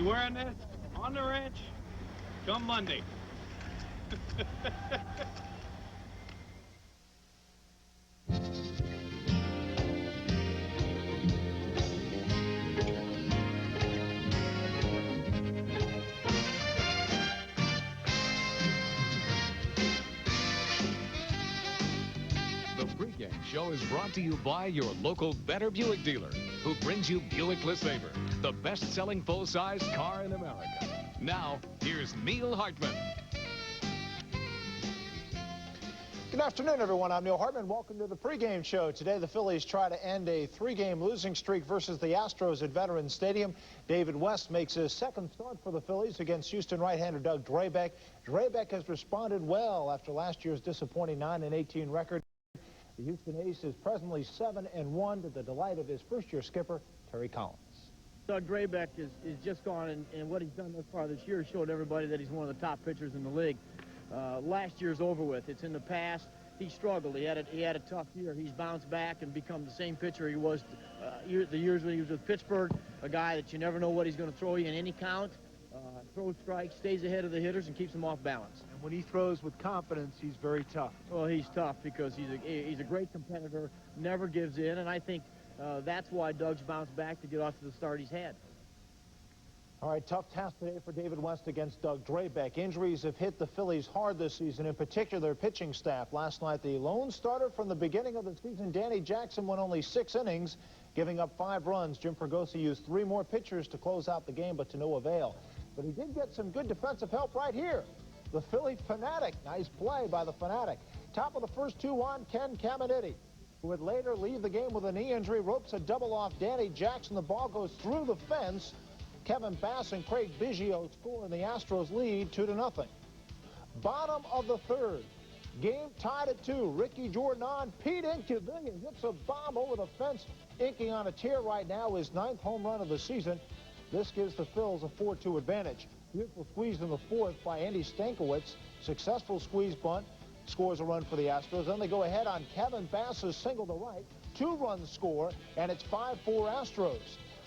wearing this on the ranch come Monday. Show is brought to you by your local Better Buick dealer, who brings you Buick LeSabre, the best-selling full-size car in America. Now, here's Neil Hartman. Good afternoon, everyone. I'm Neil Hartman. Welcome to the pregame show. Today, the Phillies try to end a three-game losing streak versus the Astros at Veterans Stadium. David West makes his second start for the Phillies against Houston right-hander Doug Drabek. Drabek has responded well after last year's disappointing 9-18 record. The Houston Ace is presently 7-1 to the delight of his first-year skipper, Terry Collins. Doug Drabek is just gone, and what he's done thus far this year showed everybody that he's one of the top pitchers in the league. Last year's over with. It's in the past. He struggled. He had a tough year. He's bounced back and become the same pitcher he was the years when he was with Pittsburgh, a guy that you never know what he's going to throw you in any count. Throws strikes, stays ahead of the hitters, and keeps them off balance. And when he throws with confidence, he's very tough. Well, he's tough because he's a great competitor, never gives in, and I think that's why Doug's bounced back to get off to the start he's had. All right, tough task today for David West against Doug Drabek. Injuries have hit the Phillies hard this season, in particular their pitching staff. Last night, the lone starter from the beginning of the season, Danny Jackson, went only 6 innings, giving up 5 runs. Jim Fregosi used 3 more pitchers to close out the game, but to no avail. But he did get some good defensive help right here. The Philly Fanatic. Nice play by the Fanatic. Top of the first 2 on Ken Caminiti, who would later leave the game with a knee injury. Ropes a double off Danny Jackson. The ball goes through the fence. Kevin Bass and Craig Biggio score, and the Astros lead 2-0. Bottom of the third. Game tied at 2. Ricky Jordan on. Pete Incaviglia hits a bomb over the fence, inking on a tear right now his 9th home run of the season. This gives the Phils a 4-2 advantage. Beautiful squeeze in the 4th by Andy Stankiewicz. Successful squeeze bunt. Scores a run for the Astros. Then they go ahead on Kevin Bass's single to right. 2-run score, and it's 5-4 Astros.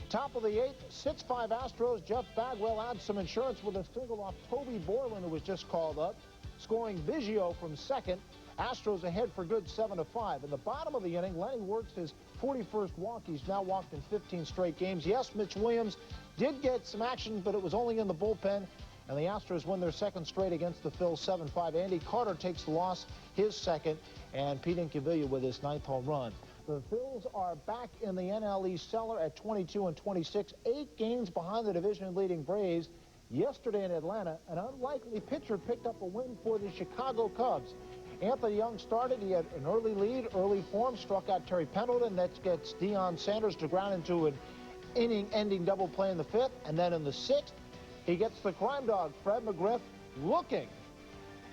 Top of the 8th, 6-5 Astros. Jeff Bagwell adds some insurance with a single off Toby Borland, who was just called up, scoring Biggio from second. Astros ahead for good 7-5. In the bottom of the inning, Lenny works his 41st walk. He's now walked in 15 straight games. Yes, Mitch Williams did get some action, but it was only in the bullpen. And the Astros win their second straight against the Phils 7-5. Andy Carter takes the loss, his second, and Pete Incaviglia with his 9th home run. The Phils are back in the NL East cellar at 22-26, 8 games behind the division-leading Braves. Yesterday in Atlanta, an unlikely pitcher picked up a win for the Chicago Cubs. Anthony Young started. He had an early lead, early form, struck out Terry Pendleton. That gets Deion Sanders to ground into an inning-ending double play in the 5th. And then in the 6th, he gets the crime dog, Fred McGriff, looking.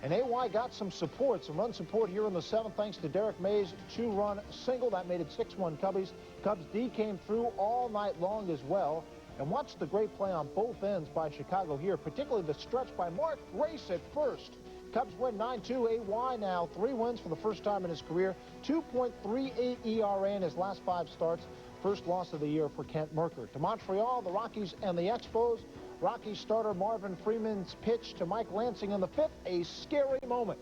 And AY got some support, some run support here in the 7th, thanks to Derek Mays' 2-run single. That made it 6-1 Cubbies. Cubs D came through all night long as well. And watch the great play on both ends by Chicago here, particularly the stretch by Mark Grace at first. Cubs win 9-2. AY now 3 wins for the first time in his career. 2.38 ERA in his last 5 starts. First loss of the year for Kent Merker. To Montreal, the Rockies and the Expos. Rockies starter Marvin Freeman's pitch to Mike Lansing in the 5th. A scary moment.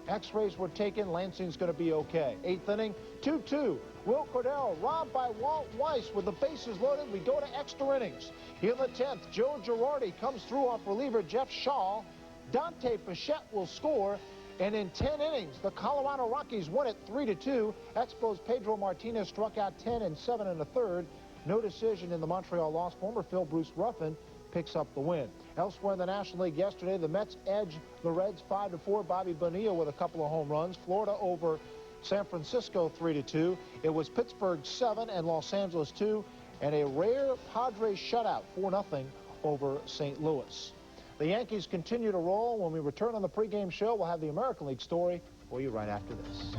X-rays were taken. Lansing's going to be okay. 8th inning, 2-2. Will Cordell robbed by Walt Weiss with the bases loaded. We go to extra innings. Here in the 10th, Joe Girardi comes through off reliever Jeff Shaw. Dante Bichette will score. And in 10 innings, the Colorado Rockies won it 3-2. Expos Pedro Martinez struck out 10 and 7 1/3. No decision in the Montreal loss. Former Phil Bruce Ruffin picks up the win. Elsewhere in the National League yesterday, the Mets edged the Reds 5-4. Bobby Bonilla with a couple of home runs. Florida over San Francisco 3-2. It was Pittsburgh 7 and Los Angeles 2. And a rare Padres shutout 4-0 over St. Louis. The Yankees continue to roll. When we return on the pregame show, we'll have the American League story for you right after this.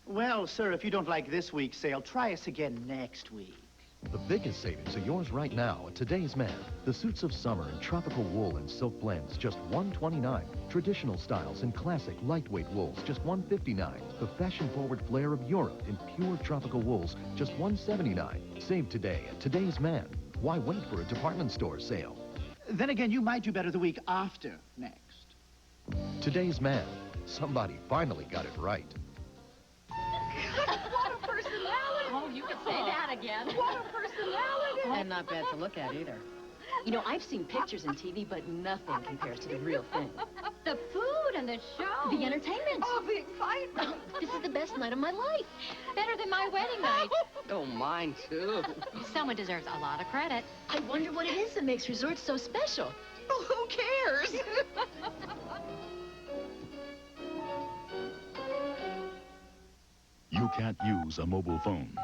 Well, sir, if you don't like this week's sale, try us again next week. The biggest savings are yours right now at Today's Man. The suits of summer in tropical wool and silk blends, just $129. Traditional styles and classic lightweight wools, just $159. The fashion-forward flair of Europe in pure tropical wools, just $179. Save today at Today's Man. Why wait for a department store sale? Then again, you might do better the week after next. Today's Man. Somebody finally got it right. What a personality! Oh, you could say that again. What a personality! And not bad to look at either. You know, I've seen pictures in TV, but nothing compares to the real thing. The food and the show. The entertainment. Oh, the excitement. This is the best night of my life. Better than my wedding night. Oh, mine too. Someone deserves a lot of credit. I wonder what it is that makes resorts so special. Well, who cares? You can't use a mobile phone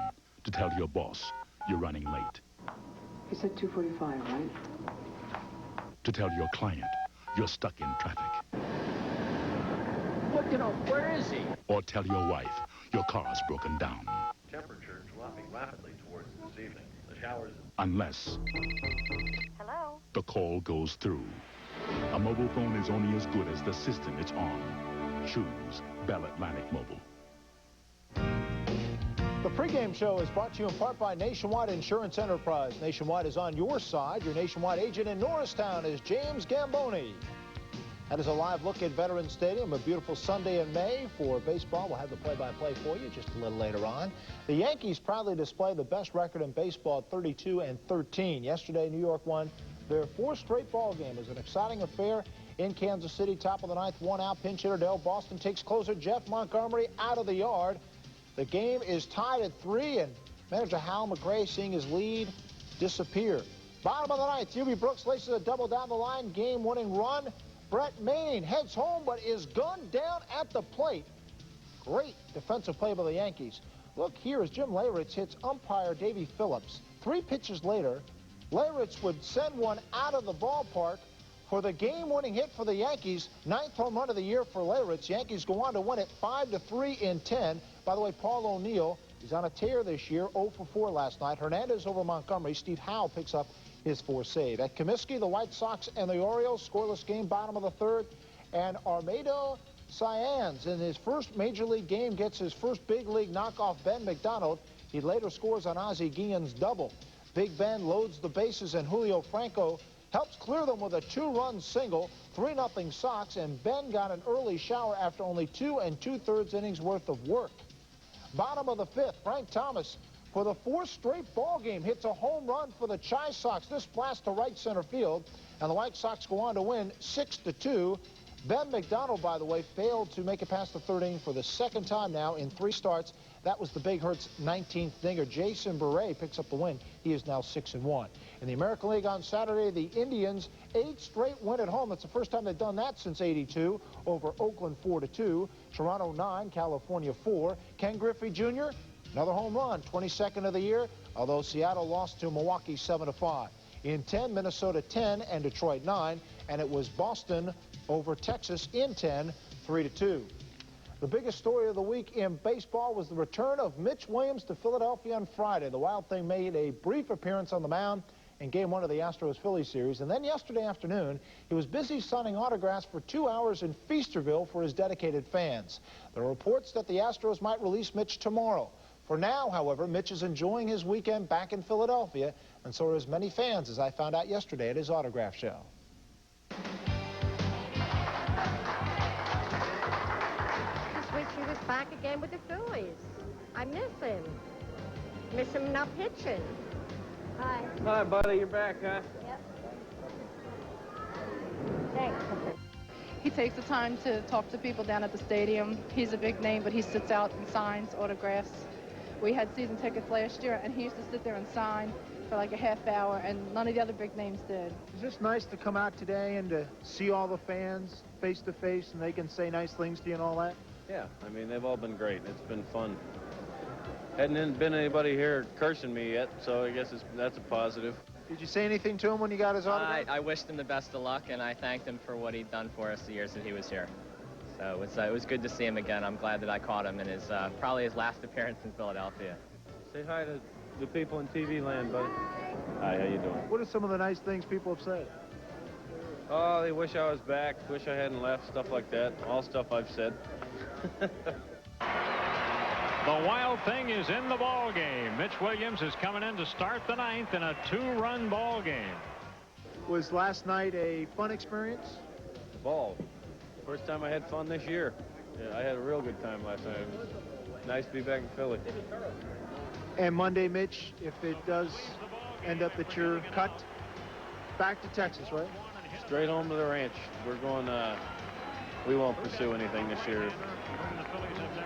to tell your boss you're running late. You said 2:45, right? To tell your client you're stuck in traffic. What, where is he? Or tell your wife your car's broken down. Temperature dropping rapidly towards this evening. The showers... Unless... Hello? The call goes through. A mobile phone is only as good as the system it's on. Choose Bell Atlantic Mobile. The pregame show is brought to you in part by Nationwide Insurance Enterprise. Nationwide is on your side. Your Nationwide agent in Norristown is James Gamboni. That is a live look at Veterans Stadium, a beautiful Sunday in May for baseball. We'll have the play-by-play for you just a little later on. The Yankees proudly display the best record in baseball at 32-13. Yesterday, New York won their fourth straight ball game. It was an exciting affair in Kansas City. Top of the ninth, one out, pinch hitter Dale Boston takes closer Jeff Montgomery out of the yard. The game is tied at 3, and manager Hal McRae, seeing his lead disappear. Bottom of the ninth, Hubie Brooks laces a double down the line, game-winning run. Brett Maine heads home, but is gunned down at the plate. Great defensive play by the Yankees. Look here as Jim Leyritz hits umpire Davey Phillips. 3 pitches later, Leyritz would send one out of the ballpark for the game-winning hit for the Yankees. 9th home run of the year for Leyritz. Yankees go on to win it 5-3 in 10. By the way, Paul O'Neill, he's on a tear this year, 0 for 4 last night. Hernandez over Montgomery. Steve Howe picks up his 4th save. At Comiskey, the White Sox and the Orioles, scoreless game, bottom of the 3rd. And Armando Saenz, in his first Major League game, gets his first big league knockoff Ben McDonald. He later scores on Ozzie Guillen's double. Big Ben loads the bases, and Julio Franco helps clear them with a 2-run single. 3-0 Sox, and Ben got an early shower after only 2 2/3 innings worth of work. Bottom of the 5th, Frank Thomas, for the 4th straight ball game, hits a home run for the Chi Sox. This blast to right center field, and the White Sox go on to win 6-2. Ben McDonald, by the way, failed to make it past the 3rd inning for the 2nd time now in 3 starts. That was the Big Hurt's 19th dinger. Jason Beret picks up the win. He is now 6-1. In the American League on Saturday, the Indians, 8 straight win at home. That's the first time they've done that since '82 over Oakland 4-2. Toronto 9, California 4. Ken Griffey Jr., another home run, 22nd of the year, although Seattle lost to Milwaukee 7-5. In 10, Minnesota 10 and Detroit 9, and it was Boston over Texas in 10, 3-2. The biggest story of the week in baseball was the return of Mitch Williams to Philadelphia on Friday. The Wild Thing made a brief appearance on the mound in Game 1 of the Astros-Phillies series, and then yesterday afternoon, he was busy signing autographs for 2 hours in Feasterville for his dedicated fans. There are reports that the Astros might release Mitch tomorrow. For now, however, Mitch is enjoying his weekend back in Philadelphia, and so are as many fans, as I found out yesterday at his autograph show. He was back again with the Phillies. I miss him. Miss him not pitching. Hi. Hi, buddy. You're back, huh? Yep. Thanks. He takes the time to talk to people down at the stadium. He's a big name, but he sits out and signs autographs. We had season tickets last year, and he used to sit there and sign for like a half hour, and none of the other big names did. Is this nice to come out today and to see all the fans face to face, and they can say nice things to you and all that? Yeah, I mean, they've all been great. It's been fun. Hadn't been anybody here cursing me yet, so I guess that's a positive. Did you say anything to him when you got his autograph? I wished him the best of luck, and I thanked him for what he'd done for us the years that he was here. So it was good to see him again. I'm glad that I caught him in his probably his last appearance in Philadelphia. Say hi to the people in TV land, buddy. Hi, how you doing? What are some of the nice things people have said? Oh, they wish I was back, wish I hadn't left, stuff like that. All stuff I've said. The Wild Thing is in the ball game. Mitch Williams is coming in to start the ninth in a 2-run ball game. Was last night a fun experience? Ball. First time I had fun this year. Yeah, I had a real good time last night. It was nice to be back in Philly. And Monday, Mitch, if it does end up that you're cut, back to Texas, right? Straight home to the ranch. We're going, we won't pursue anything this year.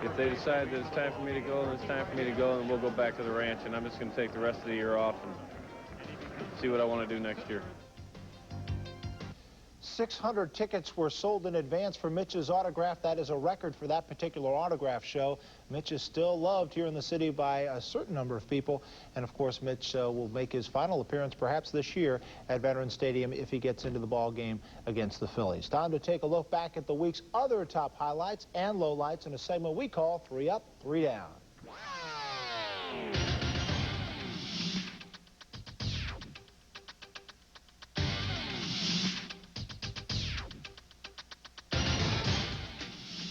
If they decide that it's time for me to go, then it's time for me to go, and we'll go back to the ranch, and I'm just going to take the rest of the year off and see what I want to do next year. 600 tickets were sold in advance for Mitch's autograph. That is a record for that particular autograph show. Mitch is still loved here in the city by a certain number of people. And, of course, Mitch will make his final appearance perhaps this year at Veterans Stadium if he gets into the ball game against the Phillies. Time to take a look back at the week's other top highlights and lowlights in a segment we call 3 Up, 3 Down.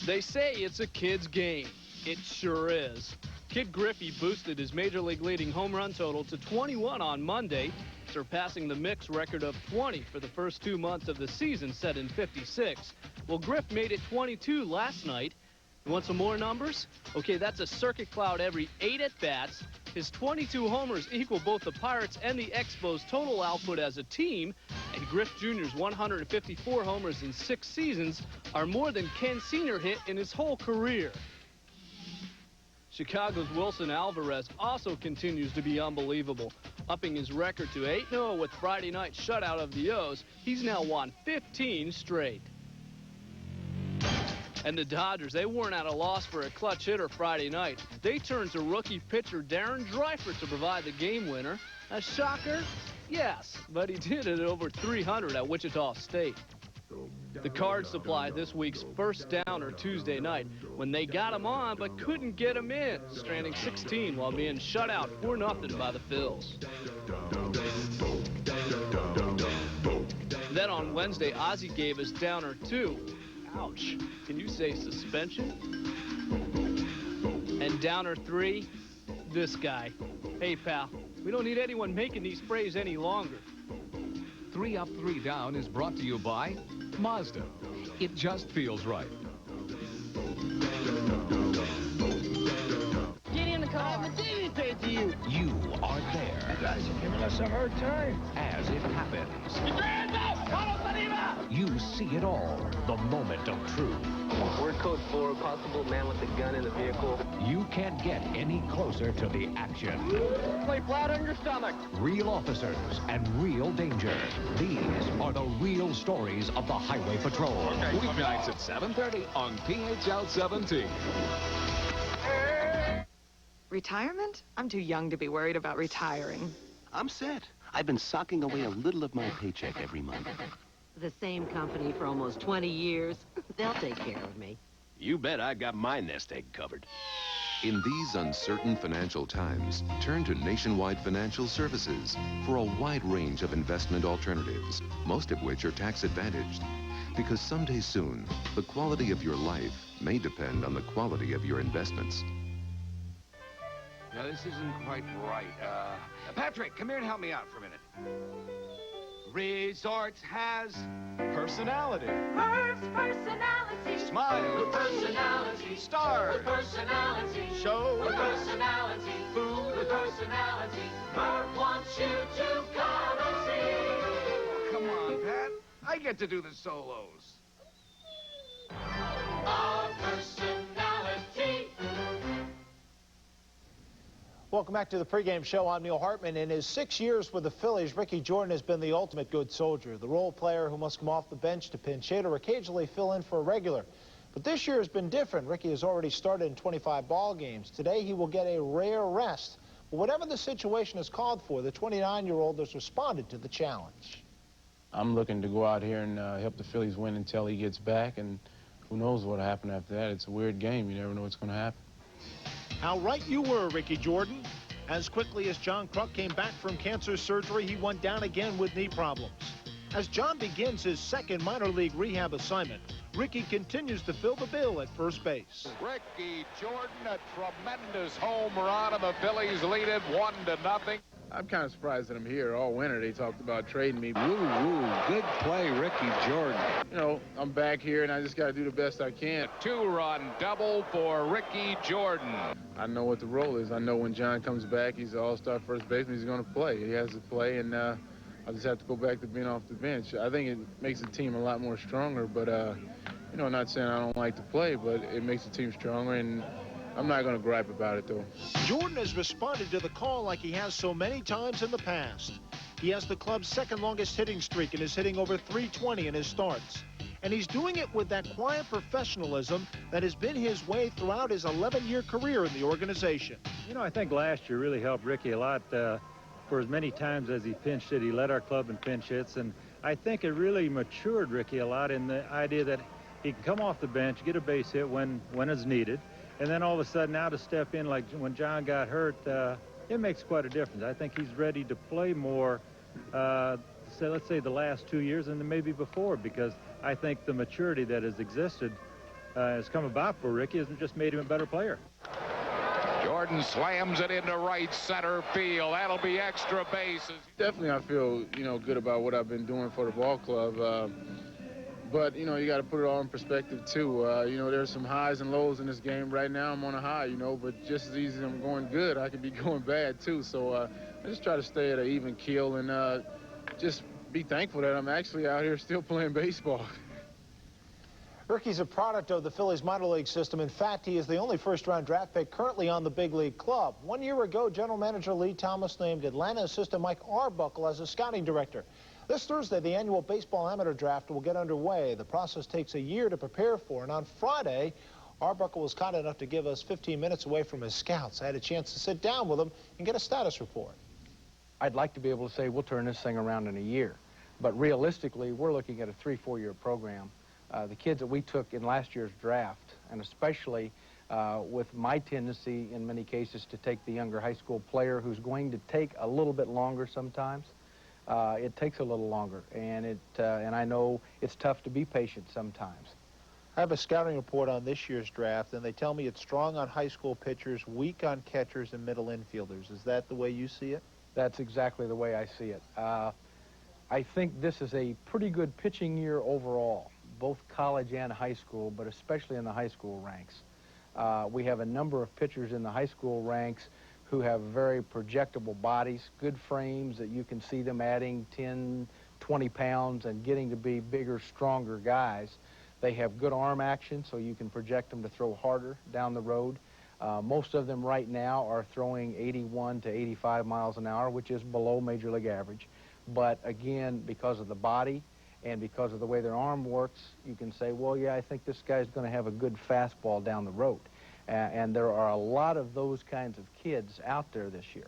They say it's a kid's game. It sure is. Kid Griffey boosted his major league leading home run total to 21 on Monday, surpassing the Mix record of 20 for the first 2 months of the season set in '56. Well, Griff made it 22 last night. You want some more numbers? Okay, that's a circuit cloud every 8 at-bats. His 22 homers equal both the Pirates and the Expos' total output as a team, and Griff Jr.'s 154 homers in 6 seasons are more than Ken Sr. hit in his whole career. Chicago's Wilson Alvarez also continues to be unbelievable, upping his record to 8-0 with Friday night's shutout of the O's. He's now won 15 straight. And the Dodgers, they weren't at a loss for a clutch hitter Friday night. They turned to rookie pitcher Darren Dreifert to provide the game winner. A shocker? Yes, but he did it at over 300 at Wichita State. The Cards supplied this week's first downer Tuesday night when they got him on but couldn't get him in, stranding 16 while being shut out 4-0 by the Phils. Then on Wednesday, Ozzie gave us downer 2. Ouch. Can you say suspension? And downer 3, this guy. Hey, pal, we don't need anyone making these sprays any longer. 3 Up, 3 Down is brought to you by Mazda. It just feels right. Get in the car. I have a duty to pay to you. You are there. You guys are giving us a hard time. As it happens. You see it all. The moment of truth. We're code 4, possible man with a gun in the vehicle. You can't get any closer to the action. Lay flat on your stomach. Real officers and real danger. These are the real stories of the Highway Patrol. Weeknights at 7:30 on PHL 17. Retirement? I'm too young to be worried about retiring. I'm set. I've been socking away a little of my paycheck every month. The same company for almost 20 years. They'll take care of me. You bet I got my nest egg covered. In these uncertain financial times, turn to Nationwide Financial Services for a wide range of investment alternatives, most of which are tax advantaged. Because someday soon, the quality of your life may depend on the quality of your investments. Now, this isn't quite right. Patrick, come here and help me out for a minute. Resorts has personality. Perks personality. Smile. With personality. Stars. With personality. Show. With personality. Food. With personality. Merck wants you to come and see. Come on, Pat. I get to do the solos. Our personality. Welcome back to the pregame show. I'm Neil Hartman. In his 6 years with the Phillies, Ricky Jordan has been the ultimate good soldier, the role player who must come off the bench to pinch hit or occasionally fill in for a regular. But this year has been different. Ricky has already started in 25 ball games. Today he will get a rare rest. But whatever the situation is called for, the 29-year-old has responded to the challenge. I'm looking to go out here and help the Phillies win until he gets back, and who knows what will happen after that. It's a weird game. You never know what's going to happen. How right you were, Ricky Jordan. As quickly as John Kruk came back from cancer surgery, he went down again with knee problems. As John begins his second minor league rehab assignment, Ricky continues to fill the bill at first base. Ricky Jordan, a tremendous home run, and the Phillies lead it 1-0. I'm kind of surprised that I'm here. All winter they talked about trading me. Woo, good play, Ricky Jordan. You know, I'm back here, and I just got to do the best I can. Two-run double for Ricky Jordan. I know what the role is. I know when John comes back, he's an all-star first baseman. He's going to play. He has to play, and I just have to go back to being off the bench. I think it makes the team a lot more stronger, but, you know, not saying I don't like to play, but it makes the team stronger, and I'm not going to gripe about it, though. Jordan has responded to the call like he has so many times in the past. He has the club's second longest hitting streak and is hitting over .320 in his starts. And he's doing it with that quiet professionalism that has been his way throughout his 11-year career in the organization. You know, I think last year really helped Ricky a lot. For as many times as he pinch hit, he led our club in pinch hits. And I think it really matured Ricky a lot in the idea that he can come off the bench, get a base hit when it's needed. And then all of a sudden now to step in like when John got hurt, it makes quite a difference. I think he's ready to play more, let's say the last 2 years and then maybe before, because I think the maturity that has existed has come about for Ricky has just made him a better player. Jordan slams it into right center field. That'll be extra bases. Definitely I feel, you know, good about what I've been doing for the ball club. But, you know, you got to put it all in perspective, too. You know, there's some highs and lows in this game. Right now I'm on a high, you know, but just as easy as I'm going good, I could be going bad, too. So I just try to stay at an even keel and just be thankful that I'm actually out here still playing baseball. Ricky's a product of the Phillies minor league system. In fact, he is the only first-round draft pick currently on the big league club. 1 year ago, General Manager Lee Thomas named Atlanta assistant Mike Arbuckle as a scouting director. This Thursday, the annual baseball amateur draft will get underway. The process takes a year to prepare for, and on Friday, Arbuckle was kind enough to give us 15 minutes away from his scouts. I had a chance to sit down with him and get a status report. I'd like to be able to say we'll turn this thing around in a year, but realistically, we're looking at a 3-4 year program. The kids that we took in last year's draft, and especially with my tendency in many cases to take the younger high school player who's going to take a little bit longer sometimes, it takes a little longer, and I know it's tough to be patient sometimes. I have a scouting report on this year's draft, and they tell me it's strong on high school pitchers, weak on catchers and middle infielders. Is that the way you see it? That's exactly the way I see it. I think this is a pretty good pitching year overall, both college and high school, but especially in the high school ranks. We have a number of pitchers in the high school ranks who have very projectable bodies, good frames that you can see them adding 10, 20 pounds and getting to be bigger, stronger guys. They have good arm action, so you can project them to throw harder down the road. Most of them right now are throwing 81 to 85 miles an hour, which is below major league average. But again, because of the body and because of the way their arm works, you can say, well, yeah, I think this guy's going to have a good fastball down the road. And there are a lot of those kinds of kids out there this year.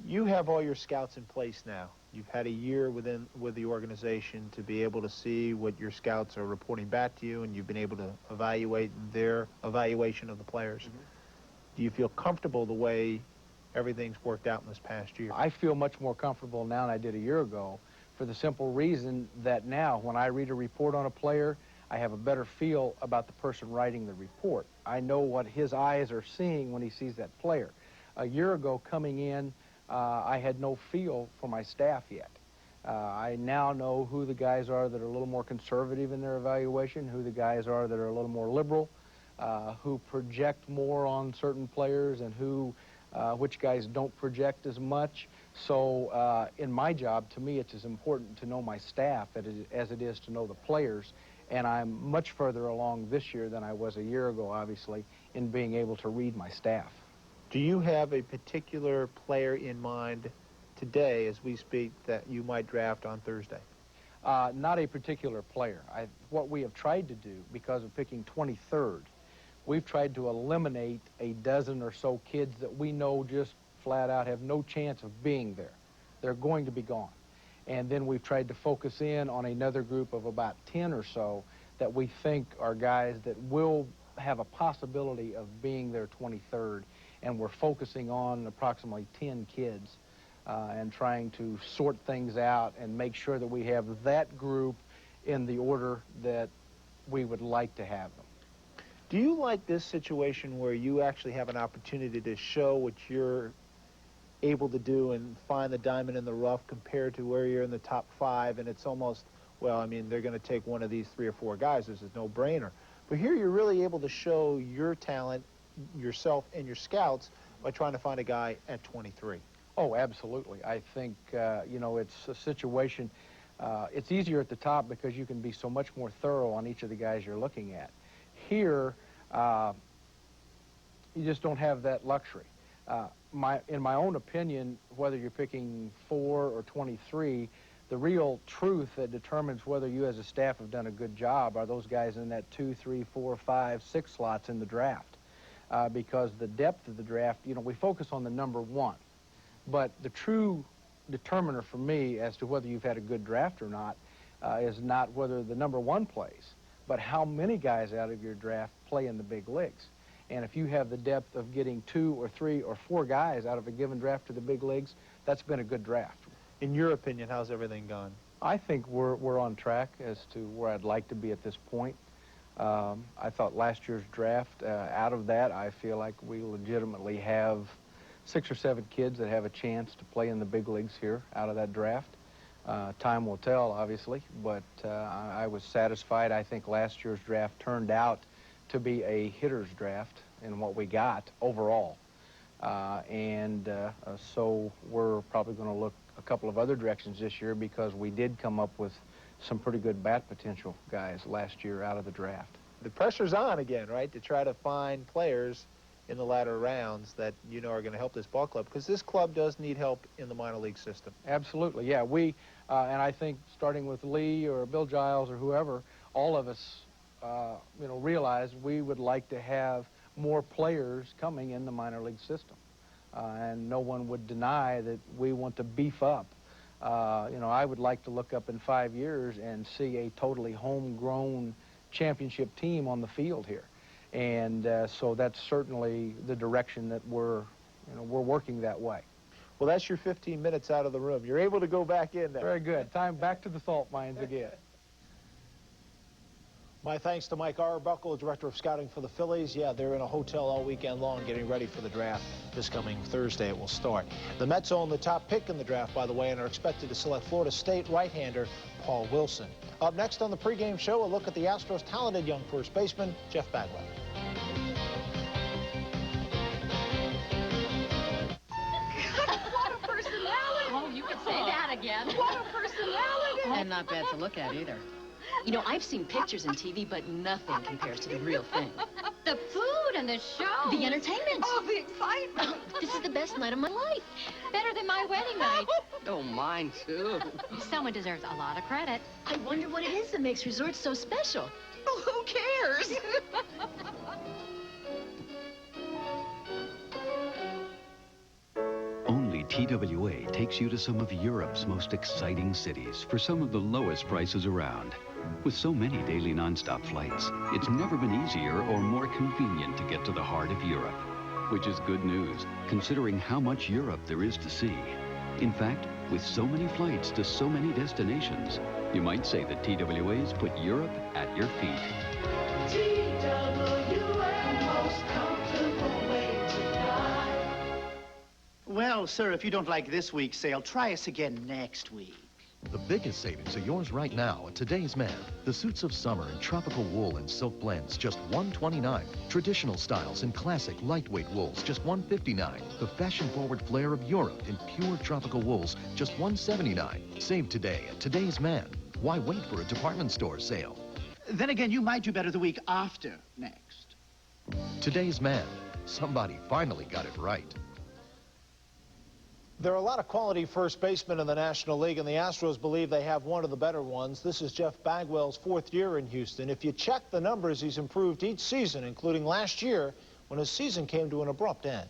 You have all your scouts in place now. You've had a year with the organization to be able to see what your scouts are reporting back to you, and you've been able to evaluate their evaluation of the players. Mm-hmm. Do you feel comfortable the way everything's worked out in this past year? I feel much more comfortable now than I did a year ago, for the simple reason that now when I read a report on a player, I have a better feel about the person writing the report. I know what his eyes are seeing when he sees that player. A year ago coming in, I had no feel for my staff yet. I now know who the guys are that are a little more conservative in their evaluation, who the guys are that are a little more liberal, who project more on certain players, and which guys don't project as much. So in my job, to me, it's as important to know my staff as it is to know the players. And I'm much further along this year than I was a year ago, obviously, in being able to read my staff. Do you have a particular player in mind today, as we speak, that you might draft on Thursday? Not a particular player. What we have tried to do, because of picking 23rd, we've tried to eliminate a dozen or so kids that we know just flat out have no chance of being there. They're going to be gone. And then we've tried to focus in on another group of about 10 or so that we think are guys that will have a possibility of being their 23rd. and we're focusing on approximately 10 kids and trying to sort things out and make sure that we have that group in the order that we would like to have them. Do you like this situation where you actually have an opportunity to show what you're able to do and find the diamond in the rough compared to where you're in the top 5, and it's almost, well, I mean, they're going to take one of these 3 or 4 guys. This is no-brainer. But here you're really able to show your talent, yourself and your scouts, by trying to find a guy at 23. Oh, absolutely. I think, you know, it's a situation, it's easier at the top because you can be so much more thorough on each of the guys you're looking at. Here, you just don't have that luxury. In my own opinion, whether you're picking 4 or 23, the real truth that determines whether you as a staff have done a good job are those guys in that 2, 3, 4, 5, 6 slots in the draft. Because the depth of the draft, you know, we focus on the number 1. But the true determiner for me as to whether you've had a good draft or not is not whether the number 1 plays, but how many guys out of your draft play in the big leagues. And if you have the depth of getting 2 or 3 or 4 guys out of a given draft to the big leagues, that's been a good draft. In your opinion, how's everything gone? I think we're on track as to where I'd like to be at this point. I thought last year's draft, out of that, I feel like we legitimately have 6 or 7 kids that have a chance to play in the big leagues here out of that draft. Time will tell, obviously, but I was satisfied. I think last year's draft turned out to be a hitter's draft in what we got overall. So we're probably going to look a couple of other directions this year because we did come up with some pretty good bat potential guys last year out of the draft. The pressure's on again, right, to try to find players in the latter rounds that you know are going to help this ball club, because this club does need help in the minor league system. Absolutely, yeah. We, and I think starting with Lee or Bill Giles or whoever, all of us, you know, realize we would like to have more players coming in the minor league system. And no one would deny that we want to beef up. You know, I would like to look up in 5 years and see a totally homegrown championship team on the field here. And so that's certainly the direction that we're working that way. Well, that's your 15 minutes out of the room. You're able to go back in there. Very good. Time back to the salt mines again. My thanks to Mike Arbuckle, Director of Scouting for the Phillies. Yeah, they're in a hotel all weekend long getting ready for the draft. This coming Thursday it will start. The Mets own the top pick in the draft, by the way, and are expected to select Florida State right-hander Paul Wilson. Up next on the pregame show, a look at the Astros' talented young first baseman, Jeff Bagwell. What a personality! Oh, you could say that again. What a personality! And not bad to look at either. You know, I've seen pictures and TV, but nothing compares to the real thing. The food and the show. The entertainment. Oh, the excitement. This is the best night of my life. Better than my wedding night. Oh, mine too. Someone deserves a lot of credit. I wonder what it is that makes resorts so special. Oh, who cares? Only TWA takes you to some of Europe's most exciting cities for some of the lowest prices around. With so many daily nonstop flights, it's never been easier or more convenient to get to the heart of Europe. Which is good news, considering how much Europe there is to see. In fact, with so many flights to so many destinations, you might say that TWA's put Europe at your feet. Well, sir, if you don't like this week's sale, try us again next week. The biggest savings are yours right now at Today's Man. The suits of summer in tropical wool and silk blends, just $129. Traditional styles and classic lightweight wools, just $159. The fashion-forward flair of Europe in pure tropical wools, just $179. Save today at Today's Man. Why wait for a department store sale? Then again, you might do better the week after next. Today's Man. Somebody finally got it right. There are a lot of quality first basemen in the National League, and the Astros believe they have one of the better ones. This is Jeff Bagwell's 4th year in Houston. If you check the numbers, he's improved each season, including last year when his season came to an abrupt end.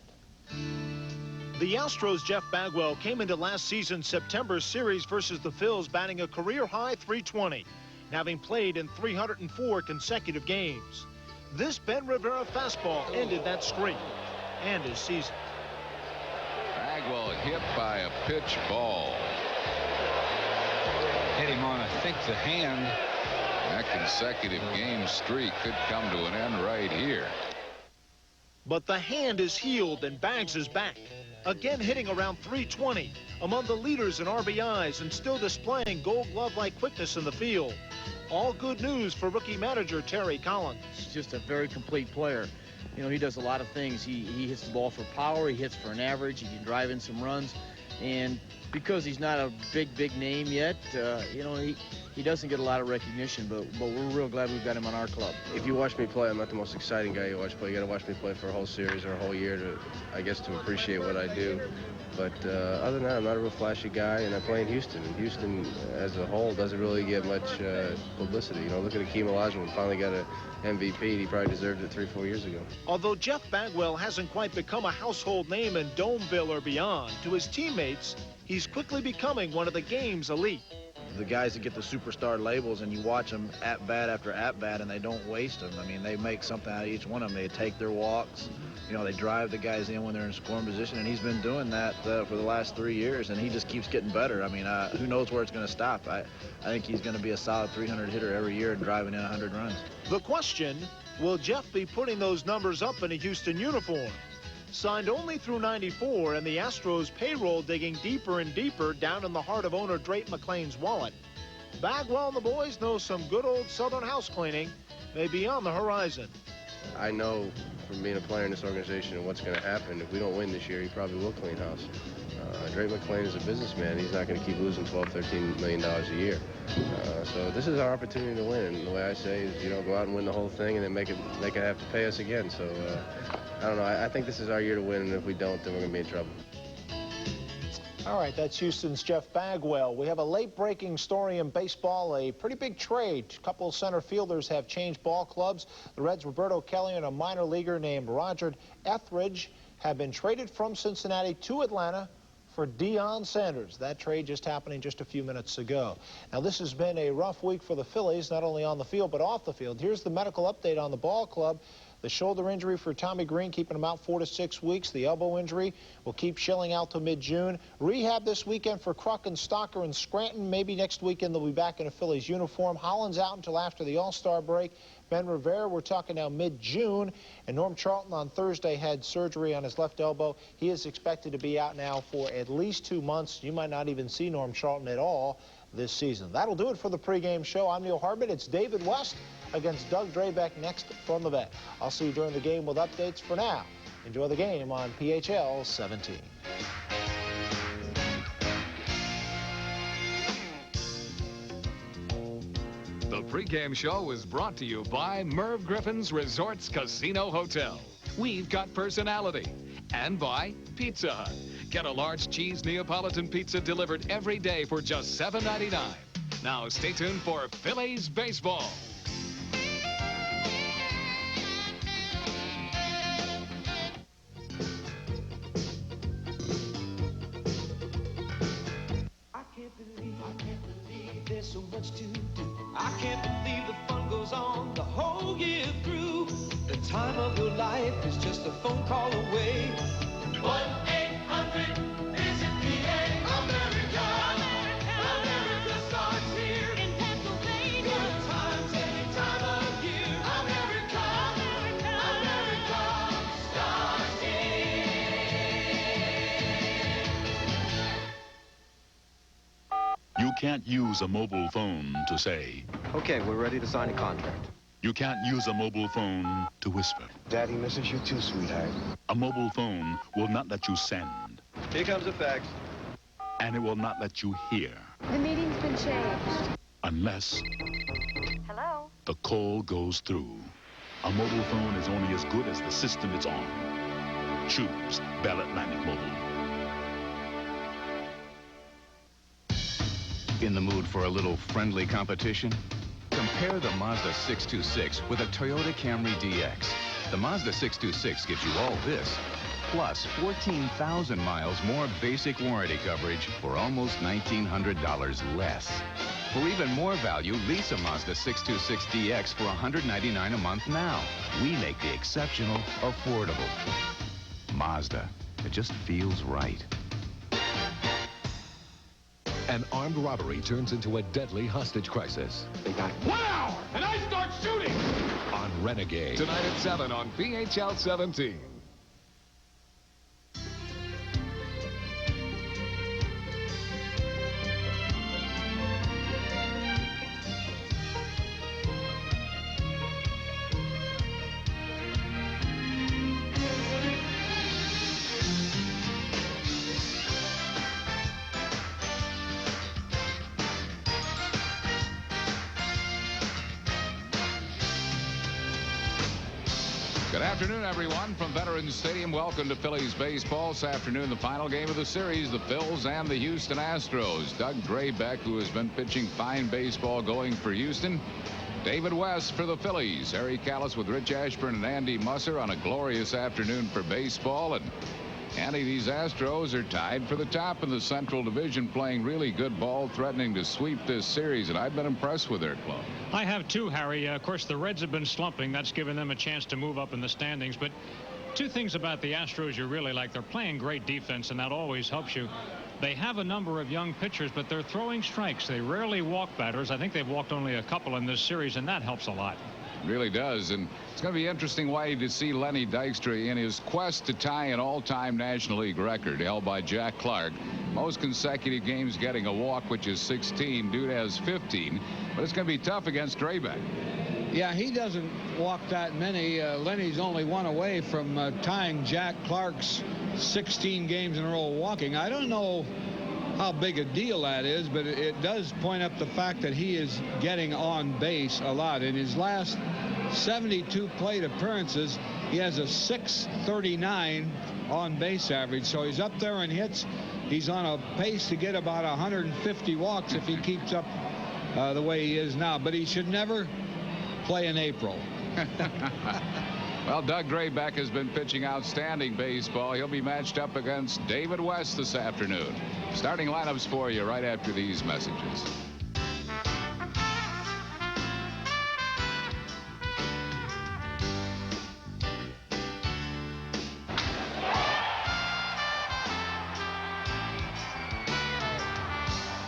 The Astros' Jeff Bagwell came into last season's September series versus the Phillies batting a career-high .320, having played in 304 consecutive games. This Ben Rivera fastball ended that streak. and his season. Bagwell hit by a pitch ball. Hit him on, I think, the hand. That consecutive game streak could come to an end right here. But the hand is healed and Bags is back. Again hitting around 320, among the leaders in RBIs and still displaying Gold Glove-like quickness in the field. All good news for rookie manager Terry Collins. He's just a very complete player. You know, he does a lot of things. He hits the ball for power, he hits for an average, he can drive in some runs. And because he's not a big name yet, you know, he doesn't get a lot of recognition, but we're real glad we've got him on our club. If you watch me play, I'm not the most exciting guy you watch play. You got to watch me play for a whole series or a whole year to, I guess, to appreciate what I do. But other than that, I'm not a real flashy guy, and I play in Houston. And Houston, as a whole, doesn't really get much publicity. You know, look at Akeem Olajuwon, finally got an MVP. He probably deserved it 3-4 years ago. Although Jeff Bagwell hasn't quite become a household name in Domeville or beyond, to his teammates, he's quickly becoming one of the game's elite. The guys that get the superstar labels, and you watch them at-bat after at-bat, and they don't waste them. I mean, they make something out of each one of them. They take their walks. You know, they drive the guys in when they're in scoring position, and he's been doing that for the last 3 years, and he just keeps getting better. I mean, who knows where it's going to stop. I think he's going to be a solid 300 hitter every year and driving in 100 runs. The question, will Jeff be putting those numbers up in a Houston uniform? Signed only through '94, and the Astros payroll digging deeper and deeper down in the heart of owner Drake McClain's wallet. Bagwell and the boys know some good old Southern house cleaning may be on the horizon. I know from being a player in this organization and what's going to happen. If we don't win this year, he probably will clean house. Drake McClain is a businessman. He's not going to keep losing $12-13 million a year. So this is our opportunity to win. And the way I say is, you know, go out and win the whole thing and then make it have to pay us again. So I don't know. I think this is our year to win, and if we don't, then we're going to be in trouble. All right, that's Houston's Jeff Bagwell. We have a late-breaking story in baseball, a pretty big trade. A couple of center fielders have changed ball clubs. The Reds' Roberto Kelly and a minor leaguer named Roger Etheridge have been traded from Cincinnati to Atlanta for Deion Sanders. That trade just happening just a few minutes ago. Now, this has been a rough week for the Phillies, not only on the field but off the field. Here's the medical update on the ball club. The shoulder injury for Tommy Green, keeping him out 4 to 6 weeks. The elbow injury will keep Schilling out till mid-June. Rehab this weekend for Kruk and Stocker and Scranton. Maybe next weekend they'll be back in a Phillies uniform. Holland's out until after the All-Star break. Ben Rivera, we're talking now mid-June. And Norm Charlton on Thursday had surgery on his left elbow. He is expected to be out now for at least 2 months. You might not even see Norm Charlton at all this season. That'll do it for the pregame show. I'm Neil Harbin. It's David West against Doug Drabeck next from the vet. I'll see you during the game with updates. For now, enjoy the game on PHL 17. The pregame show is brought to you by Merv Griffin's Resorts Casino Hotel. We've got personality. And by Pizza Hut. Get a large cheese Neapolitan pizza delivered every day for just $7.99. Now stay tuned for Phillies baseball. I can't believe there's so much to do. I can't believe the fun goes on the whole year through. The time of your life is just a phone call away. 1-800-VISIT-PA. America. America starts here in Pennsylvania. Good times any time of year. America. America starts here. You can't use a mobile phone to say, Okay, we're ready to sign a contract. you can't use a mobile phone to whisper. Daddy misses you too, sweetheart. A mobile phone will not let you send, Here comes the fax. and it will not let you hear The meeting's been changed. unless Hello? the call goes through. A mobile phone is only as good as the system it's on. Choose Bell Atlantic Mobile. In the mood for a little friendly competition? Compare the Mazda 626 with a Toyota Camry DX. The Mazda 626 gives you all this, plus 14,000 miles more basic warranty coverage for almost $1,900 less. For even more value, lease a Mazda 626 DX for $199 a month now. We make the exceptional affordable. Mazda. It just feels right. An armed robbery turns into a deadly hostage crisis. They got 1 hour, and I start shooting! On Renegade. Tonight at 7 on PHL 17. Good afternoon, everyone, from Veterans Stadium. Welcome to Phillies baseball. This afternoon, the final game of the series, the Phils and the Houston Astros. Doug Drabek, who has been pitching fine baseball, going for Houston. David West for the Phillies. Harry Callis with Rich Ashburn and Andy Musser on a glorious afternoon for baseball. And Andy, these Astros are tied for the top in the Central Division, playing really good ball, threatening to sweep this series, and I've been impressed with their club. I have too, Harry. Of course, the Reds have been slumping. That's given them a chance to move up in the standings. But two things about the Astros you really like. They're playing great defense, and that always helps you. They have a number of young pitchers, but they're throwing strikes. They rarely walk batters. I think they've walked only a couple in this series, and that helps a lot. Really does, and it's going to be interesting way to see Lenny Dykstra in his quest to tie an all-time National League record held by Jack Clark. Most consecutive games getting a walk, which is 16. Dude has 15, but it's going to be tough against Drabek. Yeah, he doesn't walk that many. Lenny's only one away from tying Jack Clark's 16 games in a row walking. I don't know how big a deal that is, but it does point up the fact that he is getting on base a lot. In his last 72 plate appearances, he has a .639 on base average, so he's up there in hits. He's on a pace to get about 150 walks if he keeps up the way he is now, but he should never play in April. Well, Doug Drabek has been pitching outstanding baseball. He'll be matched up against David West this afternoon. Starting lineups for you right after these messages.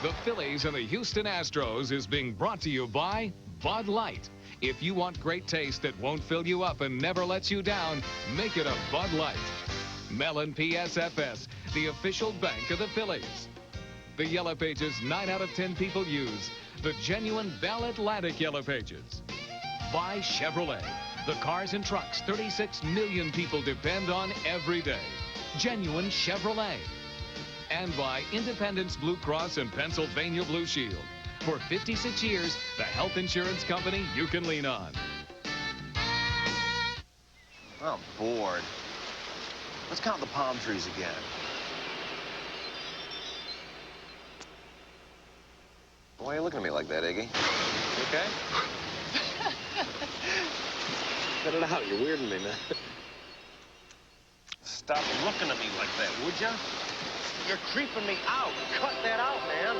The Phillies and the Houston Astros is being brought to you by Bud Light. If you want great taste that won't fill you up and never lets you down, make it a Bud Light. Mellon PSFS, the official bank of the Phillies. The Yellow Pages 9 out of 10 people use. The genuine Bell Atlantic Yellow Pages. By Chevrolet, the cars and trucks 36 million people depend on every day. Genuine Chevrolet. And by Independence Blue Cross and Pennsylvania Blue Shield. For 56 years, the health insurance company you can lean on. I'm bored. Let's count the palm trees again. Why are you looking at me like that, Iggy? You okay? Cut it out. You're weirding me, man. Stop looking at me like that, would ya? You're creeping me out. Cut that out, man.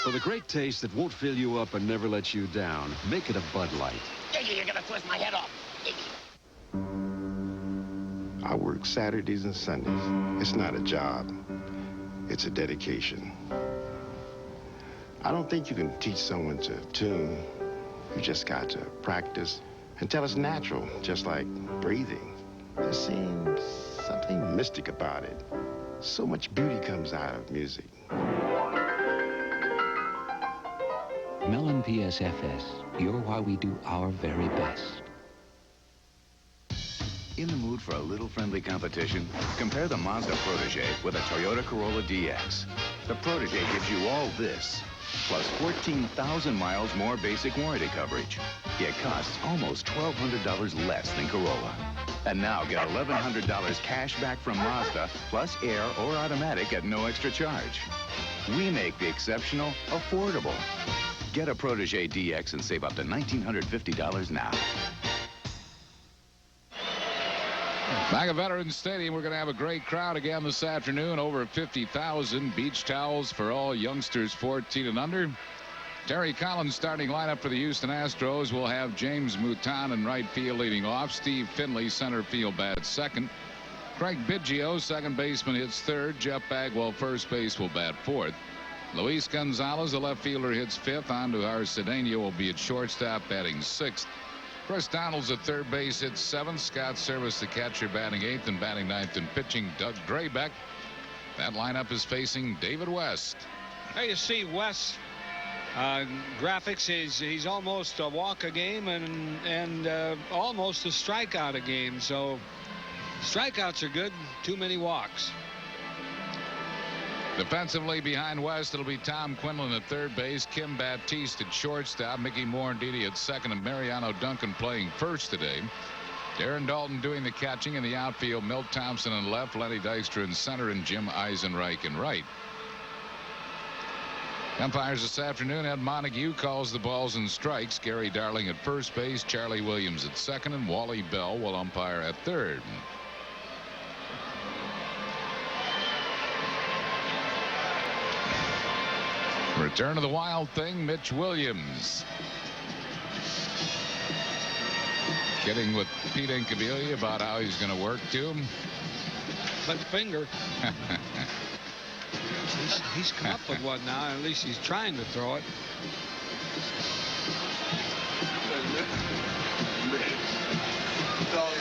For the great taste that won't fill you up and never let you down, make it a Bud Light. Iggy, you're gonna twist my head off. Iggy. I work Saturdays and Sundays. It's not a job. It's a dedication. I don't think you can teach someone to tune. You just got to practice until it's natural, just like breathing. There seems something mystic about it. So much beauty comes out of music. Mellon PSFS, you're why we do our very best. In the mood for a little friendly competition? Compare the Mazda Protege with a Toyota Corolla DX. The Protege gives you all this, plus 14,000 miles more basic warranty coverage. It costs almost $1,200 less than Corolla. And now get $1,100 cash back from Mazda, plus air or automatic at no extra charge. We make the exceptional affordable. Get a Protege DX and save up to $1,950 now. Back at Veterans Stadium, we're going to have a great crowd again this afternoon. Over 50,000 beach towels for all youngsters 14 and under. Terry Collins starting lineup for the Houston Astros. Will have James Mouton in right field leading off. Steve Finley center field bat second. Craig Biggio, second baseman, hits third. Jeff Bagwell, first base, will bat fourth. Luis Gonzalez, the left fielder, hits fifth. Andujar Cedeno will be at shortstop, batting sixth. Chris Donald's at third base, hits seventh. Scott Service, the catcher, batting eighth, and batting ninth and pitching Doug Drabek. That lineup is facing David West. There you see West. Graphics, he's almost a walk a game and almost a strikeout a game. So strikeouts are good. Too many walks. Defensively behind West, it'll be Tom Quinlan at third base, Kim Baptiste at shortstop, Mickey Morandini at second, and Mariano Duncan playing first today. Darren Dalton doing the catching in the outfield. Milt Thompson in left, Lenny Dykstra in center, and Jim Eisenreich in right. Umpires this afternoon, Ed Montague calls the balls and strikes. Gary Darling at first base, Charlie Williams at second, and Wally Bell will umpire at third. Return of the Wild Thing, Mitch Williams. Getting with Pete Incaviglia about how he's going to work to him. But finger. he's come up with one now. At least he's trying to throw it.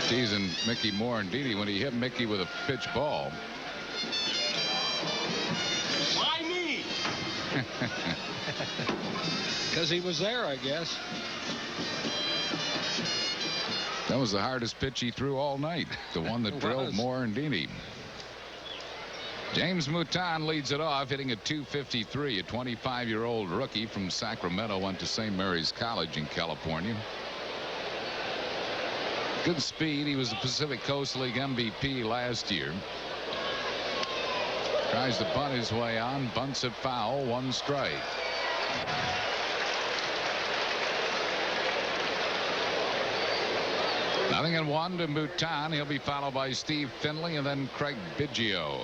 Teasing Mickey Morandini when he hit Mickey with a pitch ball. Why me? Because he was there, I guess. That was the hardest pitch he threw all night. The one that drilled Morandini. James Mouton leads it off, hitting a .253. A 25-year-old rookie from Sacramento, went to St. Mary's College in California. Good speed. He was the Pacific Coast League MVP last year. Tries to bunt his way on, bunts it foul, one strike. Nothing in one to Mouton. He'll be followed by Steve Finley and then Craig Biggio.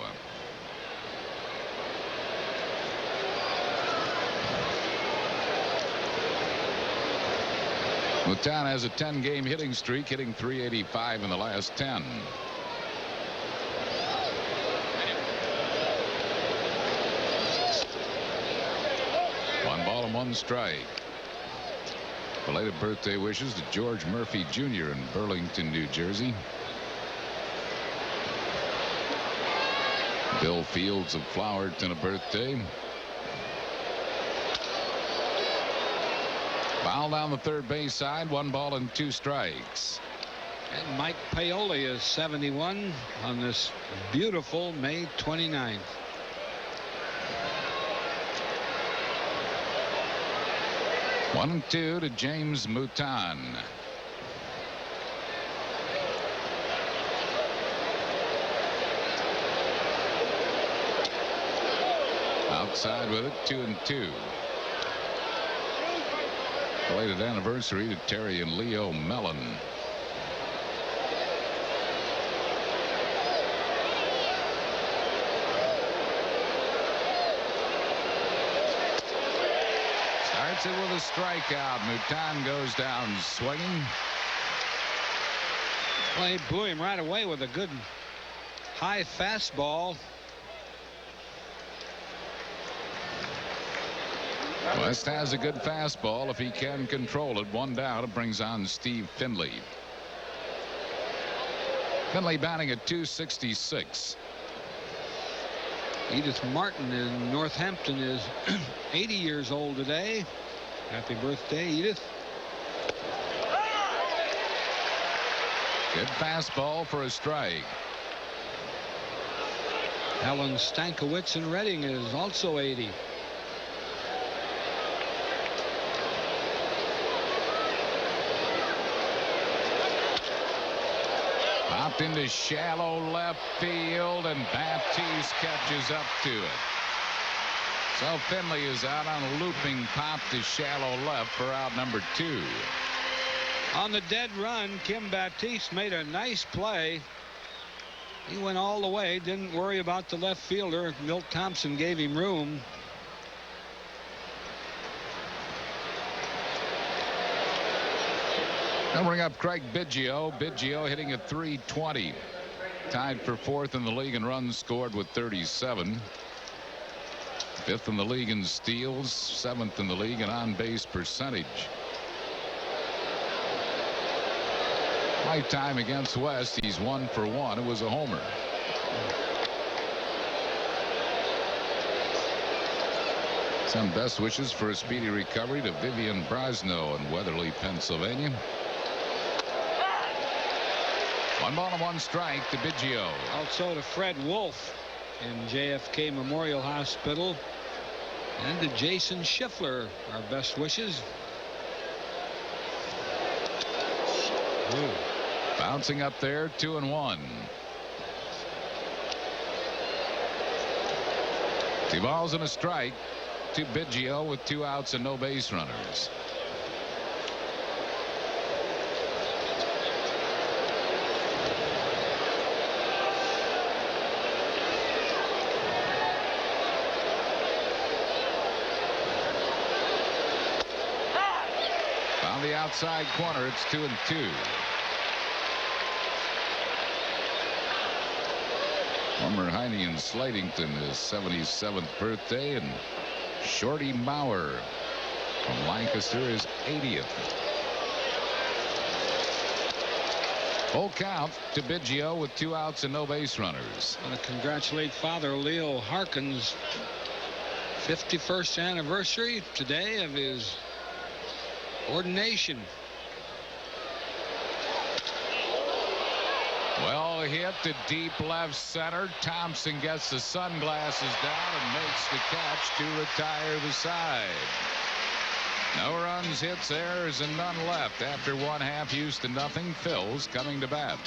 Mouton has a 10-game hitting streak, hitting .385 in the last 10. One ball and one strike. Belated birthday wishes to George Murphy Jr. in Burlington, New Jersey. Bill Fields of Flowerton, a birthday. Foul down the third base side, one ball and two strikes. And Mike Paoli is 71 on this beautiful May 29th. One and two to James Mouton. Outside with it, 2-2. Belated anniversary to Terry and Leo Mellon. Starts it with a strikeout. Mouton goes down swinging. Well, he blew him right away with a good high fastball. West has a good fastball if he can control it. One down. It brings on Steve Finley. Finley batting at .266. Edith Martin in Northampton is 80 years old today. Happy birthday, Edith. Good fastball for a strike. Helen Stankiewicz in Reading is also 80. Popped into shallow left field, and Baptiste catches up to it. So Finley is out on a looping pop to shallow left for out number 2. On the dead run, Kim Baptiste made a nice play. He went all the way, didn't worry about the left fielder. Milt Thompson gave him room. They'll bring up Craig Biggio. Biggio hitting at .320. tied for 4th in the league in runs scored with 37. 5th in the league in steals, 7th in the league in on-base percentage. Lifetime against West, he's 1 for 1. It was a homer. Some best wishes for a speedy recovery to Vivian Brosno in Weatherly, Pennsylvania. 1 ball and 1 strike to Biggio. Also to Fred Wolf in JFK Memorial Hospital, and to Jason Schiffler, our best wishes. Ooh. Bouncing up there, 2-1. 2 balls and a strike to Biggio with 2 outs and no base runners. Found the outside corner. It's 2-2. Former Heine in Slatington, his 77th birthday, and Shorty Maurer from Lancaster, his 80th. Full count to Biggio with 2 outs and no base runners. I want to congratulate Father Leo Harkin's 51st anniversary today of his ordination. Well hit to deep left center. Thompson gets the sunglasses down and makes the catch to retire the side. No runs, hits, errors, and none left after 1/2 Houston nothing. Phil's coming to bat.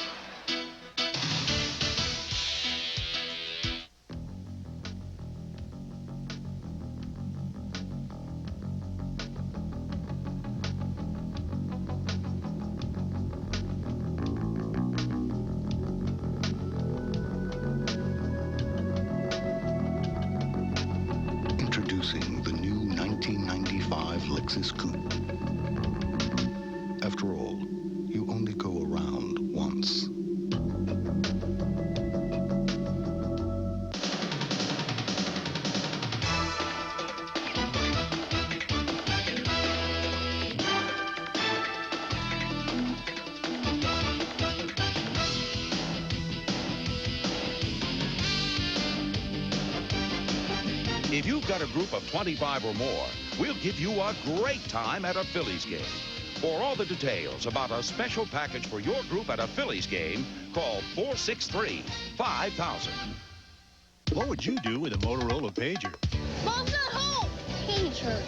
Introducing the new 1995 Lexus Coupe. After all, you only go around once. If you've got a group of 25 or more, we'll give you a great time at a Phillies game. For all the details about a special package for your group at a Phillies game, call 463-5000. What would you do with a Motorola pager? Mom's not home. Pager.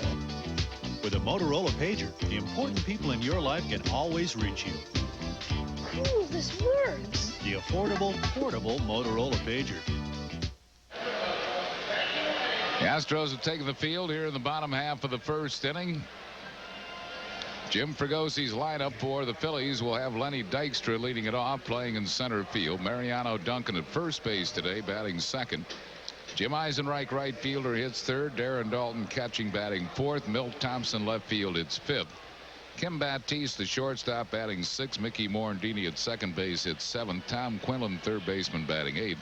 With a Motorola pager, the important people in your life can always reach you. Ooh, this works. The affordable, portable Motorola pager. The Astros have taken the field here in the bottom half of the 1st inning. Jim Fragosi's lineup for the Phillies will have Lenny Dykstra leading it off, playing in center field. Mariano Duncan at first base today, batting 2nd. Jim Eisenreich, right fielder, hits 3rd. Darren Dalton catching, batting 4th. Milt Thompson, left field, hits 5th. Kim Batiste, the shortstop, batting 6th. Mickey Morandini at second base, hits 7th. Tom Quinlan, third baseman, batting 8th.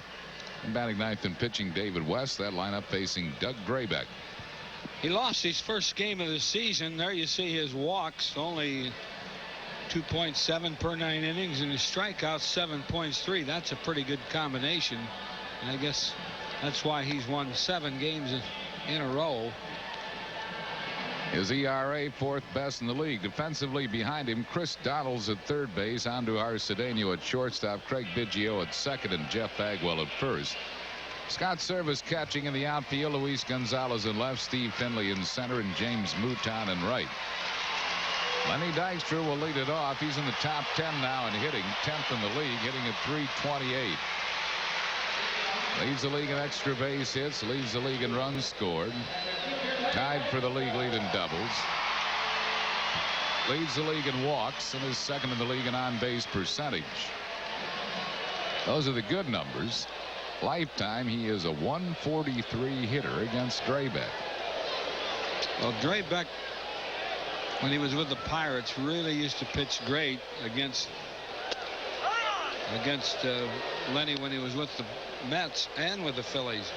And batting 9th and pitching David West. That lineup facing Doug Graybeck. He lost his first game of the season. There you see his walks, only 2.7 per 9 innings, and his strikeouts 7.3. That's a pretty good combination, and I guess that's why he's won 7 games in a row. His ERA 4th best in the league. Defensively behind him, Chris Donalds at third base, Andujar Cedeno at shortstop, Craig Biggio at second, and Jeff Bagwell at first. Scott Service catching in the outfield, Luis Gonzalez in left, Steve Finley in center, and James Mouton in right. Lenny Dykstra will lead it off. He's in the top 10 now in hitting, 10th in the league, hitting at .328. Leads the league in extra base hits, leads the league in runs scored. Tied for the league lead in doubles. Leads the league in walks and is 2nd in the league in on-base percentage. Those are the good numbers. Lifetime, he is a .143 hitter against Draybeck. Well, Draybeck, when he was with the Pirates, really used to pitch great against against Lenny when he was with the Mets and with the Phillies.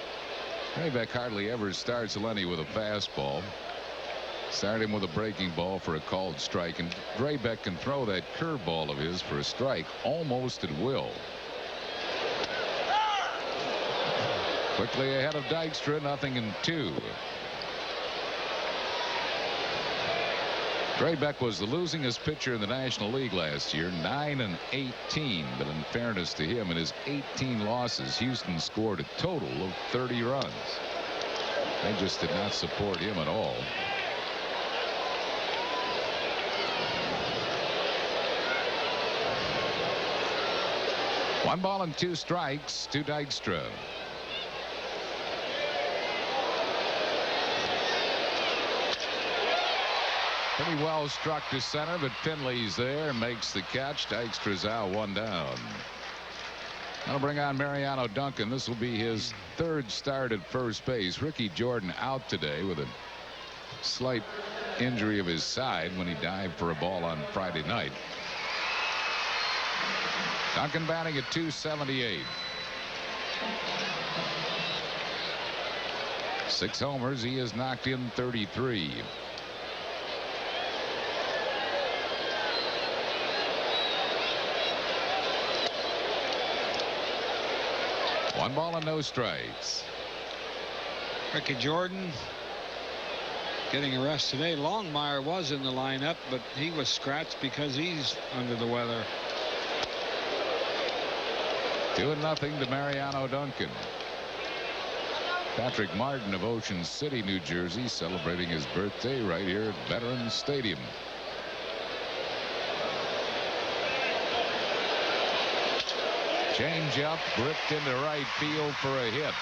Draybeck hardly ever starts Lenny with a fastball. Started him with a breaking ball for a called strike, and Draybeck can throw that curveball of his for a strike almost at will. Quickly ahead of Dykstra, 0-2. Draybeck was the losingest pitcher in the National League last year, 9-18. But in fairness to him, in his 18 losses, Houston scored a total of 30 runs. They just did not support him at all. One ball and 2 strikes to Dykstra. Pretty well struck to center, but Finley's there and makes the catch. Dykstra's out, 1 down. That'll bring on Mariano Duncan. This will be his 3rd start at first base. Ricky Jordan out today with a slight injury of his side when he dived for a ball on Friday night. Duncan batting at .278. 6 homers. He has knocked in 33. One ball and no strikes. Ricky Jordan getting a rest today. Longmire was in the lineup, but he was scratched because he's under the weather. 2-0 to Mariano Duncan. Patrick Martin of Ocean City, New Jersey, celebrating his birthday right here at Veterans Stadium. Change up, gripped into right field for a hit.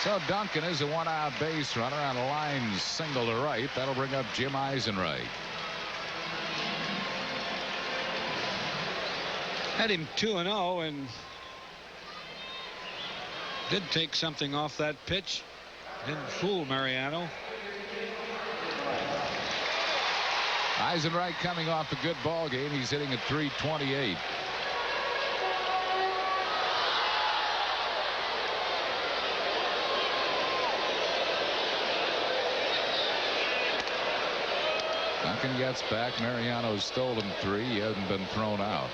So Duncan is a 1-out base runner on a line single to right. That'll bring up Jim Eisenreich. Had him 2-0 and did take something off that pitch. Didn't fool Mariano. Eisenreich coming off a good ball game. He's hitting at .328. Duncan gets back. Mariano's stolen 3. He hasn't been thrown out.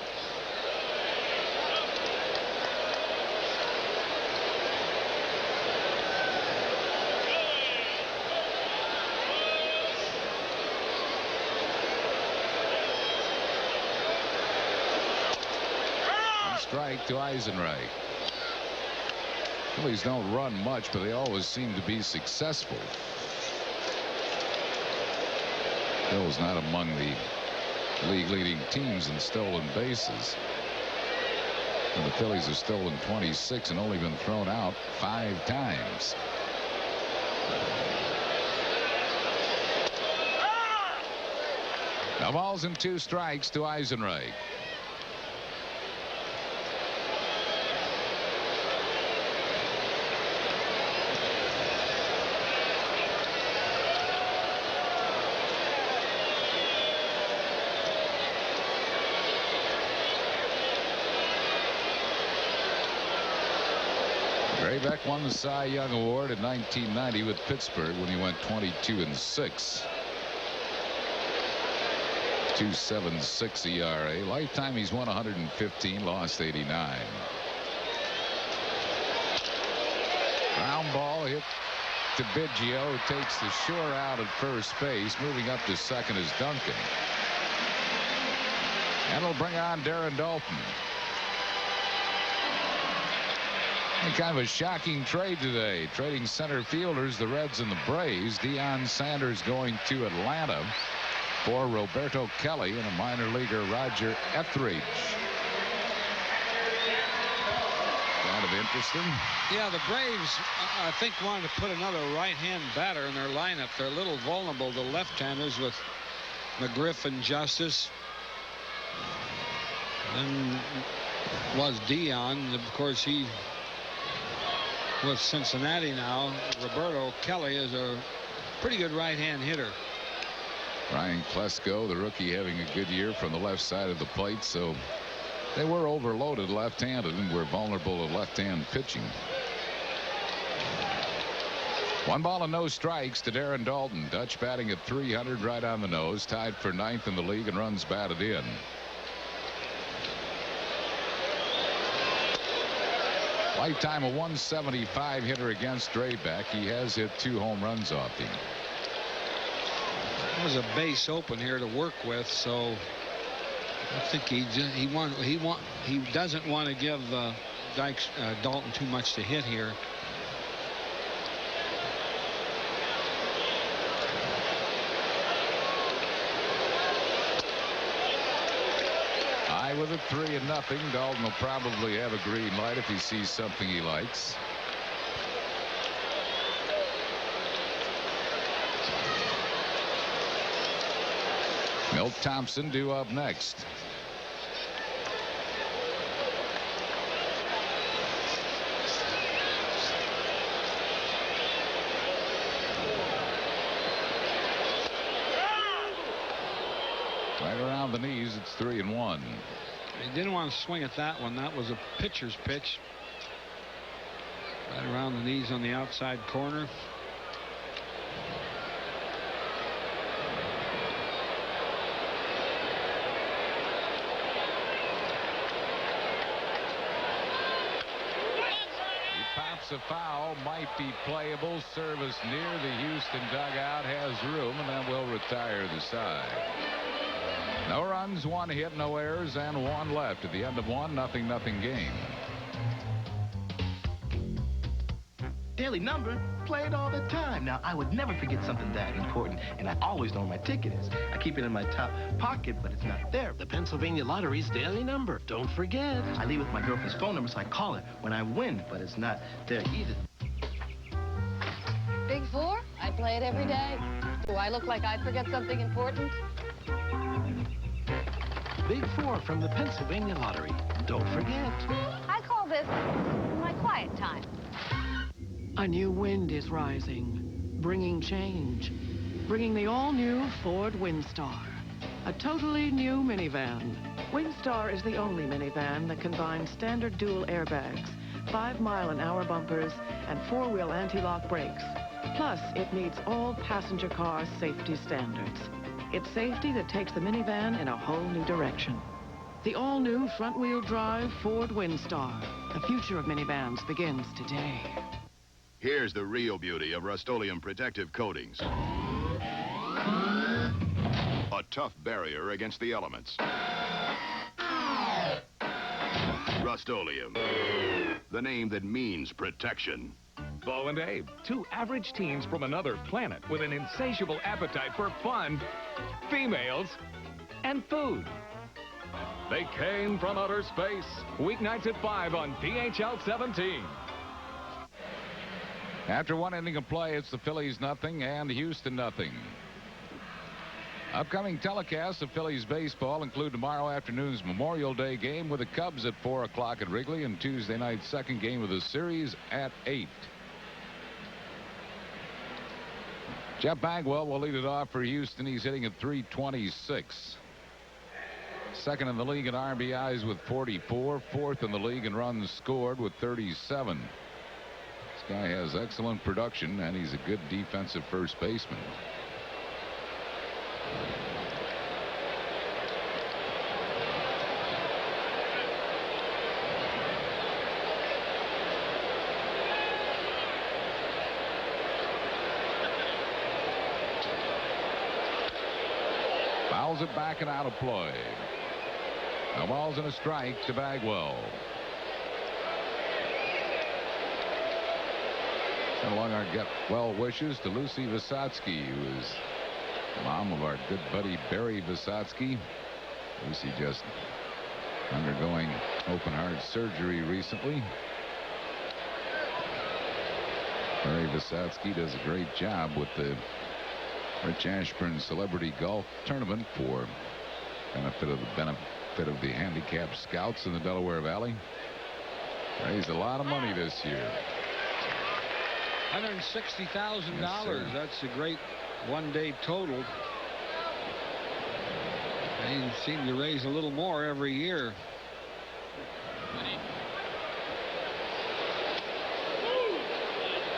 One strike to Eisenreich. Phillies don't run much, but they always seem to be successful. Bill's not among the league leading teams in stolen bases. And the Phillies have stolen 26 and only been thrown out 5 times. No balls and 2 strikes to Eisenreich. Draybeck won the Cy Young Award in 1990 with Pittsburgh when he went 22-6. 2.76 ERA. Lifetime he's won 115, lost 89. Ground ball hit to Biggio, who takes the shore out at first base. Moving up to second is Duncan. And it'll bring on Darren Dalton. Kind of a shocking trade today. Trading center fielders, the Reds and the Braves. Deion Sanders going to Atlanta for Roberto Kelly and a minor leaguer, Roger Etheridge. Kind of interesting. Yeah, the Braves, I think, wanted to put another right-hand batter in their lineup. They're a little vulnerable to left-handers with McGriff and Justice. And was Deion. Of course, he with Cincinnati now. Roberto Kelly is a pretty good right-hand hitter. Ryan Klesko, the rookie, having a good year from the left side of the plate. So They were overloaded left-handed and were vulnerable to left-hand pitching. 1 ball and no strikes to Darren Dalton. Dutch batting at .300, right on the nose, tied for 9th in the league in runs batted in. Lifetime of 175 hitter against Drayback. He has hit 2 home runs off him. There's a base open here to work with, so I think he doesn't want to give Dalton too much to hit here. With a 3-0, Dalton will probably have a green light if he sees something he likes. Milt Thompson due up next. Right around the knees, it's 3-1. He didn't want to swing at that one. That was a pitcher's pitch. Right around the knees on the outside corner. He pops a foul, might be playable. Service near the Houston dugout, has room, and then will retire the side. No runs, 1 hit, no errors, and 1 left at the end of 1-0 game. Daily number, play it all the time. Now, I would never forget something that important, and I always know where my ticket is. I keep it in my top pocket, but it's not there. The Pennsylvania Lottery's daily number. Don't forget. I leave it with my girlfriend's phone number, so I call it when I win, but it's not there either. Big 4? I play it every day. Do I look like I'd forget something important? Big 4 from the Pennsylvania Lottery. Don't forget. I call this my quiet time. A new wind is rising, bringing change, bringing the all-new Ford Windstar, a totally new minivan. Windstar is the only minivan that combines standard dual airbags, 5-mile-an-hour bumpers, and 4-wheel anti-lock brakes. Plus, it meets all passenger car safety standards. It's safety that takes the minivan in a whole new direction. The all-new front-wheel drive Ford Windstar. The future of minivans begins today. Here's the real beauty of Rust-Oleum protective coatings. A tough barrier against the elements. Rust-Oleum, the name that means protection. Bo and Abe, 2 average teens from another planet with an insatiable appetite for fun, females, and food. They came from outer space. Weeknights at 5 on PHL 17. After 1 inning of play, it's the Phillies 0 and Houston 0. Upcoming telecasts of Phillies baseball include tomorrow afternoon's Memorial Day game with the Cubs at 4 o'clock at Wrigley and Tuesday night's 2nd game of the series at 8. Jeff Bagwell will lead it off for Houston. He's hitting at .326. 2nd in the league in RBIs with 44. 4th in the league in runs scored with 37. This guy has excellent production, and he's a good defensive first baseman. Fouls it back and out of play. No balls and a strike to Bagwell. Send along our get well wishes to Lucy Visotsky, who is the mom of our good buddy Barry Visotsky. Lucy just undergoing open heart surgery recently. Barry Visotsky does a great job with the Rich Ashburn Celebrity Golf Tournament for benefit of the handicapped scouts in the Delaware Valley. Raised a lot of money this year. $160,000. Yes, that's a great one-day total. They seem to raise a little more every year.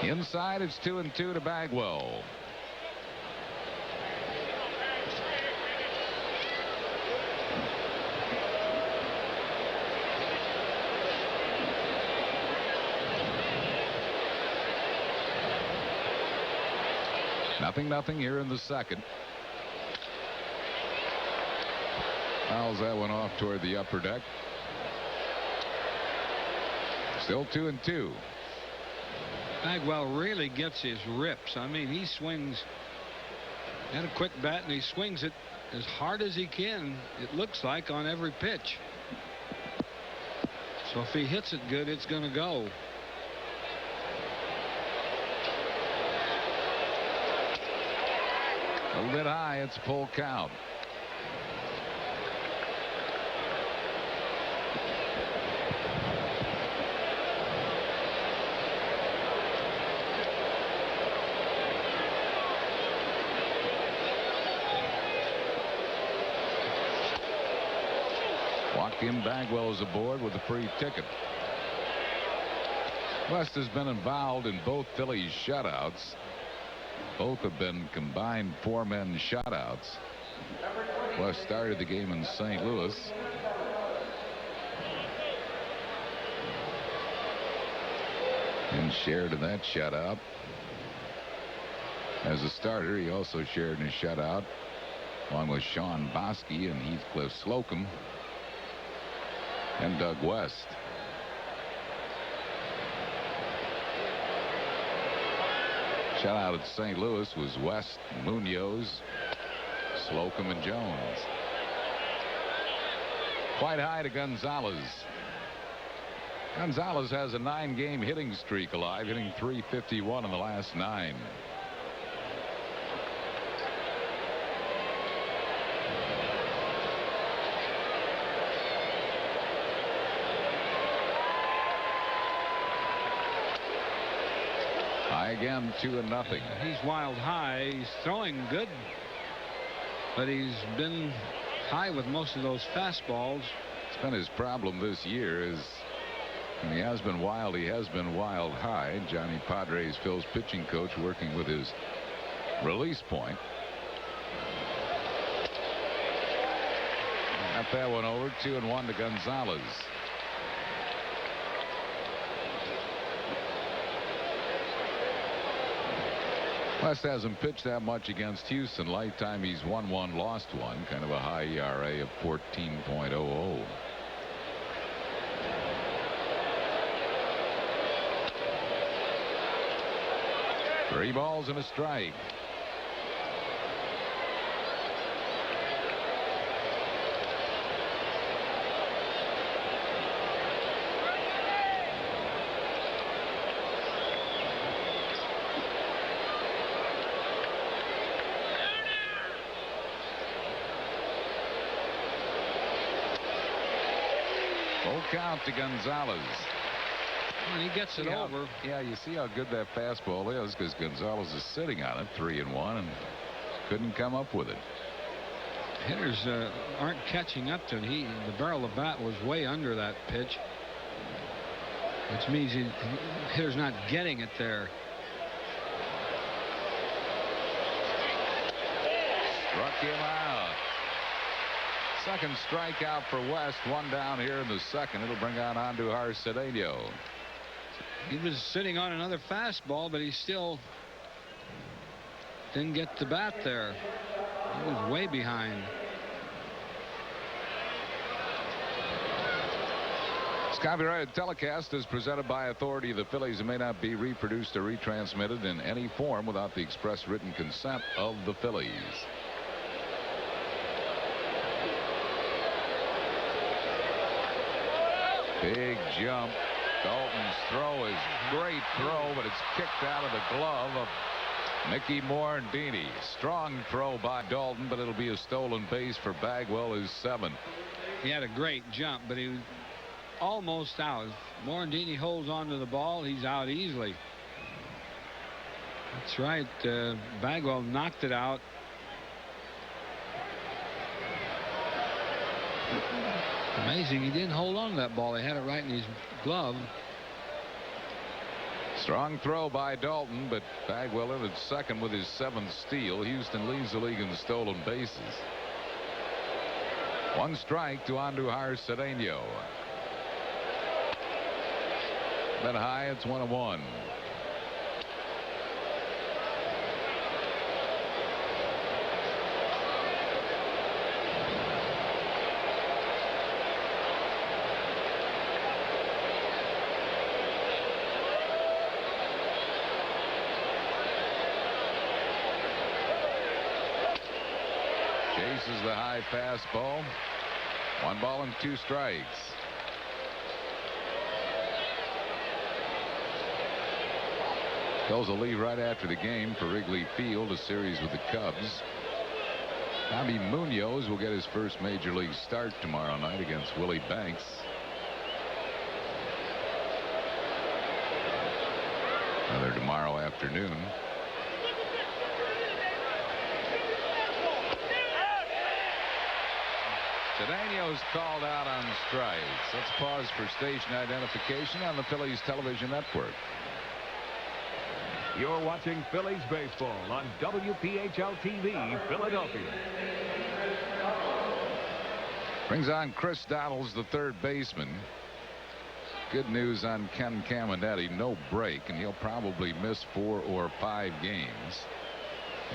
Inside, it's 2-2 to Bagwell. Nothing here in the second. Fouls that one off toward the upper deck. Still 2-2. Bagwell really gets his rips. I mean, he swings at a quick bat and he swings it as hard as he can, it looks like, on every pitch. So if he hits it good, it's going to go. A little bit high. It's full count. Joaquin Bagwell is aboard with a free ticket. West has been involved in both Phillies shutouts. Both have been combined four-men shutouts. West started the game in St. Louis. And shared in that shutout. As a starter, he also shared in a shutout along with Sean Bosky and Heathcliff Slocum and Doug West. Shutout at St. Louis was West, Munoz, Slocum, and Jones. Quite high to Gonzalez. Gonzalez has a 9-game hitting streak alive, hitting .351 in the last 9. Again, 2-0. He's wild high. He's throwing good, but he's been high with most of those fastballs. It's been his problem this year. Is when he has been wild, he has been wild high. Johnny Padres, Phil's pitching coach, working with his release point. Got that one over. 2-1 to Gonzalez. West hasn't pitched that much against Houston. Lifetime, he's won 1, lost 1. Kind of a high ERA of 14.00. Three balls and a strike. Full count to Gonzalez. And he gets it over. Yeah, you see how good that fastball is, because Gonzalez is sitting on it, 3-1, and couldn't come up with it. Hitters aren't catching up to him. The barrel of the bat was way under that pitch, which means hitter's not getting it there. Struck him out. Second strikeout for West. One down here in the second. It'll bring on Andujar Cedeno. He was sitting on another fastball, but he still didn't get the bat there. He was way behind. This copyrighted telecast is presented by authority of the Phillies and may not be reproduced or retransmitted in any form without the express written consent of the Phillies. Big jump. Dalton's throw is great throw, but it's kicked out of the glove of Mickey Morandini. Strong throw by Dalton, but it'll be a stolen base for Bagwell, who's 7th. He had a great jump, but he was almost out. If Morandini holds on to the ball, he's out easily. That's right. Bagwell knocked it out. Amazing he didn't hold on to that ball. He had it right in his glove. Strong throw by Dalton, but Bagwell in at second with his 7th steal. Houston leads the league in stolen bases. 1 strike to Andujar Cedeno. Then high, it's 1-1. Chases the high fastball. 1 ball and 2 strikes. Phillies will leave right after the game for Wrigley Field, a series with the Cubs. Bobby Munoz will get his first major league start tomorrow night against Willie Banks. Another tomorrow afternoon. Cedeno's called out on strikes. Let's pause for station identification on the Phillies television network. You're watching Phillies baseball on WPHL-TV, Philadelphia. Brings on Chris Donalds, the third baseman. Good news on Ken Caminetti. No break, and he'll probably miss 4 or 5 games,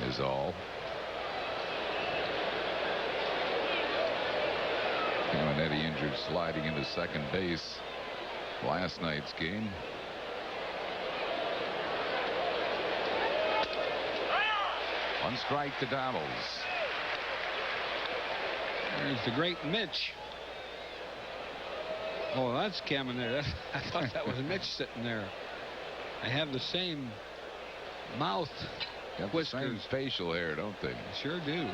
is all. Caminetti injured sliding into second base last night's game. One strike to Donalds. There's the great Mitch. Oh, that's Caminetti. I thought that was Mitch sitting there. They have the same mouth. Got the same facial hair, don't they? Sure do.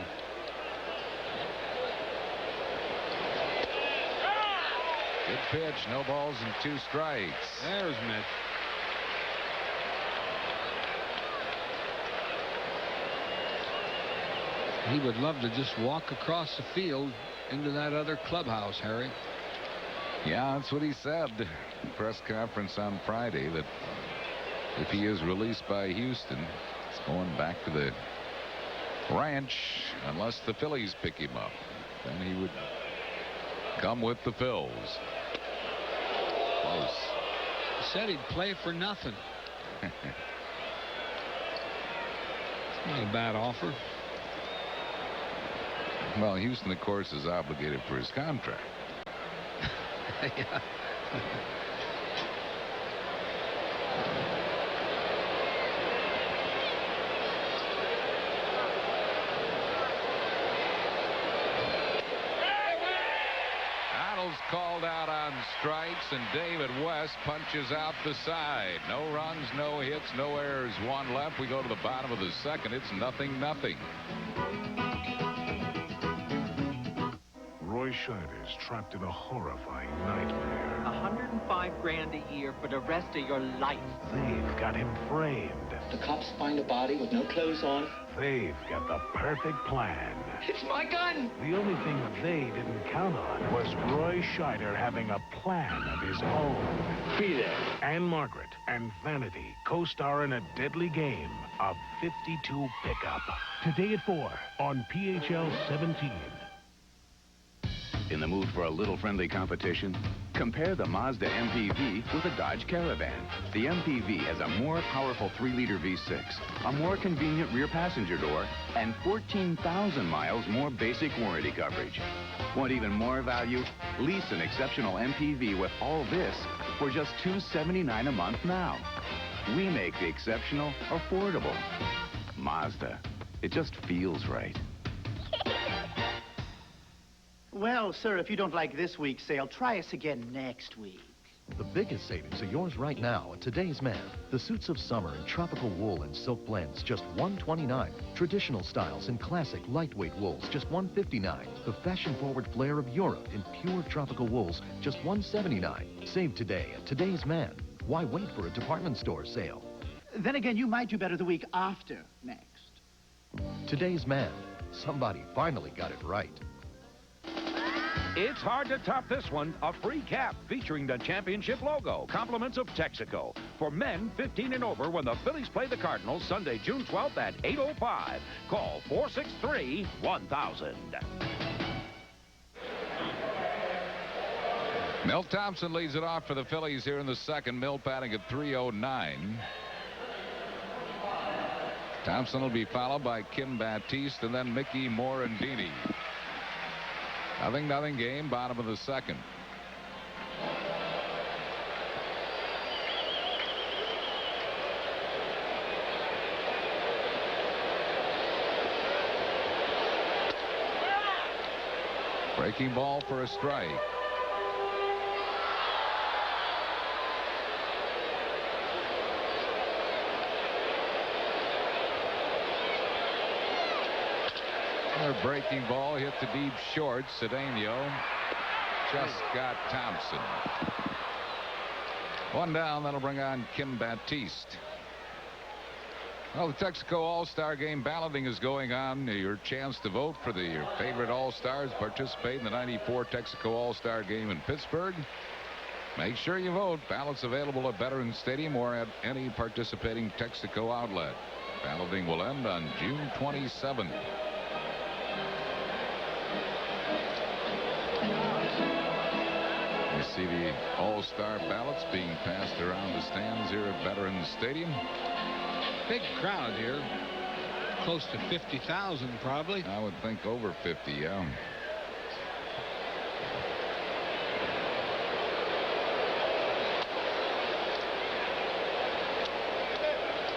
Good pitch. No balls and 2 strikes. There's Mitch. He would love to just walk across the field into that other clubhouse, Harry. Yeah, that's what he said. Press conference on Friday, that if he is released by Houston, it's going back to the ranch unless the Phillies pick him up. Then he would come with the Phils. Close. He said he'd play for nothing. It's not a bad offer. Well, Houston, of course, is obligated for his contract. Yeah. Donald's called out on strikes, and David West punches out the side. No runs, no hits, no errors. 1 left. We go to the bottom of the second. It's 0-0. Roy Scheider's trapped in a horrifying nightmare. $105,000 a year for the rest of your life. They've got him framed. The cops find a body with no clothes on. They've got the perfect plan. It's my gun! The only thing they didn't count on was Roy Scheider having a plan of his own. Be there. Anne Margaret and Vanity co-star in a deadly game of 52 Pickup. Today at 4 on PHL 17. In the mood for a little friendly competition? Compare the Mazda MPV with a Dodge Caravan. The MPV has a more powerful 3-liter V6, a more convenient rear passenger door, and 14,000 miles more basic warranty coverage. Want even more value? Lease an exceptional MPV with all this for just $279 a month now. We make the exceptional affordable. Mazda. It just feels right. Well, sir, if you don't like this week's sale, try us again next week. The biggest savings are yours right now at Today's Man. The suits of summer in tropical wool and silk blends, just $129. Traditional styles in classic lightweight wools, just $159. The fashion-forward flair of Europe in pure tropical wools, just $179. Save today at Today's Man. Why wait for a department store sale? Then again, you might do better the week after next. Today's Man. Somebody finally got it right. It's hard to top this one. A free cap featuring the championship logo. Compliments of Texaco. For men 15 and over when the Phillies play the Cardinals Sunday, June 12th at 8:05. Call 463-1000. Milt Thompson leads it off for the Phillies here in the second. Milt batting at .309. Thompson will be followed by Kim Baptiste and then Mickey Morandini. 0-0 game, bottom of the second. Breaking ball for a strike. Another breaking ball hit the deep short. Cedeno just got Thompson. One down. That'll bring on Kim Baptiste. Well, the Texaco All-Star Game balloting is going on. Your chance to vote for your favorite All-Stars participate in the '94 Texaco All-Star Game in Pittsburgh. Make sure you vote. Ballots available at Veterans Stadium or at any participating Texaco outlet. Balloting will end on June 27th. You see the All-Star ballots being passed around the stands here at Veterans Stadium. Big crowd here. Close to 50,000 probably. I would think over 50, yeah.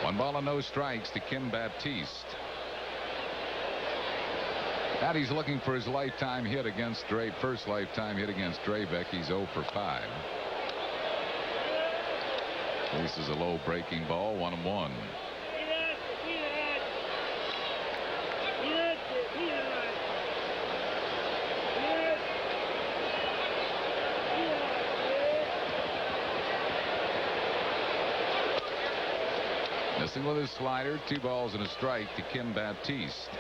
One ball and no strikes to Kim Baptiste. And he's looking for his lifetime hit against Dre. First lifetime hit against Drabek. He's 0 for 5. This is a low breaking ball, 1-1. Missing with his slider. 2 balls and a strike to Kim Baptiste.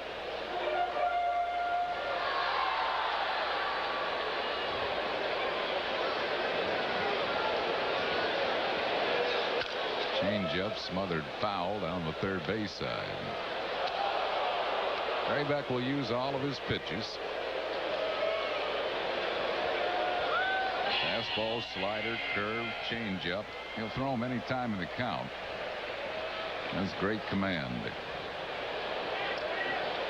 Changeup smothered foul down the third base side. Drabek will use all of his pitches. Fastball, slider, curve, changeup. He'll throw him any time in the count. That's great command.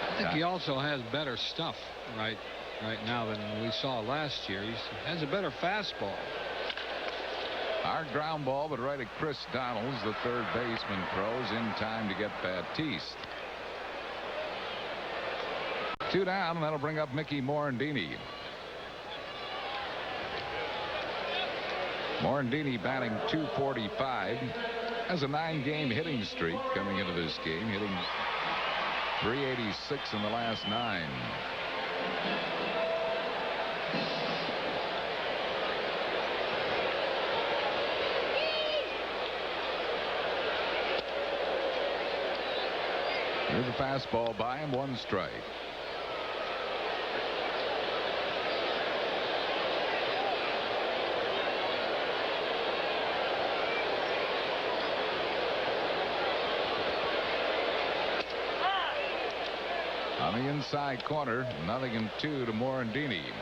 I think he also has better stuff right now than we saw last year. He has a better fastball. Hard ground ball, but right at Chris Donalds. The third baseman throws in time to get Baptiste. 2 down, and that'll bring up Mickey Morandini. Morandini batting .245. Has a 9-game hitting streak coming into this game, hitting .386 in the last 9. Here's a fastball by him, 1 strike. On the inside corner, 0-2 to Morandini.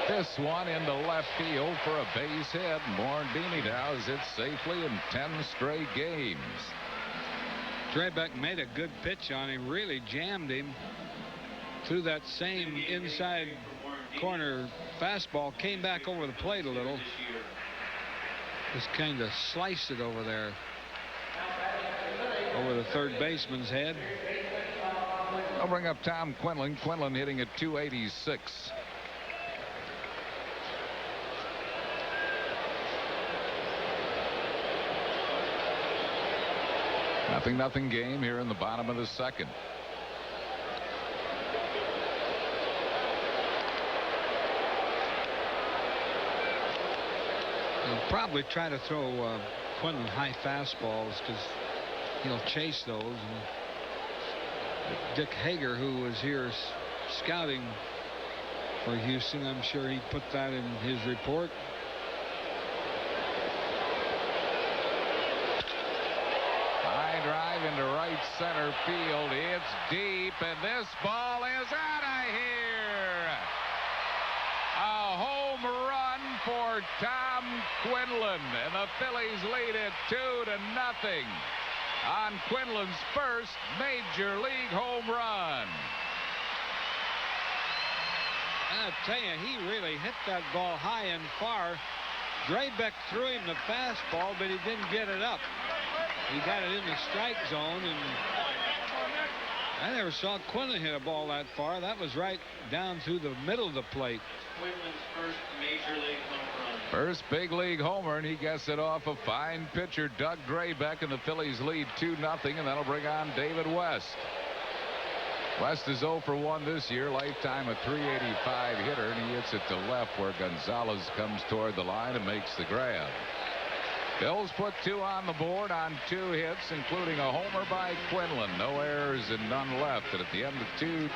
This one into left field for a base hit. Morandini does it safely in 10 straight games. Drabek made a good pitch on him, really jammed him through that same inside corner fastball, came back over the plate a little. Just kind of sliced it over there, over the third baseman's head. I'll bring up Tom Quinlan. Quinlan hitting at .286. Nothing game here in the bottom of the second. He'll probably try to throw Quinlan high fastballs because he'll chase those. And Dick Hager, who was here scouting for Houston, I'm sure he put that in his report. High drive into right center field. It's deep, and this ball is out of here. A home run for Tom Quinlan, and the Phillies lead it 2-0 on Quinlan's first major league home run. I'll tell you, he really hit that ball high and far. Draybeck threw him the fastball, but he didn't get it up. He got it in the strike zone, and I never saw Quinlan hit a ball that far. That was right down through the middle of the plate. Quinlan's first major league home run. First big league homer, and he gets it off a fine pitcher, Doug Draybeck, and the Phillies lead 2-0, and that'll bring on David West. West is 0 for 1 this year, lifetime a .385 hitter, and he hits it to left where Gonzalez comes toward the line and makes the grab. Phils put 2 on the board on 2 hits, including a homer by Quinlan. No errors and none left, and at the end of 2-0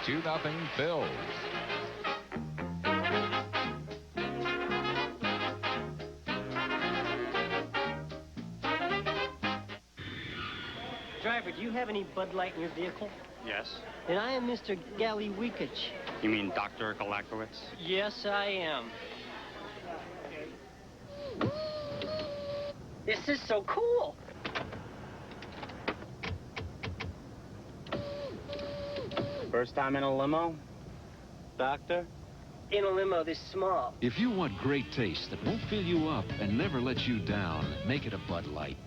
Phils. Driver, do you have any Bud Light in your vehicle? Yes. Then I am Mr. Galliweekich. You mean Dr. Galakowitz? Yes, I am. This is so cool. First time in a limo? Doctor? In a limo this small. If you want great taste that won't fill you up and never let you down, make it a Bud Light.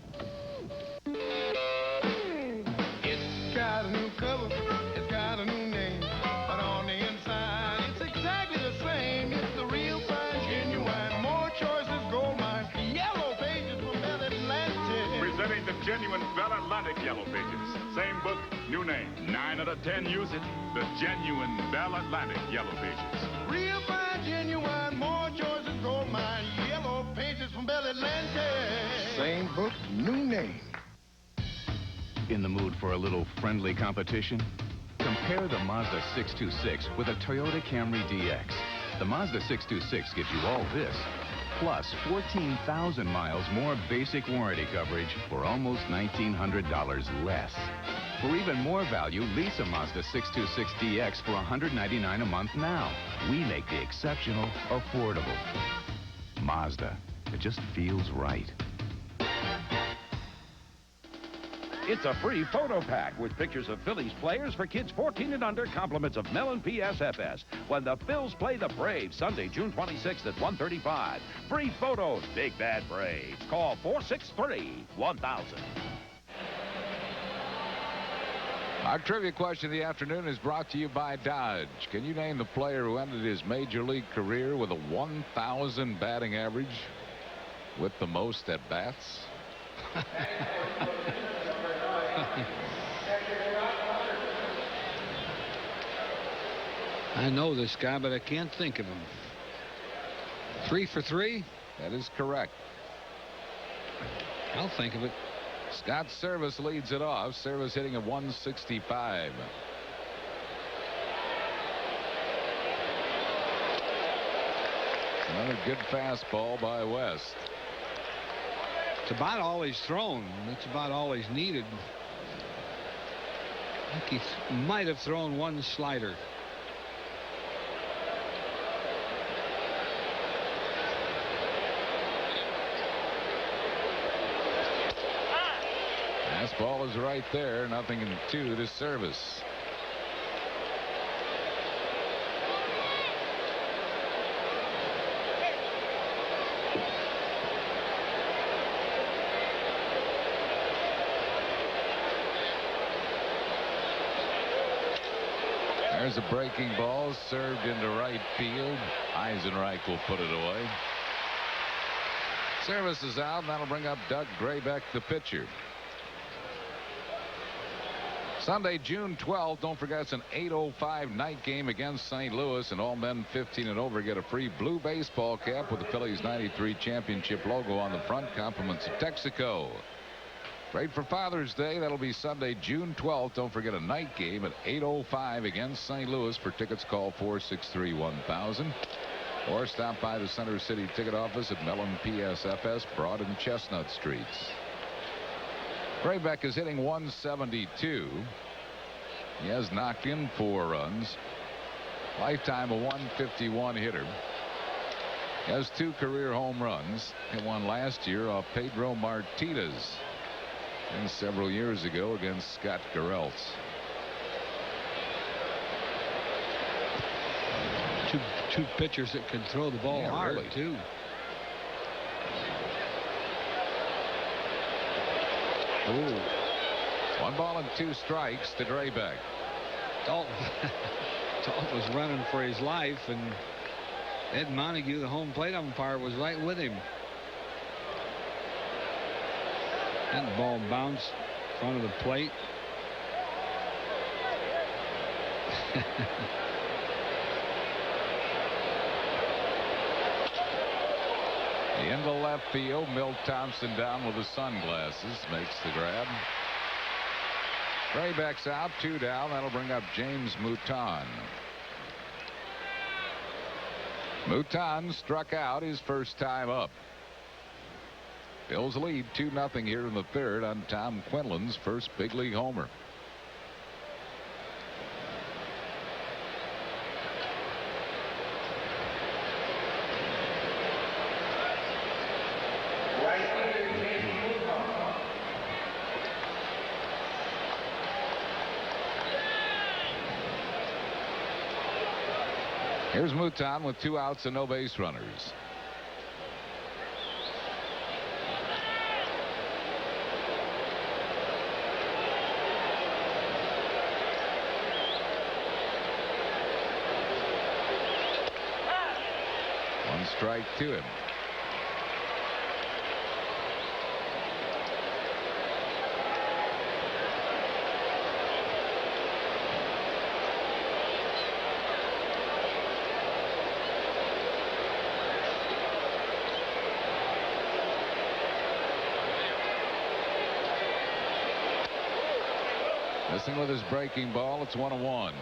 It's got a new cover, it's got a new name, but on the inside it's exactly the same. It's the real fine, genuine, more choices, gold mine, yellow pages from Bell Atlantic. Presenting the genuine Bell Atlantic Yellow Pages. Same book, new name. 9 out of 10 use it. The genuine Bell Atlantic Yellow Pages. Real fine, genuine, more choices, gold mine, yellow pages from Bell Atlantic. Same book, new name. In the mood for a little friendly competition? Compare the Mazda 626 with a Toyota Camry DX. The Mazda 626 gives you all this, plus 14,000 miles more basic warranty coverage for almost $1,900 less. For even more value, lease a Mazda 626 DX for $199 a month now. We make the exceptional affordable. Mazda. It just feels right. It's a free photo pack with pictures of Phillies players for kids 14 and under, compliments of Mellon PSFS. When the Phils play the Braves Sunday, June 26th at 1:35. Free photos, Big Bad Braves. Call 463-1000. Our trivia question of the afternoon is brought to you by Dodge. Can you name the player who ended his major league career with a 1,000 batting average with the most at bats? I know this guy, but I can't think of him. 3 for 3? That is correct. I'll think of it. Scott Service leads it off. Service hitting at 165. Another good fastball by West. It's about all he's thrown. That's about all he's needed. I think he might have thrown one slider. Fastball is right there. Nothing in 2 to Service. There's a breaking ball served into right field. Eisenreich will put it away. Service is out, and that'll bring up Doug Draybeck, the pitcher. Sunday, June 12th. Don't forget it's an 8:05 night game against St. Louis, and all men 15 and over get a free blue baseball cap with the Phillies '93 championship logo on the front. Compliments of Texaco. Great for Father's Day. That'll be Sunday, June 12th. Don't forget a night game at 8:05 against St. Louis. For tickets, call 463-1000 or stop by the Center City ticket office at Mellon PSFS, Broad and Chestnut Streets. Graybeck is hitting 172. He has knocked in 4 runs. Lifetime a 151 hitter. He has 2 career home runs. Hit one last year off Pedro Martinez, and several years ago against Scott Garrelts. Two pitchers that can throw the ball hard, really. too. Ooh. 1 ball and 2 strikes to Graybeck. Dalton was running for his life, and Ed Montague, the home plate umpire, was right with him. And the ball bounced in front of the plate. Into left field. Milt Thompson down with his sunglasses. Makes the grab. Graybeck's out. 2 down. That'll bring up James Mouton. Mouton struck out his first time up. Bills lead 2-0 here in the 3rd on Tom Quinlan's first big league homer. Here's Mouton with 2 outs and no base runners. One strike to him. Missing with his breaking ball. It's 1-1.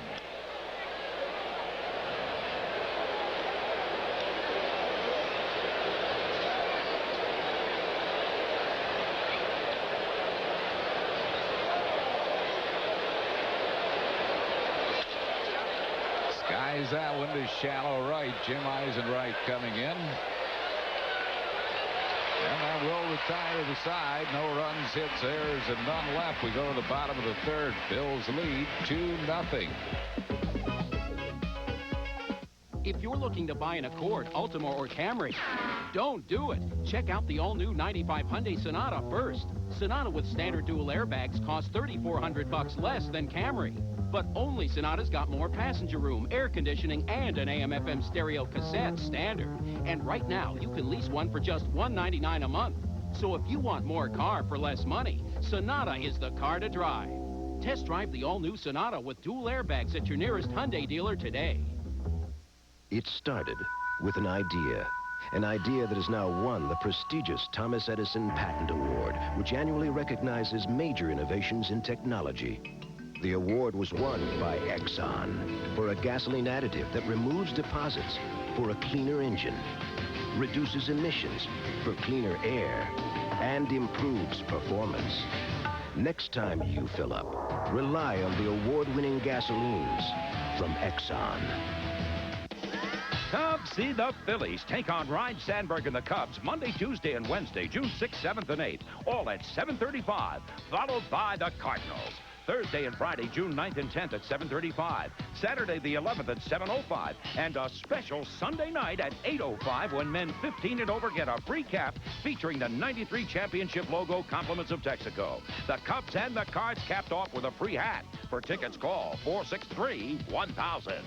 Skies that one to shallow right. Jim Eisenreich coming in. And that will retire the side. No runs, hits, errors, and none left. We go to the bottom of the 3rd. Bills lead 2-0. If you're looking to buy an Accord, Altima, or Camry, don't do it. Check out the all-new 95 Hyundai Sonata first. Sonata with standard dual airbags costs $3,400 less than Camry. But only Sonata's got more passenger room, air conditioning, and an AM/FM stereo cassette standard. And right now, you can lease one for just $199 a month. So if you want more car for less money, Sonata is the car to drive. Test drive the all-new Sonata with dual airbags at your nearest Hyundai dealer today. It started with an idea that has now won the prestigious Thomas Edison Patent Award, which annually recognizes major innovations in technology. The award was won by Exxon for a gasoline additive that removes deposits for a cleaner engine, reduces emissions for cleaner air, and improves performance. Next time you fill up, rely on the award-winning gasolines from Exxon. Come see the Phillies take on Ryne Sandberg and the Cubs Monday, Tuesday, and Wednesday, June 6th, 7th, and 8th, all at 7:35, followed by the Cardinals. Thursday and Friday, June 9th and 10th at 7:35. Saturday the 11th at 7:05. And a special Sunday night at 8:05 when men 15 and over get a free cap featuring the '93 championship logo, compliments of Texaco. The Cubs and the Cards capped off with a free hat. For tickets, call 463-1000.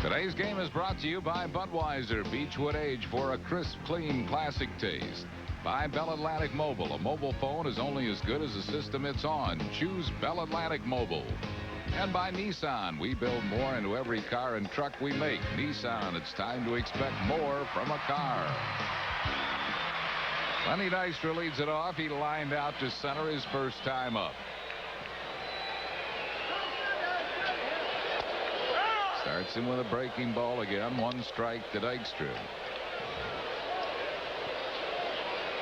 Today's game is brought to you by Budweiser Beechwood Age for a crisp, clean, classic taste. by Bell Atlantic Mobile. A mobile phone is only as good as the system it's on. Choose Bell Atlantic Mobile. And by Nissan, we build more into every car and truck we make. Nissan, it's time to expect more from a car. Lenny Dykstra leads it off. He lined out to center his first time up. Starts him with a breaking ball again. 1 strike to Dykstra.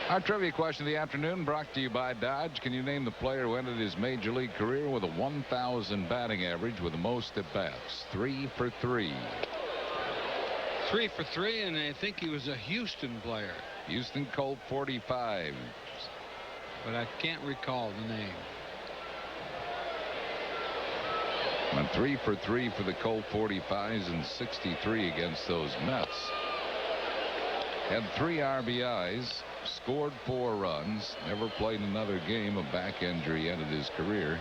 Our trivia question of the afternoon brought to you by Dodge. Can you name the player who ended his major league career with a 1,000 batting average with the most at bats? 3 for 3. 3 for 3, and I think he was a Houston player. Houston Colt 45. But I can't recall the name. Went 3 for 3 for the Colt 45s and 63 against those Mets. Had 3 RBIs, scored 4 runs, never played another game. A back injury ended his career.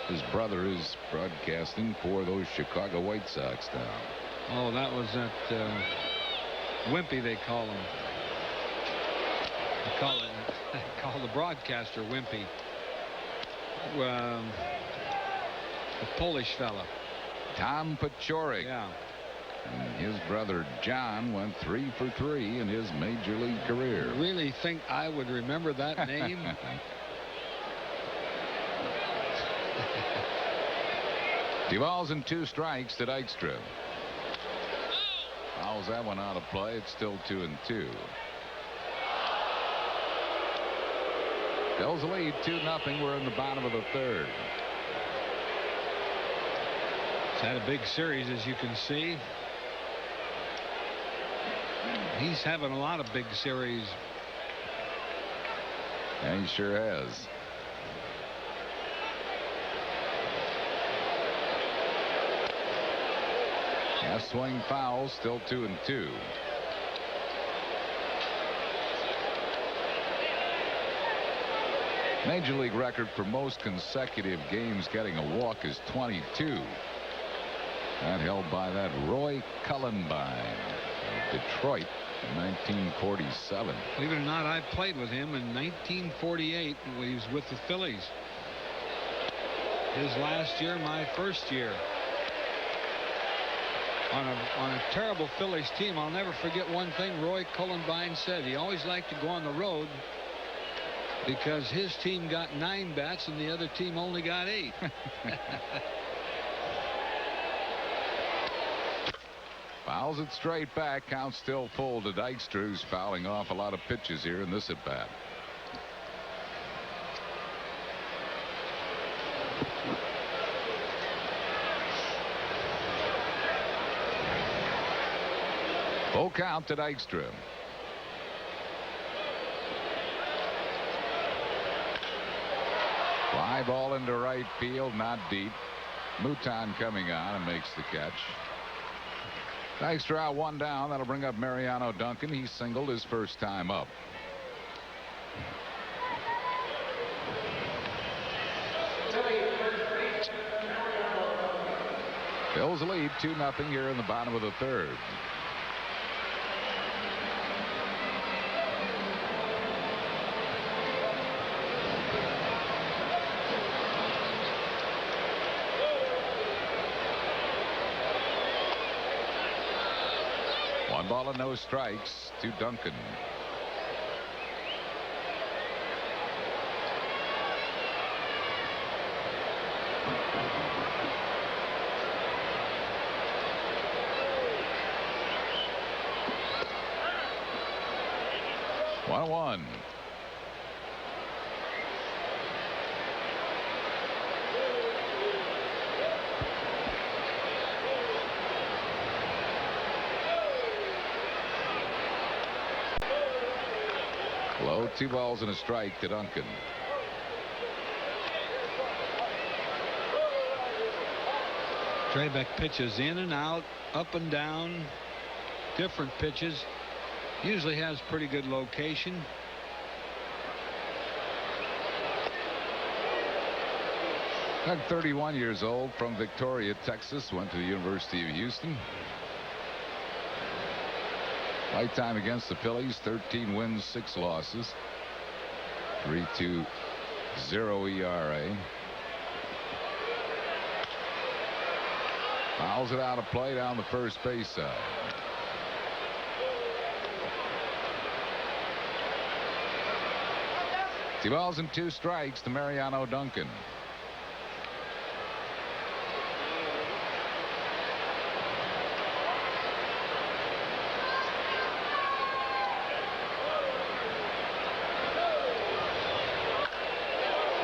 His brother is broadcasting for those Chicago White Sox now. Oh, that was that Wimpy, they call him. They call the broadcaster Wimpy. The Polish fella. Tom Paciorek. Yeah. And his brother John went 3 for 3 in his major league career. You really think I would remember that name? Two balls and 2 strikes to Dykstra. Fouls that one out of play. It's still 2-2. Phil's the lead 2-0. We're in the bottom of the 3rd. It's had a big series, as you can see. He's having a lot of big series. Yeah, he sure has. Half swing foul, still 2-2. Major league record for most consecutive games getting a walk is 22. That held by that Roy Cullenbine of Detroit in 1947. Believe it or not, I played with him in 1948 when he was with the Phillies. His last year, my first year. On a terrible Phillies team, I'll never forget one thing Roy Cullenbine said. He always liked to go on the road because his team got 9 bats and the other team only got 8. Fouls it straight back. Count still full to Dykstra, who's fouling off a lot of pitches here in this at bat. Full count to Dykstra. Fly ball into right field, not deep. Mouton coming on and makes the catch. Dykstra out 1 down. That'll bring up Mariano Duncan. He singled his first time up. Phil's lead 2-0 here in the bottom of the 3rd. One ball and no strikes to Duncan. One. Low, 2 balls and a strike to Duncan. Draybeck pitches in and out, up and down, different pitches. Usually has pretty good location. Doug, 31 years old, from Victoria, Texas, went to the University of Houston. Lifetime against the Phillies, 13 wins, 6 losses. 3.20 ERA. Fouls it out of play down the first base side. 2 balls and 2 strikes to Mariano Duncan.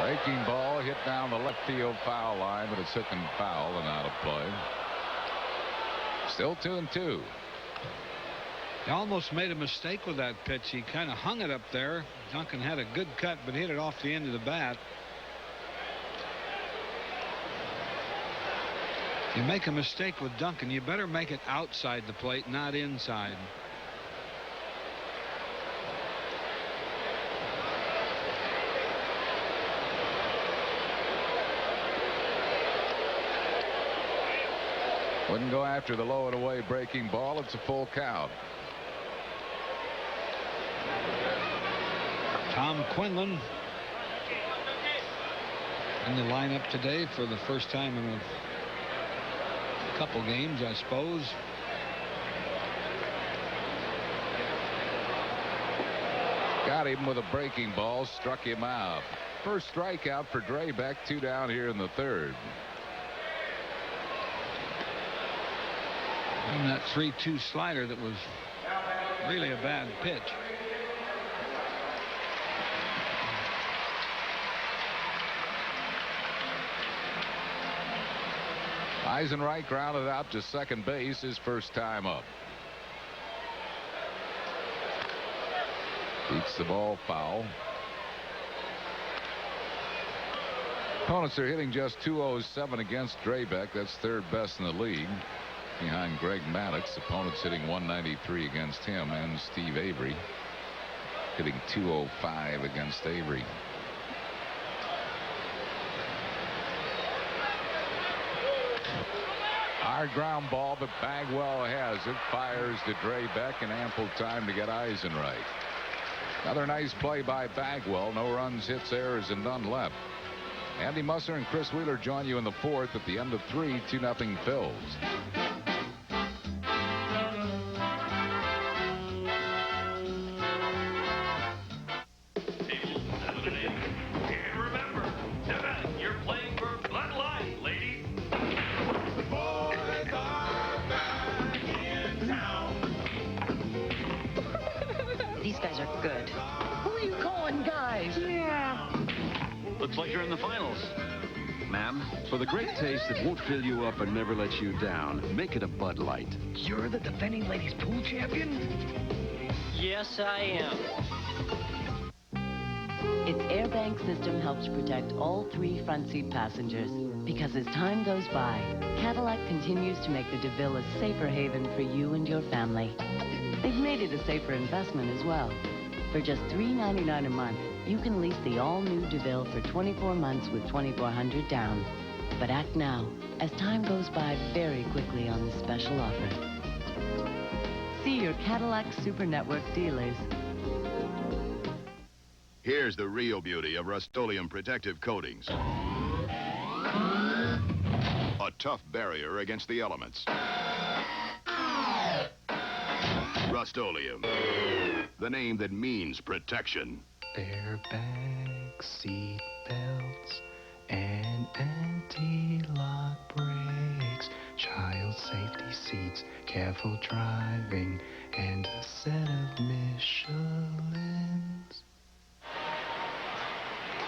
Breaking ball hit down the left field foul line, but it's hooking foul and out of play. Still 2-2. He almost made a mistake with that pitch. He kind of hung it up there. Duncan had a good cut, but hit it off the end of the bat. You make a mistake with Duncan, you better make it outside the plate, not inside. Wouldn't go after the low and away breaking ball. It's a full count. Tom Quinlan in the lineup today for the first time in a couple games, I suppose. Got him with a breaking ball, struck him out. First strikeout for Draybeck. 2 down here in the third. And that 3-2 slider that was really a bad pitch. Eisenreich grounded out to second base, his first time up. Beats the ball foul. Opponents are hitting just .207 against Draybeck. That's third best in the league, behind Greg Maddux. Opponents hitting .193 against him, and Steve Avery hitting .205 against Avery. Hard ground ball, but Bagwell has it. Fires to Draybeck, and ample time to get Eisenreich. Another nice play by Bagwell. No runs, hits, errors, and none left. Andy Musser and Chris Wheeler join you in the fourth at the end of 3. 2-0 Phils. Looks like you're in the finals. Ma'am, for the great taste that won't fill you up and never let you down, make it a Bud Light. You're the defending ladies pool champion? Yes, I am. Its airbag system helps protect all 3 front seat passengers. Because as time goes by, Cadillac continues to make the DeVille a safer haven for you and your family. They've made it a safer investment as well. For just $3.99 a month, you can lease the all-new DeVille for 24 months with $2,400 down. But act now, as time goes by very quickly on this special offer. See your Cadillac Super Network dealers. Here's the real beauty of Rust-Oleum protective coatings. A tough barrier against the elements. Rust-Oleum, the name that means protection. Airbags, seat belts, and anti-lock brakes, child safety seats, careful driving, and a set of Michelins.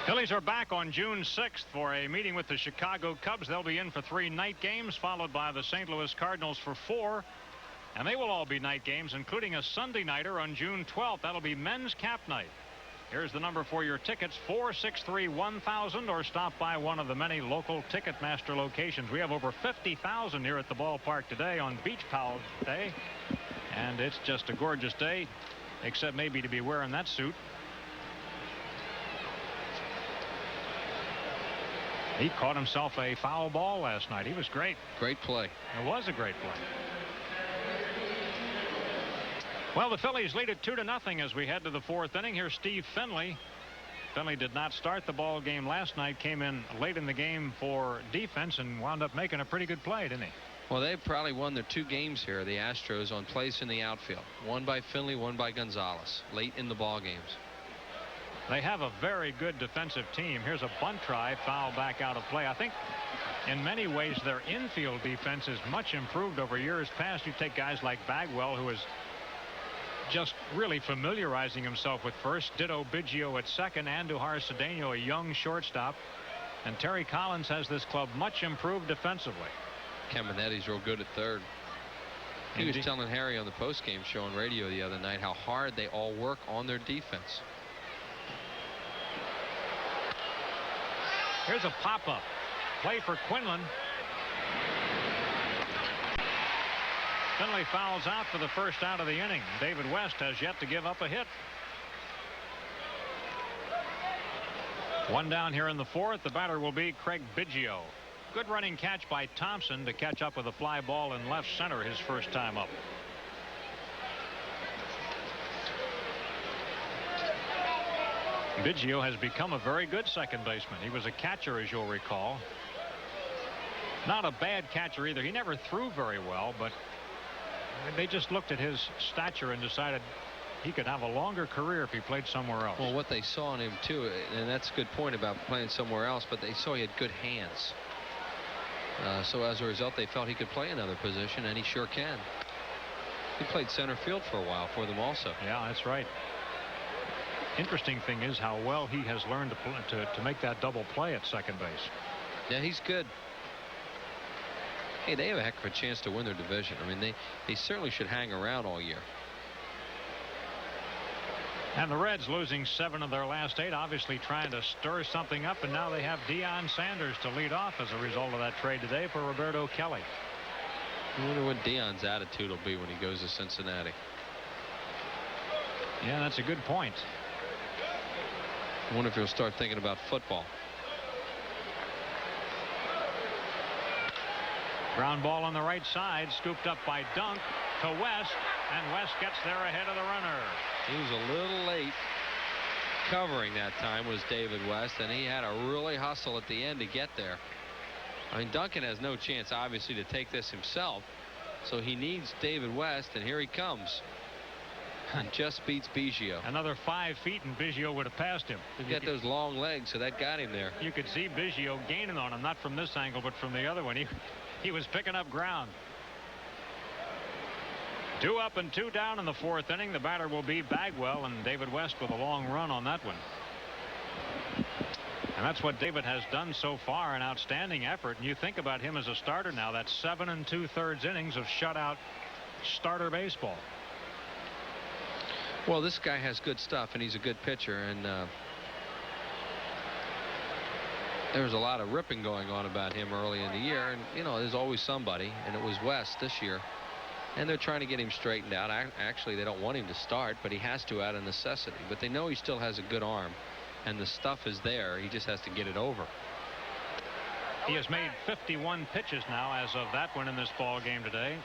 Phillies are back on June 6th for a meeting with the Chicago Cubs. They'll be in for 3 night games, followed by the St. Louis Cardinals for 4. And they will all be night games, including a Sunday nighter on June 12th. That'll be men's cap night. Here's the number for your tickets, 463-1000, or stop by one of the many local Ticketmaster locations. We have over 50,000 here at the ballpark today on Beach Powell Day. And it's just a gorgeous day, except maybe to be wearing that suit. He caught himself a foul ball last night. He was great. Great play. It was a great play. Well, the Phillies lead it 2-0 as we head to the 4th inning. Here's Steve Finley. Finley did not start the ball game last night, came in late in the game for defense and wound up making a pretty good play, didn't he? Well, they probably won their 2 games here, the Astros, on place in the outfield. One by Finley, one by Gonzalez, late in the ball games. They have a very good defensive team. Here's a bunt try, foul back out of play. I think in many ways their infield defense is much improved over years past. You take guys like Bagwell, who is just really familiarizing himself with first. Ditto Biggio at second. Andujar Cedeno, a young shortstop. And Terry Collins has this club much improved defensively. Caminetti's real good at third. He was telling Harry on the postgame show on radio the other night how hard they all work on their defense. Here's a pop-up play for Quinlan. Finley fouls out for the first out of the inning. David West has yet to give up a hit. One down here in the 4th. The batter will be Craig Biggio. Good running catch by Thompson to catch up with a fly ball in left center his first time up. Biggio has become a very good second baseman. He was a catcher, as you'll recall. Not a bad catcher either. He never threw very well, but they just looked at his stature and decided he could have a longer career if he played somewhere else. Well, what they saw in him too, and that's a good point about playing somewhere else, but they saw he had good hands. So as a result, they felt he could play another position, and he sure can. He played center field for a while for them also. Yeah, that's right. Interesting thing is how well he has learned to make that double play at second base. Yeah, he's good. Hey, they have a heck of a chance to win their division. I mean, they certainly should hang around all year. And the Reds losing 7 of their last 8, obviously trying to stir something up, and now they have Deion Sanders to lead off as a result of that trade today for Roberto Kelly. I wonder what Deion's attitude will be when he goes to Cincinnati. Yeah, that's a good point. I wonder if he'll start thinking about football. Ground ball on the right side, scooped up by Dunk to West, and West gets there ahead of the runner. He was a little late covering that time, was David West, and he had to really hustle at the end to get there. I mean, Duncan has no chance, obviously, to take this himself, so he needs David West, and here he comes. And just beats Biggio. Another 5 feet and Biggio would have passed him. He's got those long legs, so that got him there. You could see Biggio gaining on him, not from this angle, but from the other one. He was picking up ground. 2 up and 2 down in the 4th inning. The batter will be Bagwell, and David West with a long run on that one. And that's what David has done so far, an outstanding effort. And you think about him as a starter now, that's 7 2/3 innings of shutout starter baseball. Well, this guy has good stuff, and he's a good pitcher, and there was a lot of ripping going on about him early in the year, and you know, there's always somebody, and it was West this year, and they're trying to get him straightened out. Actually, they don't want him to start, but he has to out of necessity. But they know he still has a good arm, and the stuff is there. He just has to get it over. He has made 51 pitches now as of that one in this ball game today.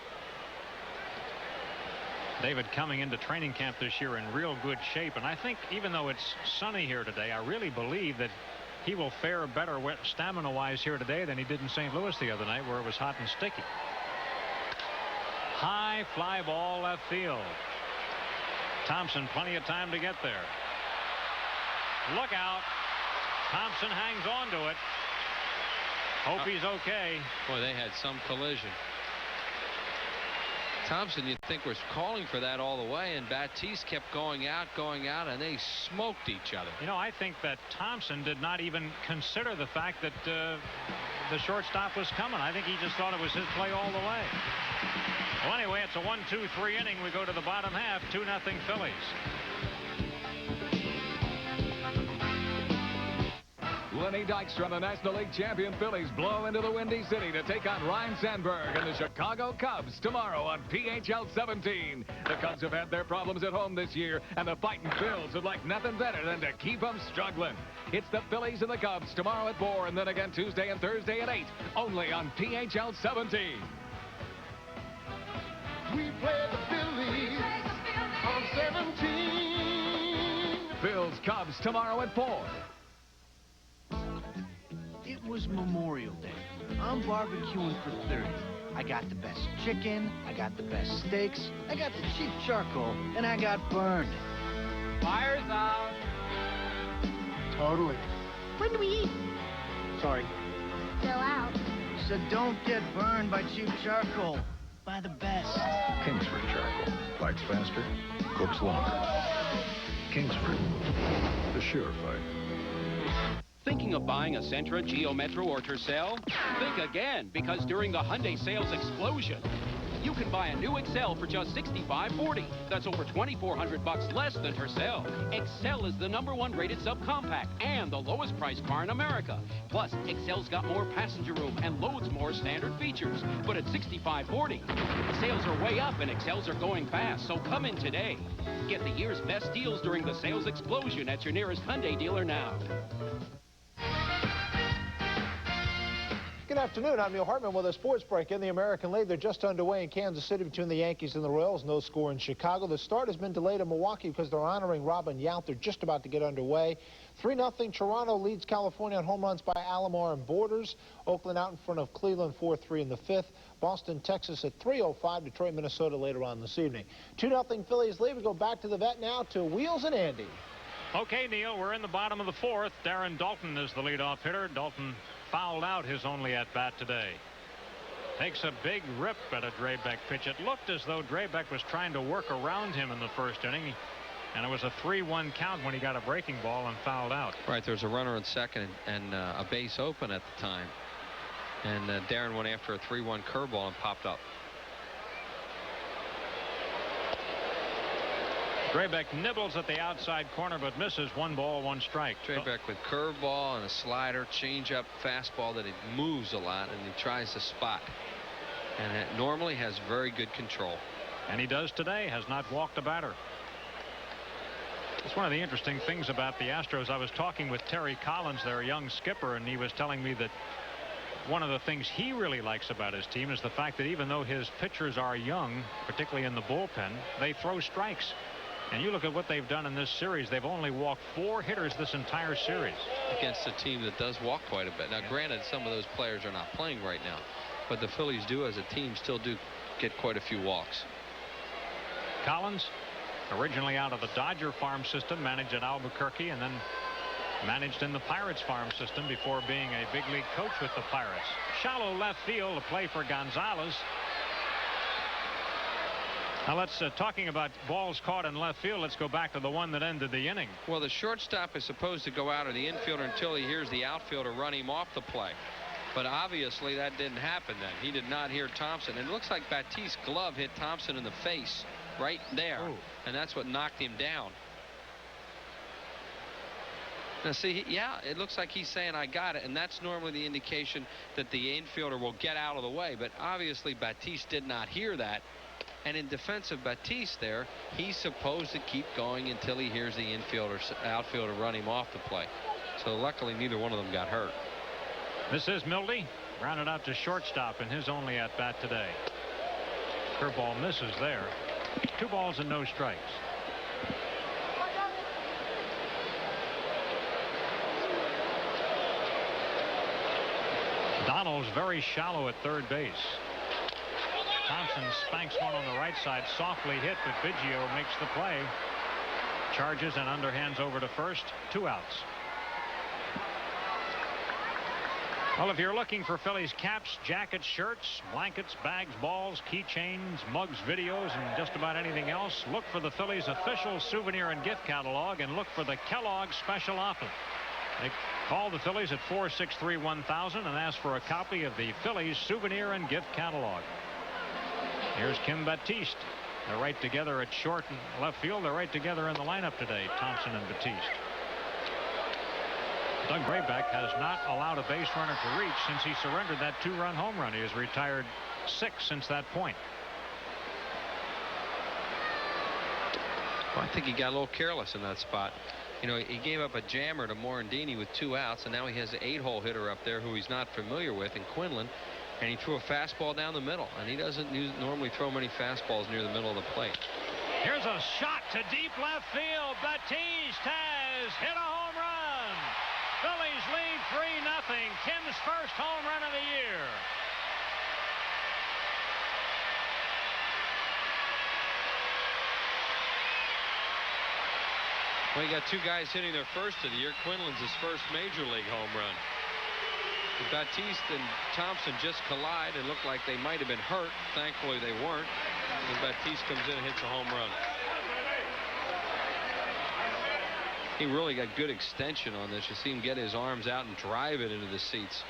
David coming into training camp this year in real good shape, and I think even though it's sunny here today, I really believe that he will fare better stamina wise here today than he did in St. Louis the other night, where it was hot and sticky. High fly ball left field. Thompson plenty of time to get there. Look out. Thompson hangs on to it. Hope he's okay. Boy, they had some collision. Thompson, you'd think, was calling for that all the way, and Batiste kept going out, and they smoked each other. You know, I think that Thompson did not even consider the fact that the shortstop was coming. I think he just thought it was his play all the way. Well, anyway, it's a 1-2-3 inning. We go to the bottom half, 2-0 Phillies. Lenny Dykstra, the National League champion Phillies, blow into the Windy City to take on Ryne Sandberg and the Chicago Cubs tomorrow on PHL 17. The Cubs have had their problems at home this year, and the fighting Phils would like nothing better than to keep them struggling. It's the Phillies and the Cubs tomorrow at 4, and then again Tuesday and Thursday at 8, only on PHL 17. We play the Phillies on 17. Phil's Cubs tomorrow at 4. It was Memorial Day. I'm barbecuing for 30. I got the best chicken, I got the best steaks, I got the cheap charcoal, and I got burned. Fire's out. Totally. When do we eat? Sorry. Still out. So don't get burned by cheap charcoal. Buy the best. Kingsford charcoal. Fights faster, cooks longer. Kingsford, the sure fight. Thinking of buying a Sentra, Geo Metro, or Tercel? Think again, because during the Hyundai sales explosion, you can buy a new Excel for just $65.40. That's over $2,400 less than Tercel. Excel is the #1 rated subcompact and the lowest priced car in America. Plus, Excel's got more passenger room and loads more standard features. But at $65.40, sales are way up and Excels are going fast, so come in today. Get the year's best deals during the sales explosion at your nearest Hyundai dealer now. Good afternoon. I'm Neil Hartman with a sports break in the American League. They're just underway in Kansas City between the Yankees and the Royals. No score in Chicago. The start has been delayed in Milwaukee because they're honoring Robin Yount. They're just about to get underway. 3-0. Toronto leads California on home runs by Alomar and Borders. Oakland out in front of Cleveland 4-3 in the 5th. Boston, Texas at 3:05. Detroit, Minnesota later on this evening. 2-0 Phillies lead. We go back to the vet now to Wheels and Andy. Okay, Neil, we're in the bottom of the 4th. Darren Dalton is the leadoff hitter. Dalton fouled out his only at-bat today. Takes a big rip at a Drabek pitch. It looked as though Drabek was trying to work around him in the first inning, and it was a 3-1 count when he got a breaking ball and fouled out. Right, there was a runner on second and a base open at the time, and Darren went after a 3-1 curveball and popped up. Drabek nibbles at the outside corner but misses. 1 ball, 1 strike. Drabek with curveball and a slider, changeup, fastball that it moves a lot and he tries to spot, and it normally has very good control, and he does today. Has not walked a batter. It's one of the interesting things about the Astros. I was talking with Terry Collins, their young skipper, and he was telling me that one of the things he really likes about his team is the fact that even though his pitchers are young, particularly in the bullpen, they throw strikes. And you look at what they've done in this series. They've only walked 4 hitters this entire series. Against a team that does walk quite a bit. Now, granted, some of those players are not playing right now, but the Phillies do, as a team, still do get quite a few walks. Collins, originally out of the Dodger farm system, managed at Albuquerque, and then managed in the Pirates farm system before being a big league coach with the Pirates. Shallow left field, a play for Gonzalez. Now let's talking about balls caught in left field. Let's go back to the one that ended the inning. Well, the shortstop is supposed to go out of the infielder until he hears the outfielder run him off the play. But obviously that didn't happen then. He did not hear Thompson. And it looks like Batiste's glove hit Thompson in the face right there. Ooh. And that's what knocked him down. Now see, yeah, it looks like he's saying I got it, and that's normally the indication that the infielder will get out of the way. But obviously Batiste did not hear that. And in defense of Batiste there, he's supposed to keep going until he hears the outfielder run him off the play. So luckily neither one of them got hurt. This is Mildy, grounded out to shortstop in his only at bat today. Curveball misses there. 2 balls and no strikes. Donald's very shallow at third base. Thompson spanks one on the right side, softly hit, but Biggio makes the play. Charges and underhands over to first. 2 outs. Well, if you're looking for Phillies caps, jackets, shirts, blankets, bags, balls, keychains, mugs, videos, and just about anything else, look for the Phillies official souvenir and gift catalog, and look for the Kellogg special offer. They call the Phillies at 463-1000 and ask for a copy of the Phillies souvenir and gift catalog. Here's Kim Batiste. They're right together at short and left field. They're right together in the lineup today, Thompson and Batiste. Doug Drabek has not allowed a base runner to reach since he surrendered that 2-run home run. He has retired 6 since that point. Well, I think he got a little careless in that spot. You know, he gave up a jammer to Morandini with 2 outs, and now he has an 8-hole hitter up there who he's not familiar with in Quinlan. And he threw a fastball down the middle, and he doesn't normally throw many fastballs near the middle of the plate. Here's a shot to deep left field. Batiste has hit a home run. Phillies lead 3-0. Kim's first home run of the year. Well, you got two guys hitting their first of the year. Quinlan's his first major league home run. Batiste and Thompson just collide and looked like they might have been hurt. Thankfully, they weren't. And Batiste comes in and hits a home run. He really got good extension on this. You see him get his arms out and drive it into the seats.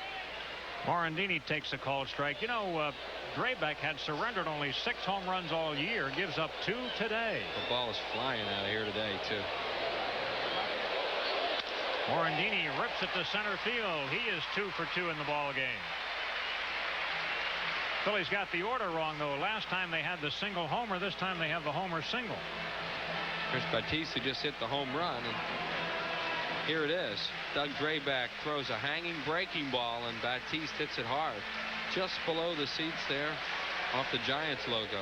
Morandini takes a called strike. You know, Drabek had surrendered only 6 home runs all year. Gives up 2 today. The ball is flying out of here today, too. Morandini rips it to center field. He is 2 for 2 in the ball game. Phillies got the order wrong, though. Last time they had the single homer. This time they have the homer single. Chris Batiste just hit the home run, and here it is. Doug Drabek throws a hanging breaking ball, and Batiste hits it hard just below the seats there off the Giants logo.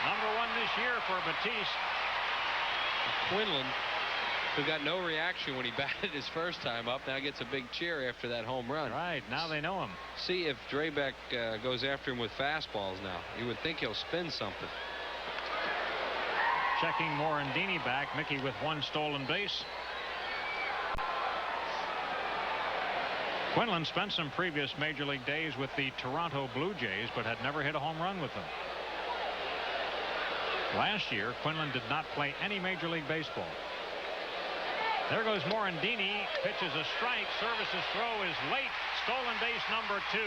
Number 1 this year for Batiste. Quinlan, who got no reaction when he batted his first time up, now gets a big cheer after that home run. Right, now they know him. See if Drabek goes after him with fastballs now. You would think he'll spin something. Checking Morandini back. Mickey with 1 stolen base. Quinlan spent some previous major league days with the Toronto Blue Jays, but had never hit a home run with them. Last year, Quinlan did not play any Major League Baseball. There goes Morandini. Pitches a strike. Service's throw is late. Stolen base number 2.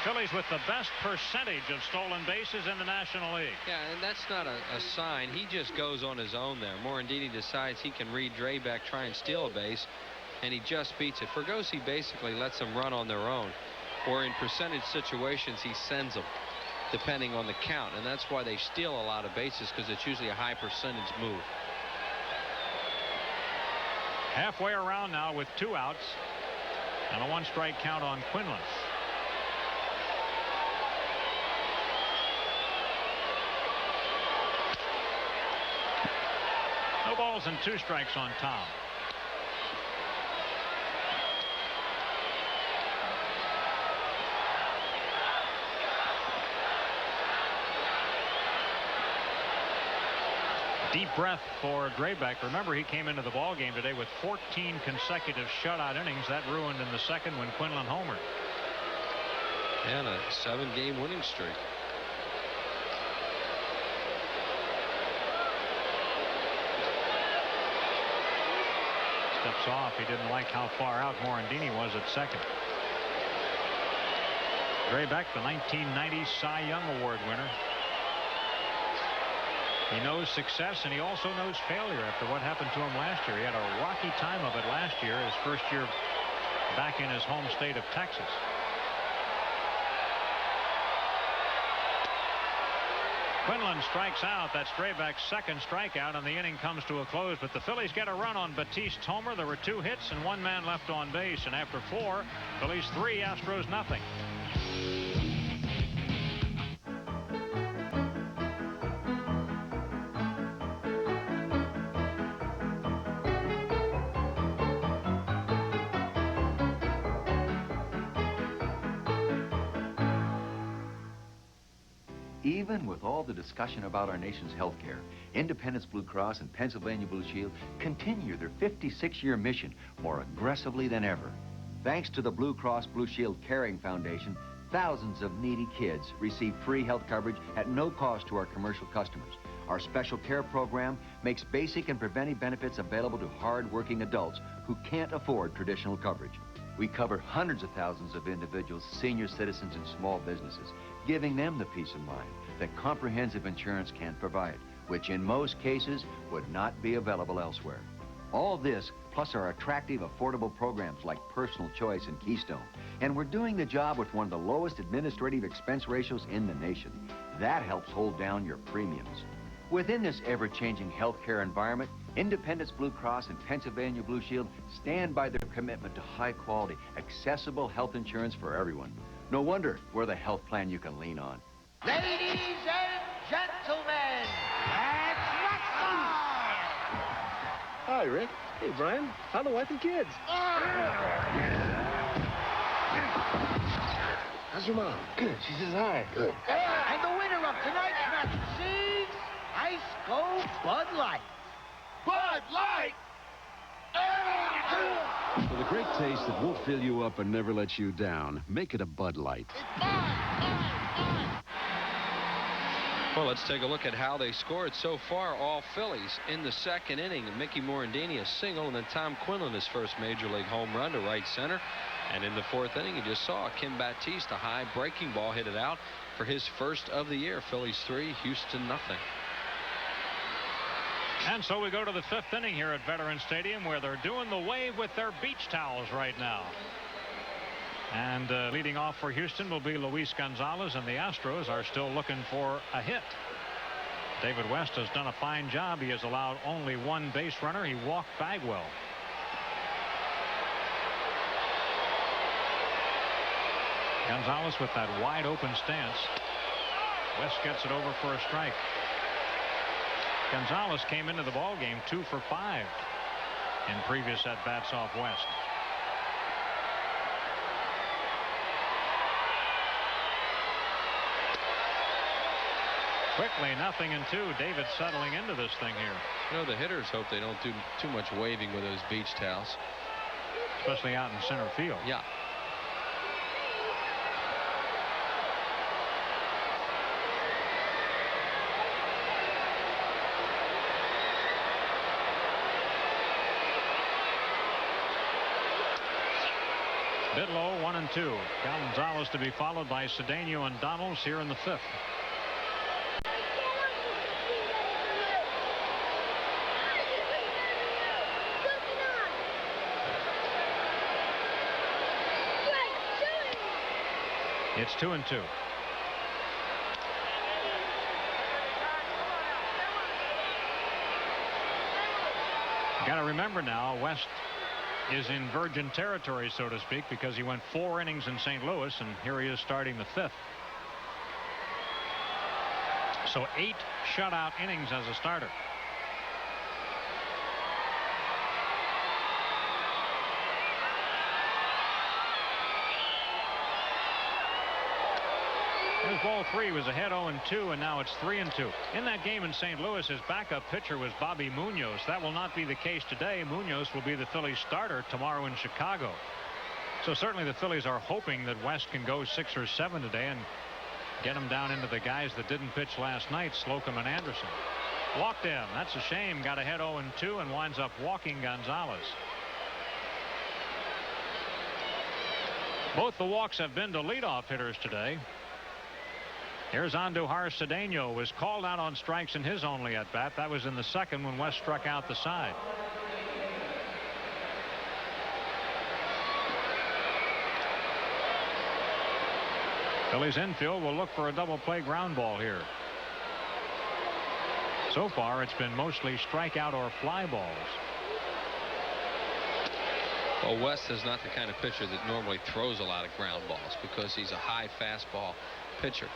Phillies with the best percentage of stolen bases in the National League. Yeah, and that's not a sign. He just goes on his own there. Morandini decides he can read Drabek, try and steal a base, and he just beats it. Fergosi basically lets them run on their own, or in percentage situations, he sends them, depending on the count, and that's why they steal a lot of bases, because it's usually a high percentage move. Halfway around now with 2 outs and a 1-strike count on Quinlan. No balls and 2 strikes on Tom. Deep breath for Drabek. Remember, he came into the ball game today with 14 consecutive shutout innings. That ruined in the second when Quinlan homered. And a 7-game winning streak. Steps off. He didn't like how far out Morandini was at second. Drabek, the 1990 Cy Young Award winner. He knows success, and he also knows failure after what happened to him last year. He had a rocky time of it last year, his first year back in his home state of Texas. Quinlan strikes out. That's Drabek's second strikeout, and the inning comes to a close. But the Phillies get a run on Batiste's homer. There were 2 hits and 1 man left on base. And after 4, Phillies 3, Astros nothing. Even with all the discussion about our nation's health care, Independence Blue Cross and Pennsylvania Blue Shield continue their 56-year mission more aggressively than ever. Thanks to the Blue Cross Blue Shield Caring Foundation, thousands of needy kids receive free health coverage at no cost to our commercial customers. Our special care program makes basic and preventive benefits available to hard-working adults who can't afford traditional coverage. We cover hundreds of thousands of individuals, senior citizens, and small businesses, giving them the peace of mind that comprehensive insurance can provide, which in most cases would not be available elsewhere. All this, plus our attractive, affordable programs like Personal Choice and Keystone. And we're doing the job with one of the lowest administrative expense ratios in the nation. That helps hold down your premiums. Within this ever-changing healthcare environment, Independence Blue Cross and Pennsylvania Blue Shield stand by their commitment to high-quality, accessible health insurance for everyone. No wonder we're the health plan you can lean on. Ladies and gentlemen, let's rock some! Hi, Rick. Hey, Brian. How are the wife and kids? How's your mom? Good. She says hi. Good. And the winner of tonight's match receives Ice Cold Bud Light. Bud Light! For the great taste that won't fill you up and never let you down, make it a Bud Light. Well, let's take a look at how they scored so far. All Phillies in the second inning. Mickey Morandini a single, and then Tom Quinlan his first major league home run to right center. And in the fourth inning, you just saw Kim Batiste, a high breaking ball, hit it out for his first of the year. Phillies 3, Houston nothing. And so we go to the fifth inning here at Veterans Stadium, where they're doing the wave with their beach towels right now. And leading off for Houston will be Luis Gonzalez, and the Astros are still looking for a hit. David West has done a fine job. He has allowed only one base runner. He walked Bagwell. Gonzalez with that wide open stance. West gets it over for a strike. Gonzalez came into the ball game 2 for 5 in previous at-bats off West. Quickly, 0-2. David settling into this thing here. You know, the hitters hope they don't do too much waving with those beach towels, especially out in center field. Yeah. Bidlow 1-2. Gonzalez to be followed by Cedeno and Donalds here in the fifth. It's 2-2. Got to remember now, West is in virgin territory, so to speak, because he went 4 innings in St. Louis, and here he is starting the 5th. So 8 shutout innings as a starter. His ball 3 was ahead 0-2, and now it's 3-2. In that game in St. Louis, his backup pitcher was Bobby Munoz. That will not be the case today. Munoz will be the Phillies starter tomorrow in Chicago. So certainly the Phillies are hoping that West can go 6 or 7 today and get him down into the guys that didn't pitch last night, Slocum and Anderson. Walked him. That's a shame. Got ahead 0-2 and winds up walking Gonzalez. Both the walks have been to leadoff hitters today. Here's Andujar Cedeno, was called out on strikes in his only at bat. That was in the second when West struck out the side. Phillies infield will look for a double play ground ball here. So far it's been mostly strikeout or fly balls. Well, West is not the kind of pitcher that normally throws a lot of ground balls because he's a high fastball pitcher.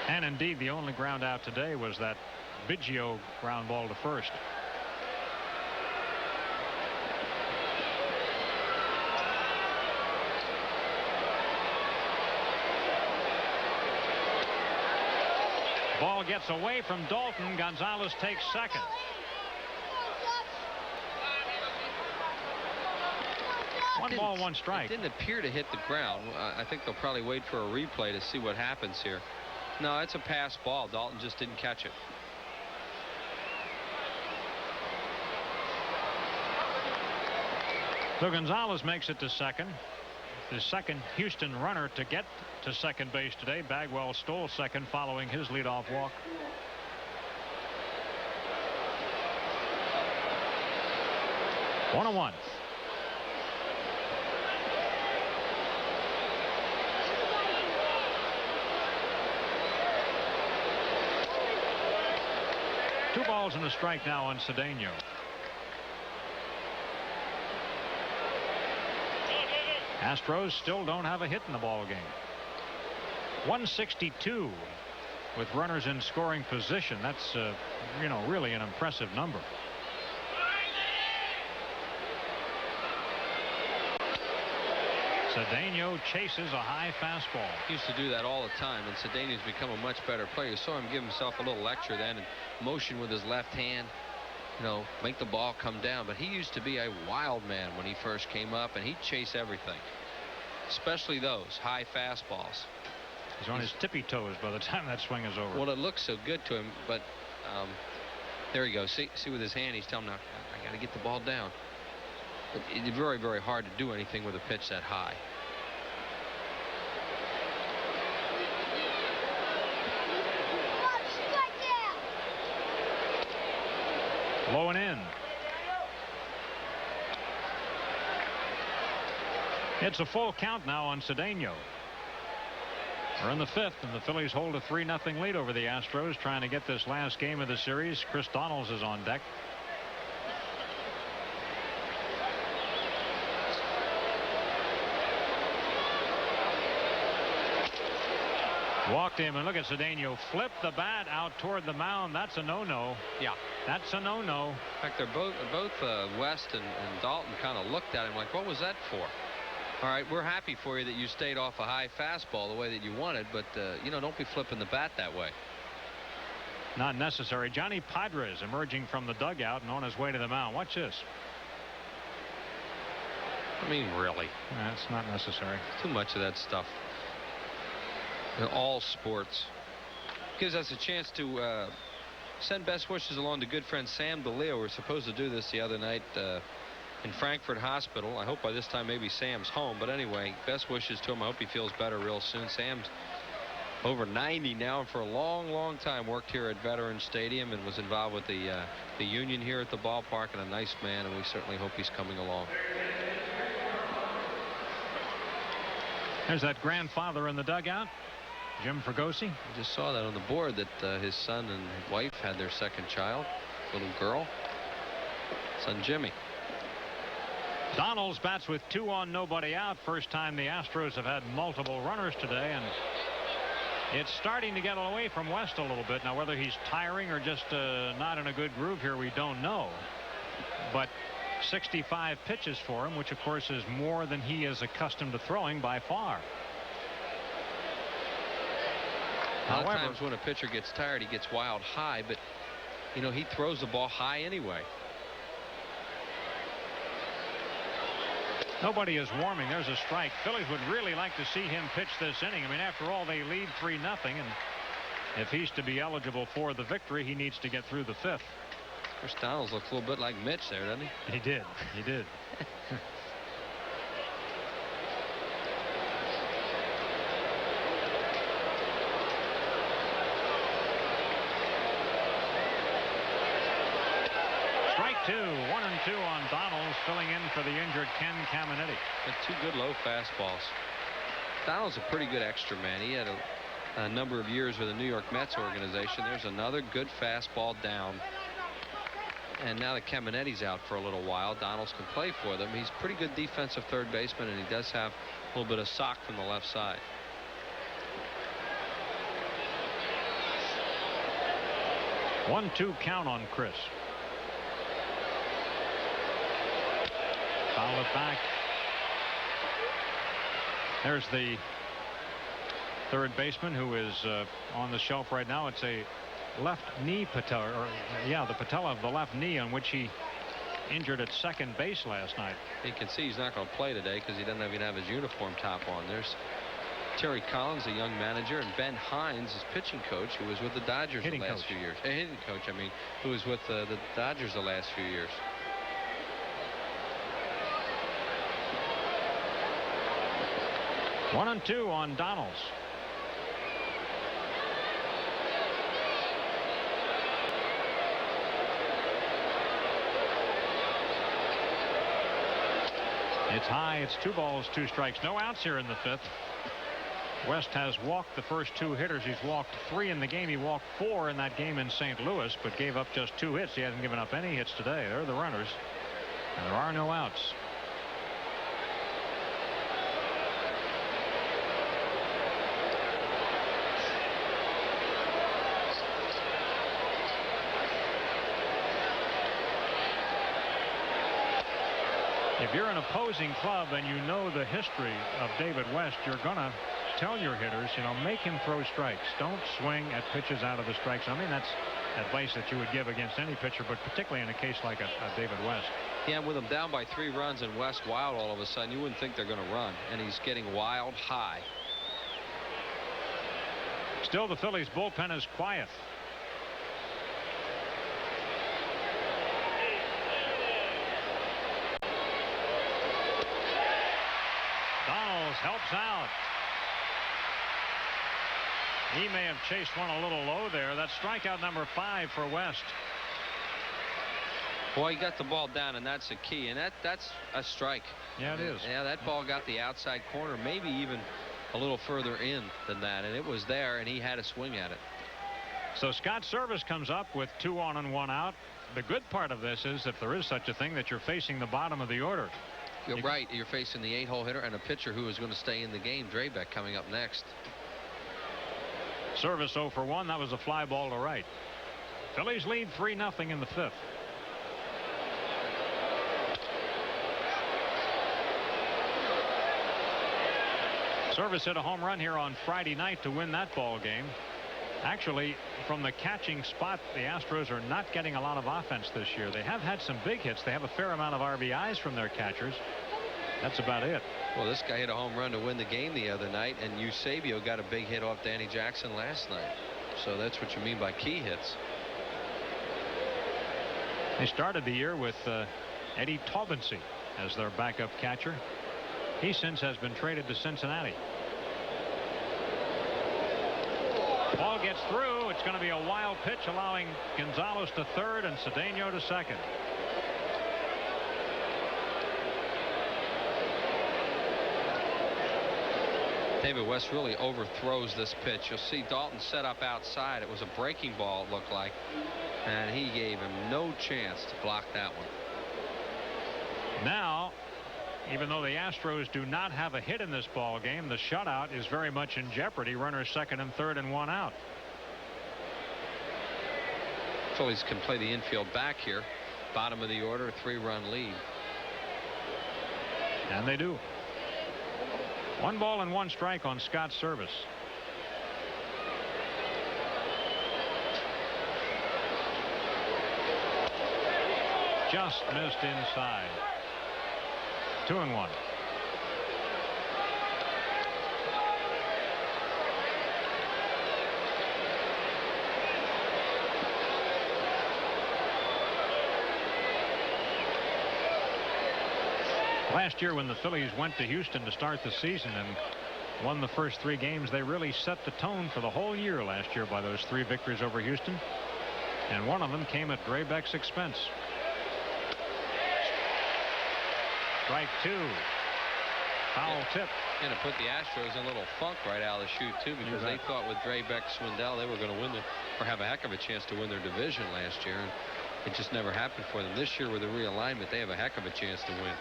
And indeed, the only ground out today was that Biggio ground ball to first. Ball gets away from Dalton. Gonzalez takes second. One ball, one strike. It didn't appear to hit the ground. I think they'll probably wait for a replay to see what happens here. No, it's a pass ball. Dalton just didn't catch it. So Gonzalez makes it to second. The second Houston runner to get to second base today. Bagwell stole second following his leadoff walk. One and one. Two balls and a strike now on Cedeno. Astros still don't have a hit in the ball game. 162 with runners in scoring position. That's really an impressive number. Cedeno chases a high fastball. He used to do that all the time, and Cedeno's become a much better player. You saw him give himself a little lecture then and motion with his left hand, make the ball come down. But he used to be a wild man when he first came up, and he'd chase everything, especially those high fastballs. He's on his tippy toes by the time that swing is over. Well, it looks so good to him, but there he goes. See with his hand, he's telling him, I got to get the ball down. But it's very, very hard to do anything with a pitch that high. Low and in. It's a full count now on Cedeno. We're in the 5th, and the Phillies hold a 3-0 lead over the Astros, trying to get this last game of the series. Chris Donalds is on deck. Walked him, and look at Cedeno flip the bat out toward the mound. That's a no-no. Yeah, that's a no-no. In fact, they're both West and Dalton kind of looked at him like, what was that for? All right, we're happy for you that you stayed off a high fastball the way that you wanted, but don't be flipping the bat that way. Not necessary. Johnny Padres emerging from the dugout and on his way to the mound. Watch this. I mean, really? That's not necessary. Too much of that stuff. In all sports. Gives us a chance to send best wishes along to good friend Sam DeLeo. We were supposed to do this the other night in Frankfurt Hospital. I hope by this time maybe Sam's home. But anyway, best wishes to him. I hope he feels better real soon. Sam's over 90 now, and for a long, long time worked here at Veterans Stadium and was involved with the union here at the ballpark, and a nice man, and we certainly hope he's coming along. There's that grandfather in the dugout, Jim Fregosi. I just saw that on the board that his son and wife had their second child, little girl, son Jimmy. Donalds bats with 2 on, nobody out. First time the Astros have had multiple runners today, and it's starting to get away from West a little bit. Now, whether he's tiring or just not in a good groove here, we don't know. But 65 pitches for him, which of course is more than he is accustomed to throwing by far. A lot of times when a pitcher gets tired, he gets wild high, but he throws the ball high anyway. Nobody is warming. There's a strike. Phillies would really like to see him pitch this inning. I mean, after all, they lead 3-0, and if he's to be eligible for the victory, he needs to get through the 5th. Chris Donalds looks a little bit like Mitch there, doesn't he? He did. He did. Strike 2. 1-2 on Donalds, filling in for the injured Ken Caminiti. Got 2 good low fastballs. Donalds a pretty good extra man. He had a number of years with the New York Mets organization. There's another good fastball down. And now that Caminiti's out for a little while, Donalds can play for them. He's a pretty good defensive third baseman, and he does have a little bit of sock from the left side. One, 2 count on Chris. Foul it back. There's the third baseman who is on the shelf right now. It's a left knee patella, the patella of the left knee, on which he injured at second base last night. You can see he's not going to play today because he doesn't even have his uniform top on. There's Terry Collins, a young manager, and Ben Hines, his pitching coach, who was with the Dodgers the last few years. Hitting coach, I mean, who was with the Dodgers the last few years. One and 2 on Donalds. It's high. It's 2 balls, 2 strikes. No outs here in the 5th. West has walked the first 2 hitters. He's walked 3 in the game. He walked 4 in that game in St. Louis, but gave up just 2 hits. He hasn't given up any hits today. They're the runners, and there are no outs. If you're an opposing club and you know the history of David West, you're going to tell your hitters, make him throw strikes. Don't swing at pitches out of the strike zone. I mean, that's advice that you would give against any pitcher, but particularly in a case like a David West. Yeah, with them down by 3 runs and West wild all of a sudden, you wouldn't think they're going to run, and he's getting wild high. Still, the Phillies bullpen is quiet. Donalds helps out. He may have chased one a little low there. That's strikeout number 5 for West. Boy, he got the ball down, and that's a key, and that's a strike. Yeah, it is. Yeah, that ball got the outside corner, maybe even a little further in than that, and it was there, and he had a swing at it. So Scott Service comes up with 2 on and 1 out. The good part of this is, if there is such a thing, that you're facing the bottom of the order. You're right. You're facing the 8-hole hitter and a pitcher who is going to stay in the game. Drabek coming up next. Service 0 for 1. That was a fly ball to right. Phillies lead 3-0 in the 5th. Service hit a home run here on Friday night to win that ball game. Actually, from the catching spot, the Astros are not getting a lot of offense this year. They have had some big hits. They have a fair amount of RBIs from their catchers. That's about it. Well, this guy hit a home run to win the game the other night, and Eusebio got a big hit off Danny Jackson last night. So that's what you mean by key hits. They started the year with Eddie Taubensee as their backup catcher. He since has been traded to Cincinnati. Ball gets through. It's going to be a wild pitch, allowing Gonzalez to third and Cedeno to second. David West really overthrows this pitch. You'll see Dalton set up outside. It was a breaking ball, it looked like, and he gave him no chance to block that one. Now, even though the Astros do not have a hit in this ball game, the shutout is very much in jeopardy. Runners second and third and 1 out. Phillies can play the infield back here. Bottom of the order, 3-run lead. And they do. 1 ball and 1 strike on Scott Service. Just missed inside. 2-1. Last year, when the Phillies went to Houston to start the season and won the first 3 games, they really set the tone for the whole year last year by those 3 victories over Houston. And one of them came at Drabek's expense. Strike 2. Foul tip. And it put the Astros in a little funk right out of the chute, too, because they thought with Drabek, Swindell, they were going to win or have a heck of a chance to win their division last year. And it just never happened for them. This year with the realignment, they have a heck of a chance to win.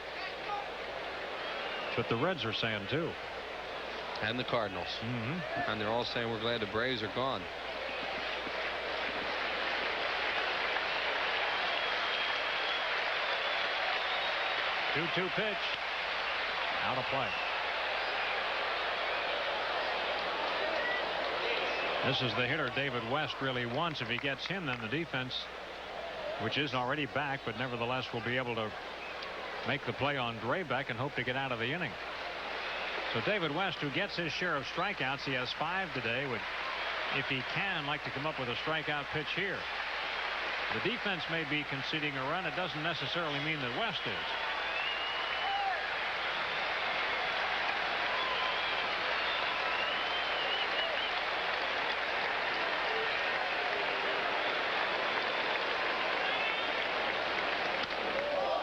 But the Reds are saying, too. And the Cardinals. And they're all saying we're glad the Braves are gone. Two-2 pitch. Out of play. This is the hitter David West really wants. If he gets him, then the defense, which is already back, but nevertheless will be able to make the play on Drabek and hope to get out of the inning. So David West, who gets his share of strikeouts, he has 5 today, would, if he can, like to come up with a strikeout pitch here. The defense may be conceding a run. It doesn't necessarily mean that West is.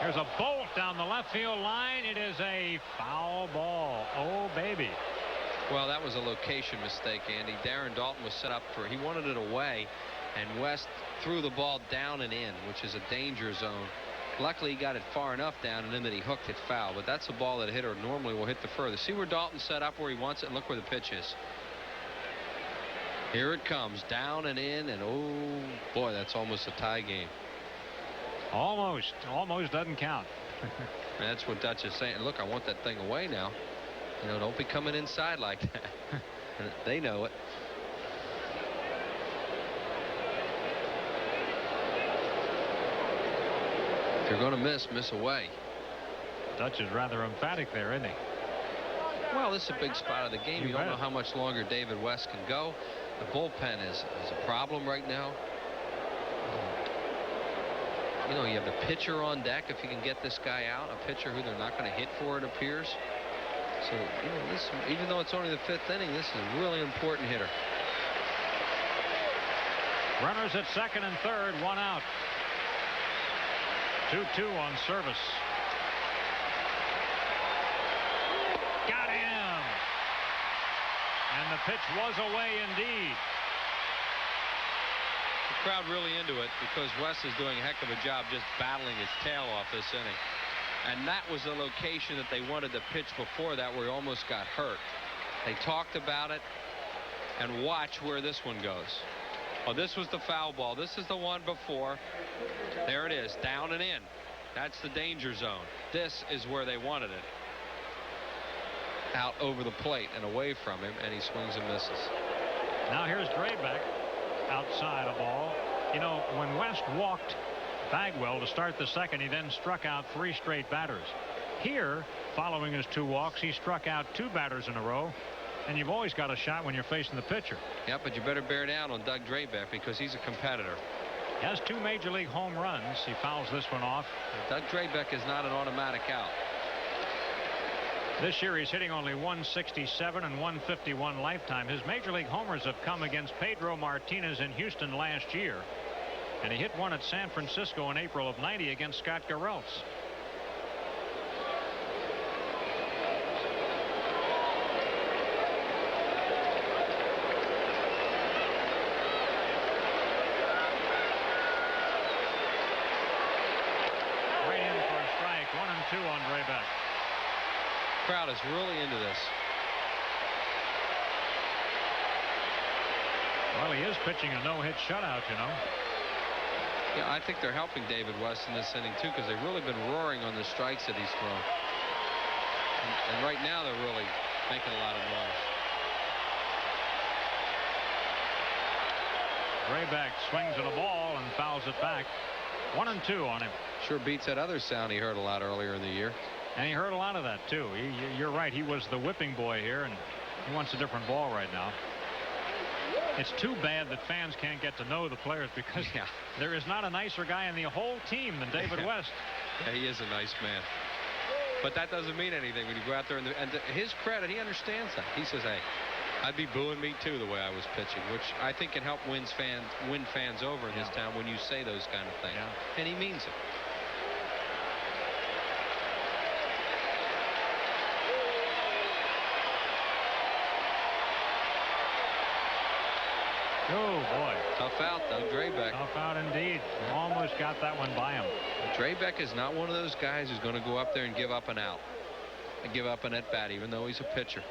There's a bolt down the left field line. It is a foul ball. Oh, baby. Well, that was a location mistake, Andy. Darren Dalton was set up for, he wanted it away, and West threw the ball down and in, which is a danger zone. Luckily, he got it far enough down and in that he hooked it foul, but that's a ball that a hitter normally will hit the furthest. See where Dalton set up where he wants it, and look where the pitch is. Here it comes, down and in, and oh, boy, that's almost a tie game. Almost doesn't count. And that's what Dutch is saying. Look, I want that thing away now. You know, don't be coming inside like that. They know it. If you're going to miss away. Dutch is rather emphatic there, isn't he? Well, this is a big spot of the game. You don't know how much longer David West can go. The bullpen is a problem right now. You know, you have the pitcher on deck if you can get this guy out, a pitcher who they're not going to hit for, it appears. So, you know, this, even though it's only the 5th inning, this is a really important hitter. Runners at second and third, one out. 2-2 on service. Got him. And the pitch was away indeed. The crowd really into it because West is doing a heck of a job just battling his tail off this inning. And that was the location that they wanted to pitch before that, where he almost got hurt. They talked about it, and watch where this one goes. Oh, this was the foul ball. This is the one before. There it is, down and in. That's the danger zone. This is where they wanted it. Out over the plate and away from him, and he swings and misses. Now here's Draybeck outside a ball. You know, when West walked Bagwell to start the second, he then struck out 3 straight batters. Here, following his 2 walks, he struck out 2 batters in a row. And you've always got a shot when you're facing the pitcher. Yeah, but you better bear down on Doug Draybeck because he's a competitor. He has 2 major league home runs. He fouls this one off. Doug Draybeck is not an automatic out. This year he's hitting only 167 and 151 lifetime. His major league homers have come against Pedro Martinez in Houston last year. And he hit one at San Francisco in April of '90 against Scott Garrelts. Right in for a strike. 1-2 on Draybeck. Crowd is really into this. Well, he is pitching a no-hit shutout, you know. Yeah, I think they're helping David West in this inning, too, because they've really been roaring on the strikes that he's thrown. And right now, they're really making a lot of noise. Draybeck swings at a ball and fouls it back. 1-2 on him. Sure beats that other sound he heard a lot earlier in the year. And he heard a lot of that, too. You're right. He was the whipping boy here, and he wants a different ball right now. It's too bad that fans can't get to know the players because there is not a nicer guy in the whole team than David West. Yeah, he is a nice man. But that doesn't mean anything when you go out there. And to his credit, he understands that. He says, hey, I'd be booing me, too, the way I was pitching, which I think can help win fans over in this town when you say those kind of things. Yeah. And he means it. Oh, boy. Tough out, though, Draybeck. Tough out indeed. Almost got that one by him. Draybeck is not one of those guys who's going to go up there and give up an out. And give up an at-bat, even though he's a pitcher.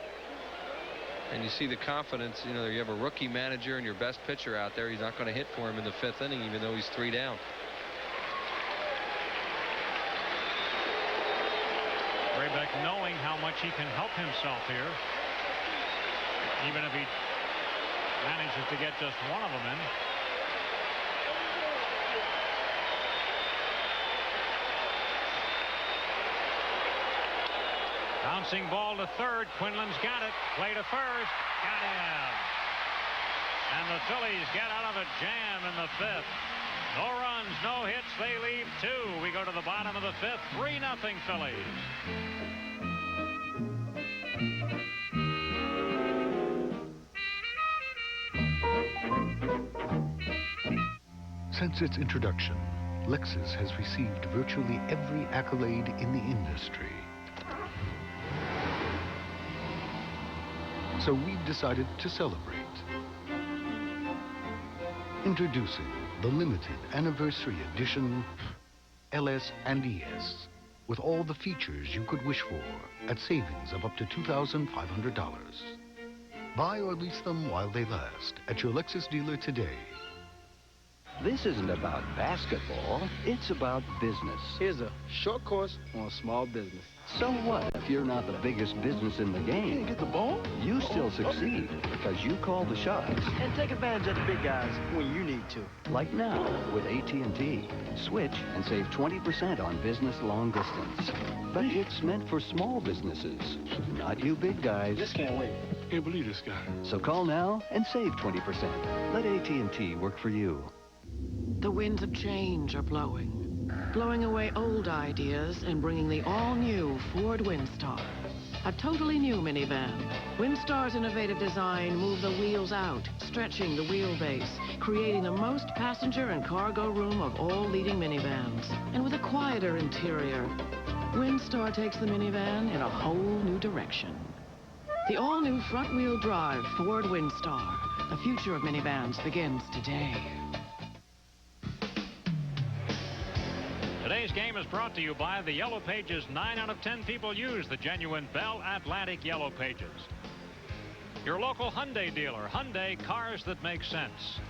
And you see the confidence. You know, you have a rookie manager and your best pitcher out there. He's not going to hit for him in the 5th inning, even though he's 3 down. Draybeck knowing how much he can help himself here. Even if he manages to get just one of them in. Bouncing ball to third. Quinlan's got it. Play to first. Got him. And the Phillies get out of a jam in the 5th. No runs, no hits. They leave 2. We go to the bottom of the 5th. 3-0 Phillies. Since its introduction, Lexus has received virtually every accolade in the industry. So we've decided to celebrate. Introducing the limited anniversary edition LS and ES with all the features you could wish for at savings of up to $2,500. Buy or lease them while they last at your Lexus dealer today. This isn't about basketball. It's about business. Here's a short course on small business. So what if you're not the biggest business in the game? You get the ball? You still succeed because you call the shots. And take advantage of the big guys when you need to. Like now with AT&T. Switch and save 20% on business long distance. But it's meant for small businesses, not you big guys. This can't wait. Can't believe this guy. So call now and save 20%. Let AT&T work for you. The winds of change are blowing away old ideas and bringing the all-new Ford Windstar. A totally new minivan. Windstar's innovative design moves the wheels out, stretching the wheelbase, creating the most passenger and cargo room of all leading minivans. And with a quieter interior, Windstar takes the minivan in a whole new direction. The all-new front-wheel drive Ford Windstar. The future of minivans begins today. Today's game is brought to you by the Yellow Pages. 9 out of 10 people use the genuine Bell Atlantic Yellow Pages. Your local Hyundai dealer, Hyundai, cars that make sense.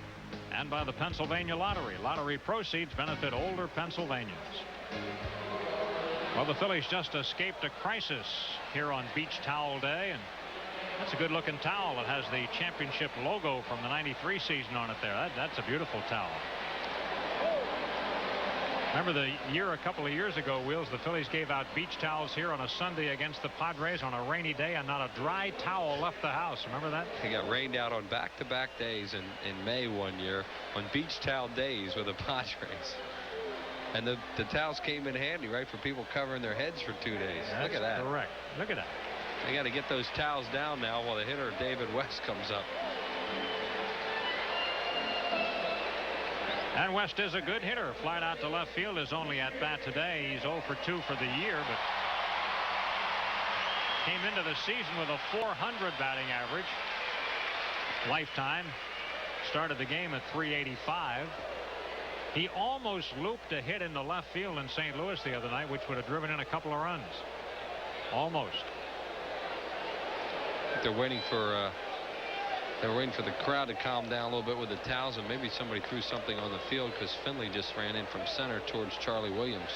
And by the Pennsylvania Lottery. Lottery proceeds benefit older Pennsylvanians. Well, the Phillies just escaped a crisis here on Beach Towel Day, and that's a good-looking towel. It has the championship logo from the '93 season on it there. That's a beautiful towel. Remember the year a couple of years ago, Wheels, the Phillies gave out beach towels here on a Sunday against the Padres on a rainy day, and not a dry towel left the house. Remember that? They got rained out on back-to-back days in May one year on beach towel days with the Padres. And the towels came in handy, right, for people covering their heads for 2 days. That's look at that. Correct. Look at that. They got to get those towels down now while the hitter David West comes up. And West is a good hitter. Flied out to left field, is only at bat today. He's 0 for 2 for the year, but came into the season with a .400 batting average. Lifetime. Started the game at .385. He almost looped a hit into left field in St. Louis the other night, which would have driven in a couple of runs. Almost. They're waiting for the crowd to calm down a little bit with the towels, and maybe somebody threw something on the field because Finley just ran in from center towards Charlie Williams.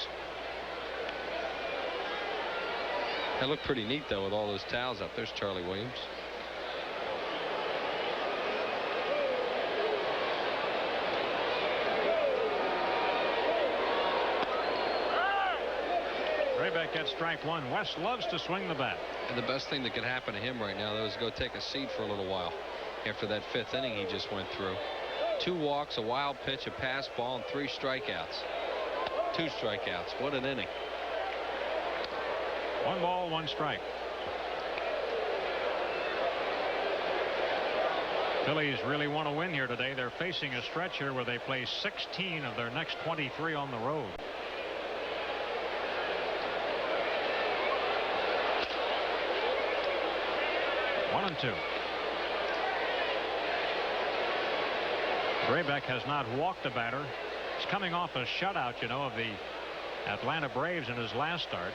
That looked pretty neat, though, with all those towels up. There's Charlie Williams. Raybeck gets strike one. West loves to swing the bat. And the best thing that could happen to him right now, though, is go take a seat for a little while after that 5th inning he just went through. 2 walks, a wild pitch, a pass ball, and 3 strikeouts. 2 strikeouts. What an inning. 1 ball, 1 strike. Phillies really want to win here today. They're facing a stretch here where they play 16 of their next 23 on the road. One and 2. Raybeck has not walked a batter. He's coming off a shutout, you know, of the Atlanta Braves in his last start.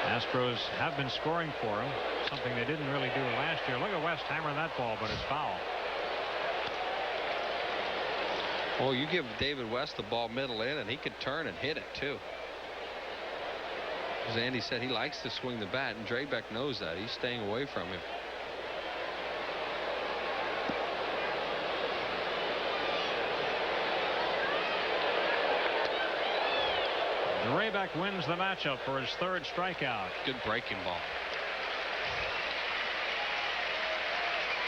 Astros have been scoring for him, something they didn't really do last year. Look at West hammering that ball, but it's foul. Well, you give David West the ball middle in, and he could turn and hit it, too. As Andy said, he likes to swing the bat, and Raybeck knows that. He's staying away from him. Raybeck wins the matchup for his 3rd strikeout. Good breaking ball.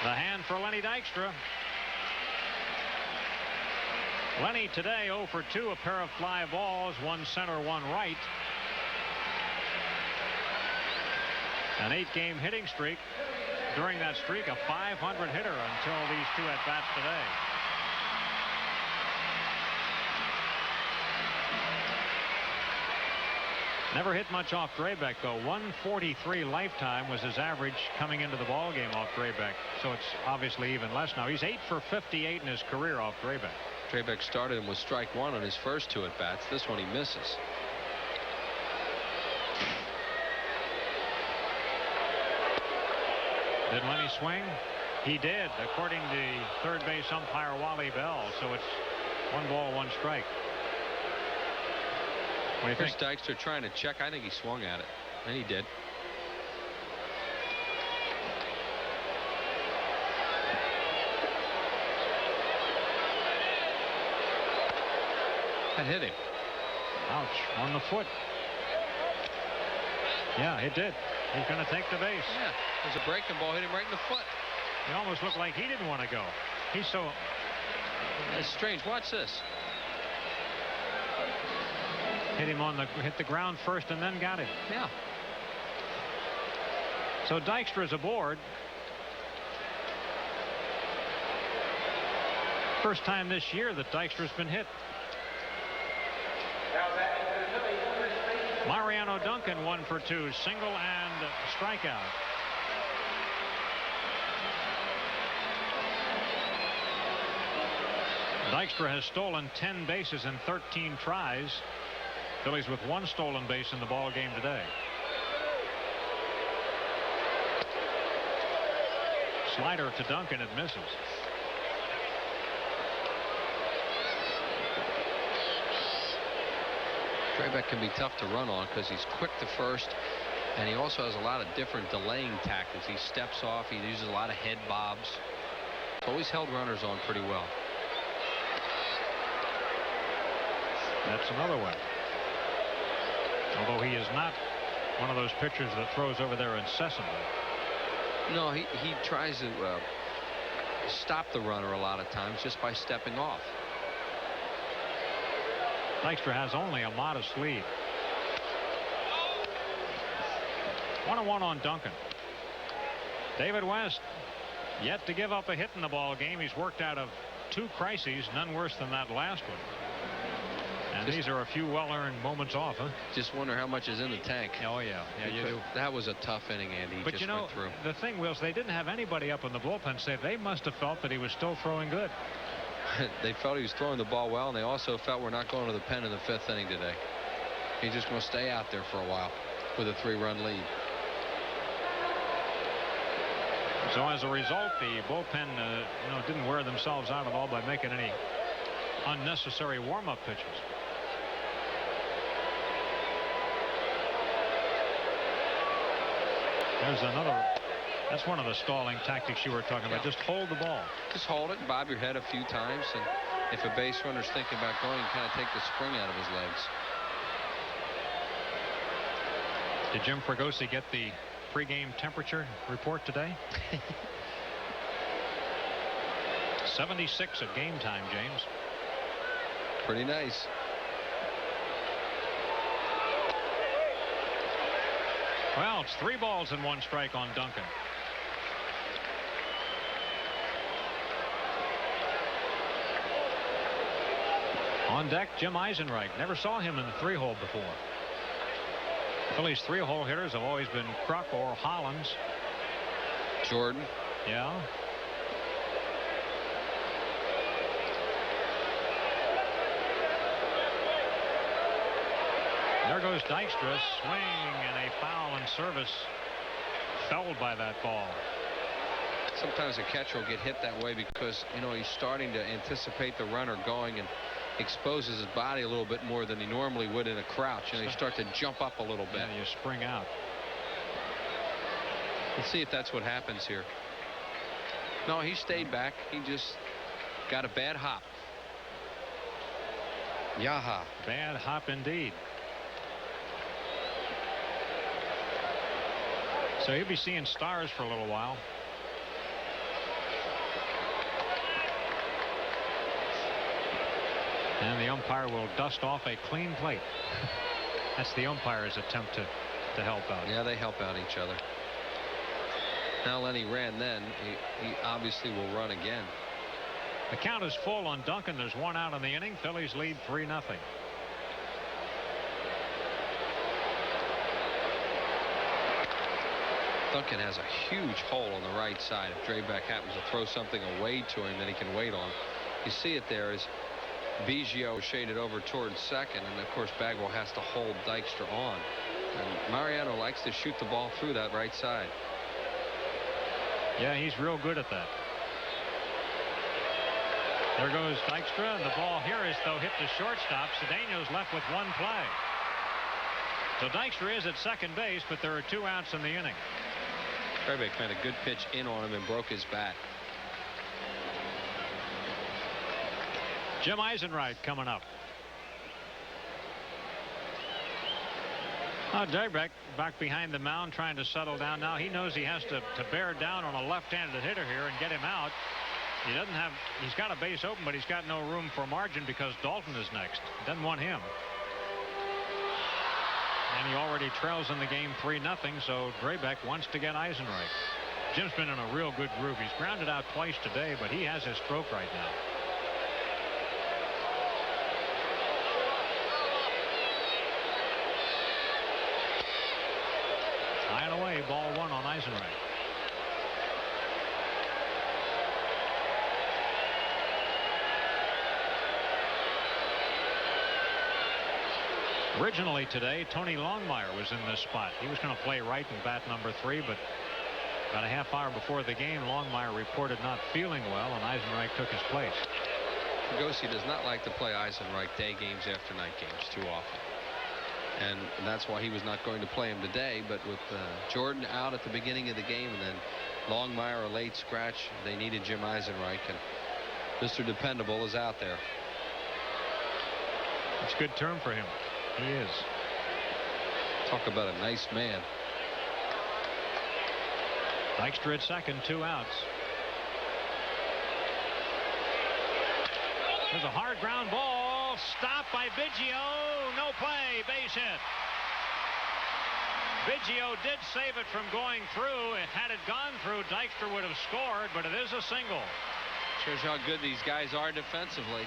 The hand for Lenny Dykstra. Lenny today 0 for 2, a pair of fly balls, 1 center, 1 right. An 8-game hitting streak. During that streak, a .500 hitter until these 2 at-bats today. Never hit much off Raybeck, though. 143 lifetime was his average coming into the ballgame off Raybeck. So it's obviously even less now. He's 8 for 58 in his career off Raybeck. Raybeck started him with strike 1 on his first 2 at-bats. This one he misses. Did Lenny swing? He did, according to third base umpire Wally Bell. So it's 1 ball, 1 strike. What do you think? Chris Dykstra trying to check. I think he swung at it, and he did. That hit him. Ouch, on the foot. Yeah, it did. He's going to take the base. Yeah, there's a breaking ball, hit him right in the foot. It almost looked like he didn't want to go. He's so... It's strange. Watch this. Hit the ground first and then got him. Yeah. So Dykstra's aboard. First time this year that Dykstra's been hit. Mariano Duncan 1 for 2, single and strikeout. Dykstra has stolen 10 bases in 13 tries. Phillies with 1 stolen base in the ball game today. Slider to Duncan, it misses. Draybeck can be tough to run on because he's quick to first, and he also has a lot of different delaying tactics. He steps off, he uses a lot of head bobs. He's always held runners on pretty well. That's another one. Although he is not one of those pitchers that throws over there incessantly. No, he tries to stop the runner a lot of times just by stepping off. Dykstra has only a modest lead. 1-1 on Duncan. David West yet to give up a hit in the ball game. He's worked out of 2 crises, none worse than that last one. And these are a few well-earned moments off, huh? Just wonder how much is in the tank. Oh, yeah. Yeah, you do. That was a tough inning, Andy. But you know, the thing was, they didn't have anybody up in the bullpen say they must have felt that he was still throwing good. They felt he was throwing the ball well, and they also felt we're not going to the pen in the 5th inning today. He's just going to stay out there for a while with a 3-run lead. So as a result, the bullpen didn't wear themselves out at all by making any unnecessary warm-up pitches. There's another. That's one of the stalling tactics you were talking about. Just hold the ball. Just hold it and bob your head a few times, and if a base runner's thinking about going, you kind of take the spring out of his legs. Did Jim Fregosi get the pregame temperature report today? 76 at game time, James. Pretty nice. Well, it's 3 balls and 1 strike on Duncan. On deck, Jim Eisenreich. Never saw him in the 3-hole before. Phillies 3-hole hitters have always been Kruk or Hollins. Jordan. Yeah. There goes Dykstra, swing and a foul in service, felled by that ball. Sometimes a catcher will get hit that way because, he's starting to anticipate the runner going and exposes his body a little bit more than he normally would in a crouch, and they start to jump up a little bit. Yeah, you spring out. Let's see if that's what happens here. No, he stayed back. He just got a bad hop. Yaha. Bad hop indeed. So he'll be seeing stars for a little while. And the umpire will dust off a clean plate. That's the umpire's attempt to help out. Yeah, they help out each other. Now Lenny ran then. He obviously will run again. The count is full on Duncan. There's 1 out in the inning. Phillies lead 3-0. Duncan has a huge hole on the right side. If Draybeck happens to throw something away to him that he can wait on. You see it there as Biggio shaded over towards second, and of course Bagwell has to hold Dykstra on. And Mariano likes to shoot the ball through that right side. Yeah, he's real good at that. There goes Dykstra, and the ball here is, though, hit the shortstop. Cedeno's left with one play. So Dykstra is at second base, but there are 2 outs in the inning. Drabek made a good pitch in on him and broke his bat. Jim Eisenreich coming up. Drabek back behind the mound trying to settle down now. He knows he has to bear down on a left-handed hitter here and get him out. He's got a base open, but he's got no room for margin because Dalton is next. Doesn't want him. And he already trails in the game 3-0, so Drabek wants to get Eisenreich. Jim's been in a real good groove. He's grounded out twice today, but he has his stroke right now. High and away, ball 1 on Eisenreich. Originally today, Tony Longmire was in this spot. He was going to play right and bat number 3, but about a half hour before the game, Longmire reported not feeling well, and Eisenreich took his place. Gosi does not like to play Eisenreich day games after night games too often. And that's why he was not going to play him today. But with Jordan out at the beginning of the game and then Longmire a late scratch, they needed Jim Eisenreich, and Mr. Dependable is out there. It's a good term for him. He is. Talk about a nice man. Dykstra at second, 2 outs. There's a hard ground ball. Stopped by Biggio. No play. Base hit. Biggio did save it from going through. Had it gone through, Dykstra would have scored, but it is a single. Shows how good these guys are defensively.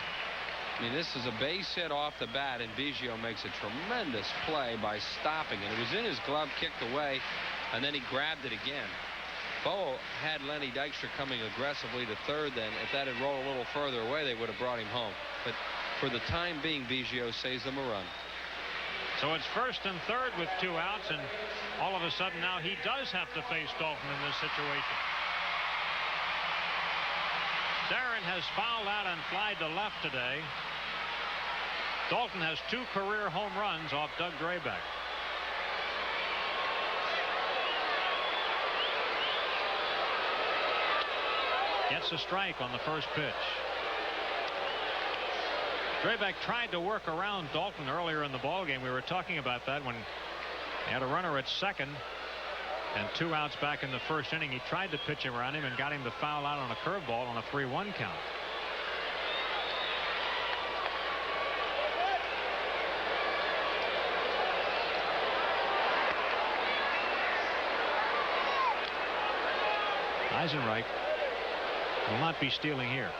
I mean, this is a base hit off the bat, and Biggio makes a tremendous play by stopping it. It was in his glove, kicked away, and then he grabbed it again. Bo had Lenny Dykstra coming aggressively to third then. If that had rolled a little further away, they would have brought him home. But for the time being, Biggio saves them a run. So it's first and third with 2 outs, and all of a sudden now he does have to face Dalton in this situation. Darren has fouled out and flied to left today. Dalton has 2 career home runs off Doug Drabek. Gets a strike on the first pitch. Drabek tried to work around Dalton earlier in the ballgame. We were talking about that when he had a runner at second and 2 outs back in the first inning. He tried to pitch around him and got him to foul out on a curveball on a 3-1 count. Eisenreich will not be stealing here.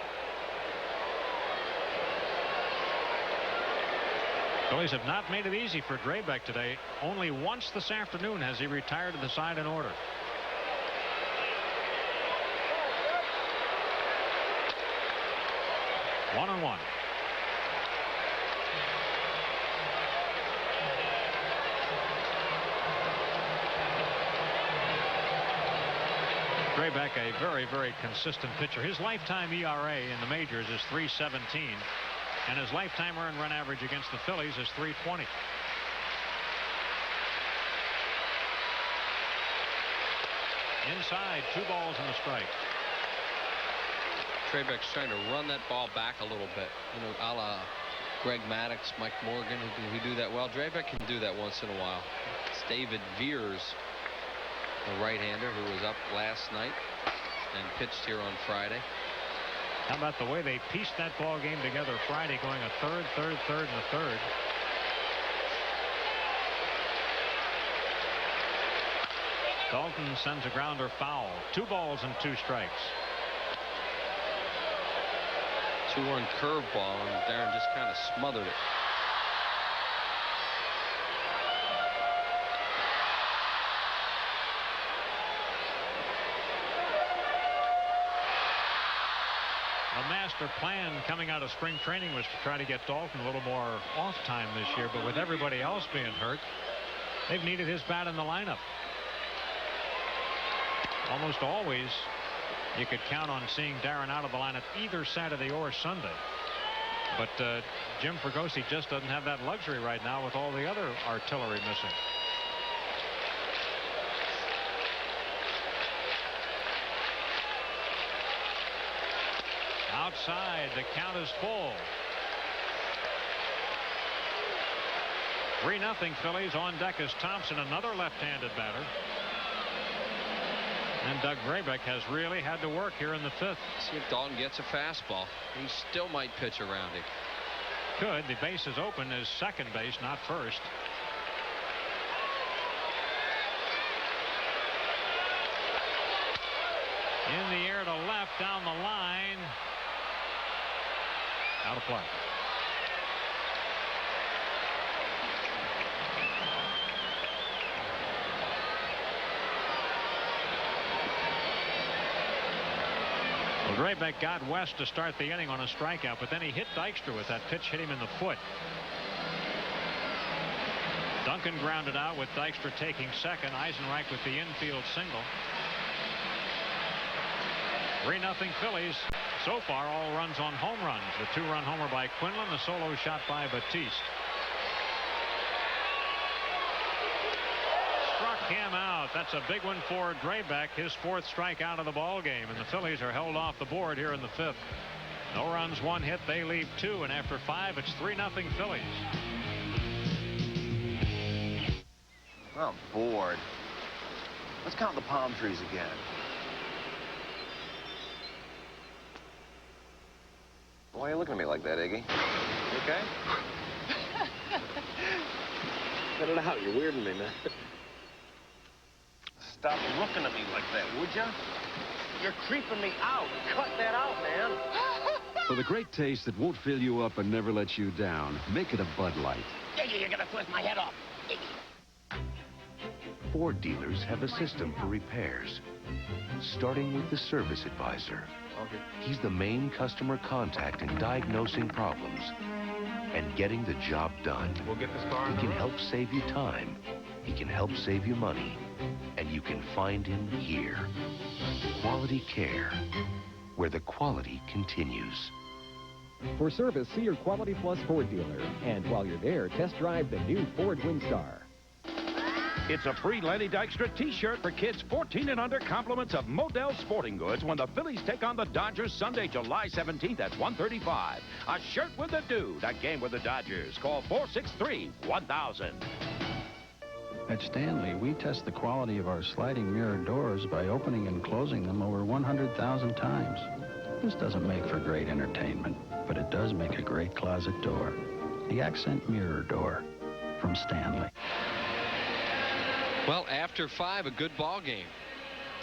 Phillies have not made it easy for Drabek today. Only once this afternoon has he retired to the side in order. One and one. Drabek, a very, very consistent pitcher. His lifetime ERA in the majors is .317, and his lifetime earned run average against the Phillies is .320. Inside, 2 balls and a strike. Drabek's trying to run that ball back a little bit, you know, a la Greg Maddux, Mike Morgan, who do that well. Drabek can do that once in a while. It's David Veers, the right-hander, who was up last night and pitched here on Friday. How about the way they pieced that ball game together Friday, going a third, and a third. Dalton sends a grounder foul. 2 balls and 2 strikes. 2-1 curveball, and Darren just kind of smothered it. A master plan coming out of spring training was to try to get Dalton a little more off time this year, but with everybody else being hurt, they've needed his bat in the lineup. almost always you could count on seeing Darren out of the lineup either Saturday or Sunday. But Jim Fregosi just doesn't have that luxury right now with all the other artillery missing. Outside, the count is full. 3-0 Phillies. On deck is Thompson, another left-handed batter. And Doug Graybeck has really had to work here in the 5th. See if Dalton gets a fastball. He still might pitch around it. Could. The base is open as second base, not first. In the air to left, down the line. Out of play. Well, Graybeck got West to start the inning on a strikeout, but then he hit Dykstra with that pitch, hit him in the foot. Duncan grounded out with Dykstra taking second. Eisenreich with the infield single. 3-0 Phillies. So far, all runs on home runs. The 2-run homer by Quinlan, the solo shot by Batiste. Struck him out. That's a big one for Graybeck, his 4th strikeout of the ball game, and the Phillies are held off the board here in the 5th. No runs, 1 hit. They leave 2, and after 5, it's 3-0 Phillies. I'm bored. Let's count the palm trees again. Why are you looking at me like that, Iggy? You okay? Cut it out. You're weirding me, man. Stop looking at me like that, would you? You're creeping me out. Cut that out, man. For the great taste that won't fill you up and never let you down, make it a Bud Light. Iggy, you're gonna twist my head off. Iggy. Ford dealers have a system for repairs, starting with the service advisor. Okay. He's the main customer contact in diagnosing problems and getting the job done. We'll get this car. He can help save you time. He can help save you money. And you can find him here. Quality care, where the quality continues. For service, see your Quality Plus Ford dealer. And while you're there, test drive the new Ford Windstar. It's a free Lenny Dykstra T-shirt for kids 14 and under, compliments of Modell Sporting Goods when the Phillies take on the Dodgers Sunday, July 17th at 1:35. A shirt with a dude, a game with the Dodgers. Call 463-1000. At Stanley, we test the quality of our sliding mirror doors by opening and closing them over 100,000 times. This doesn't make for great entertainment, but it does make a great closet door. The Accent Mirror Door from Stanley. Well, after 5, a good ball game.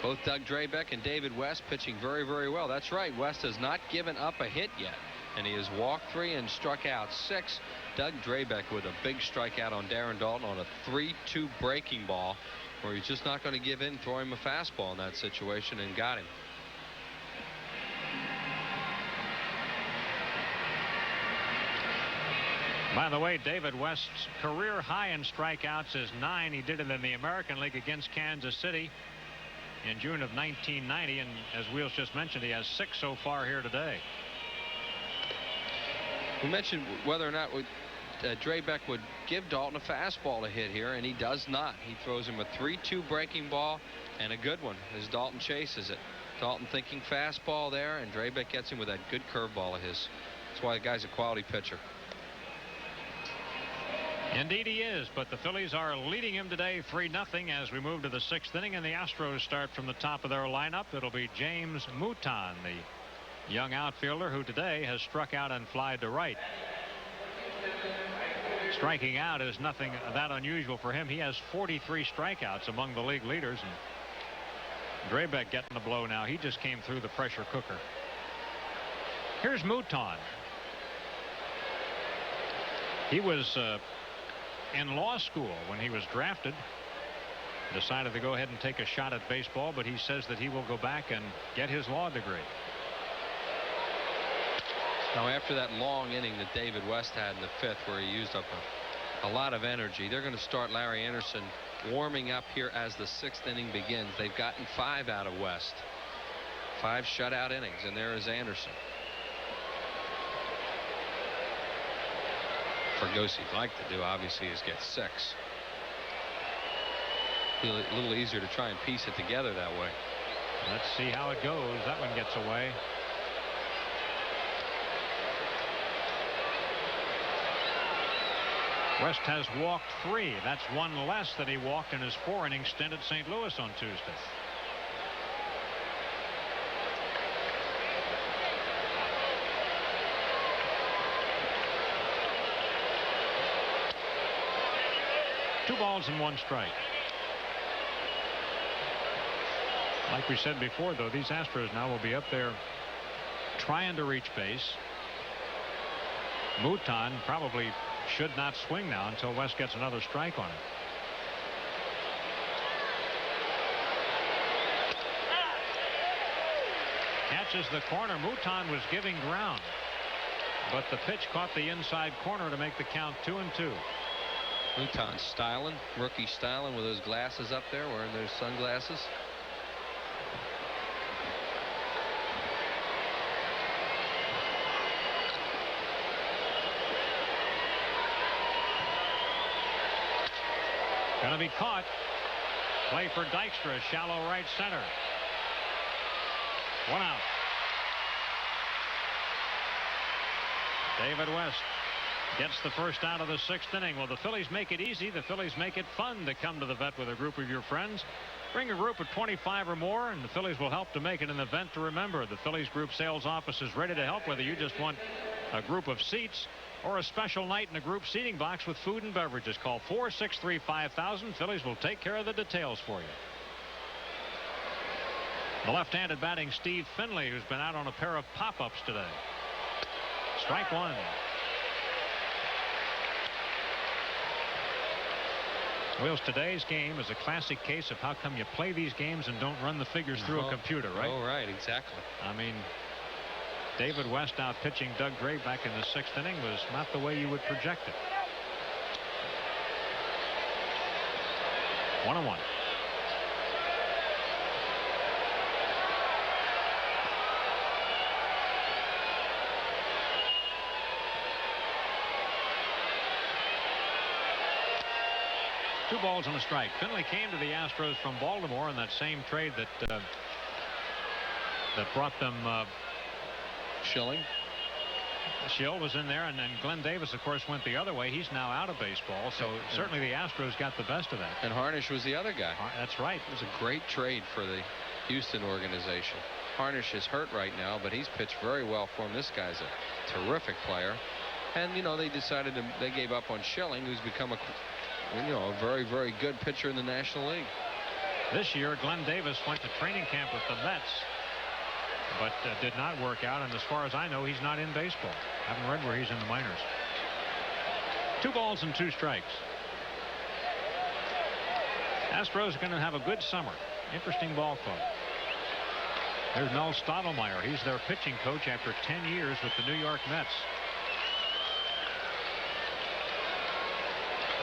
Both Doug Drabek and David West pitching very, very well. That's right. West has not given up a hit yet, and he has walked 3 and struck out 6. Doug Drabek with a big strikeout on Darren Dalton on a 3-2 breaking ball, where he's just not going to give in, throw him a fastball in that situation, and got him. By the way, David West's career high in strikeouts is 9. He did it in the American League against Kansas City in June of 1990, and as Wheels just mentioned, he has 6 so far here today. We mentioned whether or not Drabek would give Dalton a fastball to hit here, and he does not. He throws him a 3-2 breaking ball, and a good one as Dalton chases it. Dalton thinking fastball there, and Drabek gets him with that good curveball of his. That's why the guy's a quality pitcher. Indeed he is, but the Phillies are leading him today 3-0 as we move to the 6th inning, and the Astros start from the top of their lineup. It'll be James Mouton, the young outfielder who today has struck out and flied to right. Striking out is nothing that unusual for him. He has 43 strikeouts among the league leaders, and Drabek getting the blow now. He just came through the pressure cooker. Here's Mouton. He was in law school when he was drafted. Decided to go ahead and take a shot at baseball, but he says that he will go back and get his law degree. Now, after that long inning that David West had in the 5th, where he used up a lot of energy, they're going to start Larry Anderson warming up here as the 6th inning begins. They've gotten 5 out of West. 5 shutout innings, and there is Anderson. Fergosi'd like to do, obviously, is get 6. A little easier to try and piece it together that way. Let's see how it goes. That one gets away. West has walked 3. That's 1 less than he walked in his 4-inning stint at St. Louis on Tuesday. Two balls and 1 strike. Like we said before, though, these Astros now will be up there trying to reach base. Mouton probably should not swing now until West gets another strike on him. Catches the corner. Mouton was giving ground, but the pitch caught the inside corner to make the count 2-2. Mouton styling, rookie styling with those glasses up there, wearing those sunglasses. Gonna be caught. Play for Dykstra, shallow right center. 1 out. David West gets the first out of the 6th inning. Well, the Phillies make it easy. The Phillies make it fun to come to the vet with a group of your friends. Bring a group of 25 or more, and the Phillies will help to make it an event to remember. The Phillies Group sales office is ready to help, whether you just want a group of seats or a special night in a group seating box with food and beverages. Call 463-5000. Phillies will take care of the details for you. The left-handed batting Steve Finley, who's been out on a pair of pop-ups today. Strike 1. Wills, today's game is a classic case of how come you play these games and don't run the figures through a computer, right? Oh, right, exactly. I mean, David West out pitching Doug Gray back in the 6th inning was not the way you would project it. 1-1. Two balls and a strike. Finley came to the Astros from Baltimore in that same trade that brought them Schilling. Schill was in there, and then Glenn Davis, of course, went the other way. He's now out of baseball, so certainly the Astros got the best of that. And Harnish was the other guy. That's right. It was a great trade for the Houston organization. Harnish is hurt right now, but he's pitched very well for him. This guy's a terrific player. And, you know, they gave up on Schilling, who's become a very, very good pitcher in the National League. This year, Glenn Davis went to training camp with the Mets, but did not work out, and as far as I know, he's not in baseball. I haven't read where he's in the minors. 2 balls and 2 strikes. Astros are going to have a good summer. Interesting ball club. There's Mel Stottlemyre. He's their pitching coach after 10 years with the New York Mets.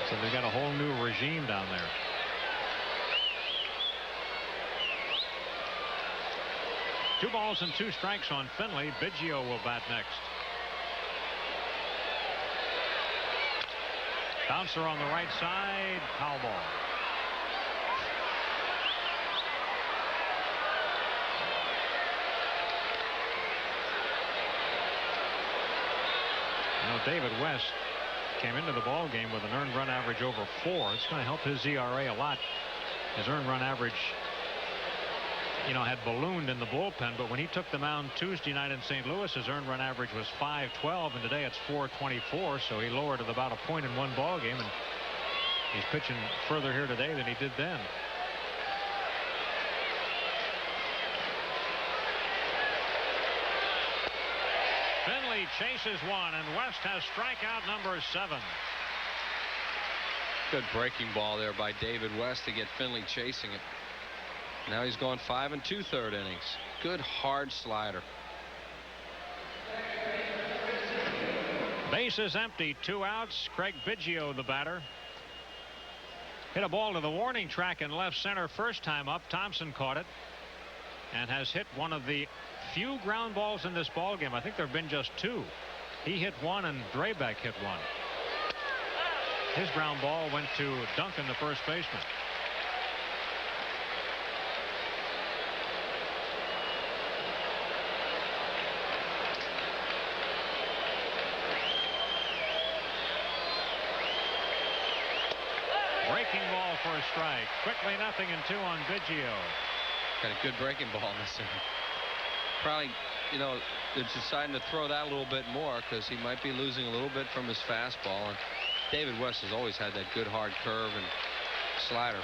So they've got a whole new regime down there. Two balls and 2 strikes on Finley. Biggio will bat next. Bouncer on the right side. Foul ball. You know, David West came into the ball game with an earned run average over 4. It's going to help his ERA a lot. His earned run average, you know, had ballooned in the bullpen, but when he took the mound Tuesday night in St. Louis, his earned run average was .512, and today it's .424, so he lowered it about a point in one ball game, and he's pitching further here today than he did then. Finley chases one, and West has strikeout number 7. Good breaking ball there by David West to get Finley chasing it. Now he's gone 5 2/3 innings. Good hard slider. Base is empty. 2 outs. Craig Biggio, the batter. Hit a ball to the warning track in left center first time up. Thompson caught it and has hit one of the few ground balls in this ball game. I think there have been just 2. He hit one and Drabek hit one. His ground ball went to Duncan, the first baseman. Breaking ball for a strike. Quickly 0-2 on Biggio. Got a good breaking ball in this inning. Probably, you know, they're deciding to throw that a little bit more because he might be losing a little bit from his fastball. And David West has always had that good hard curve and slider.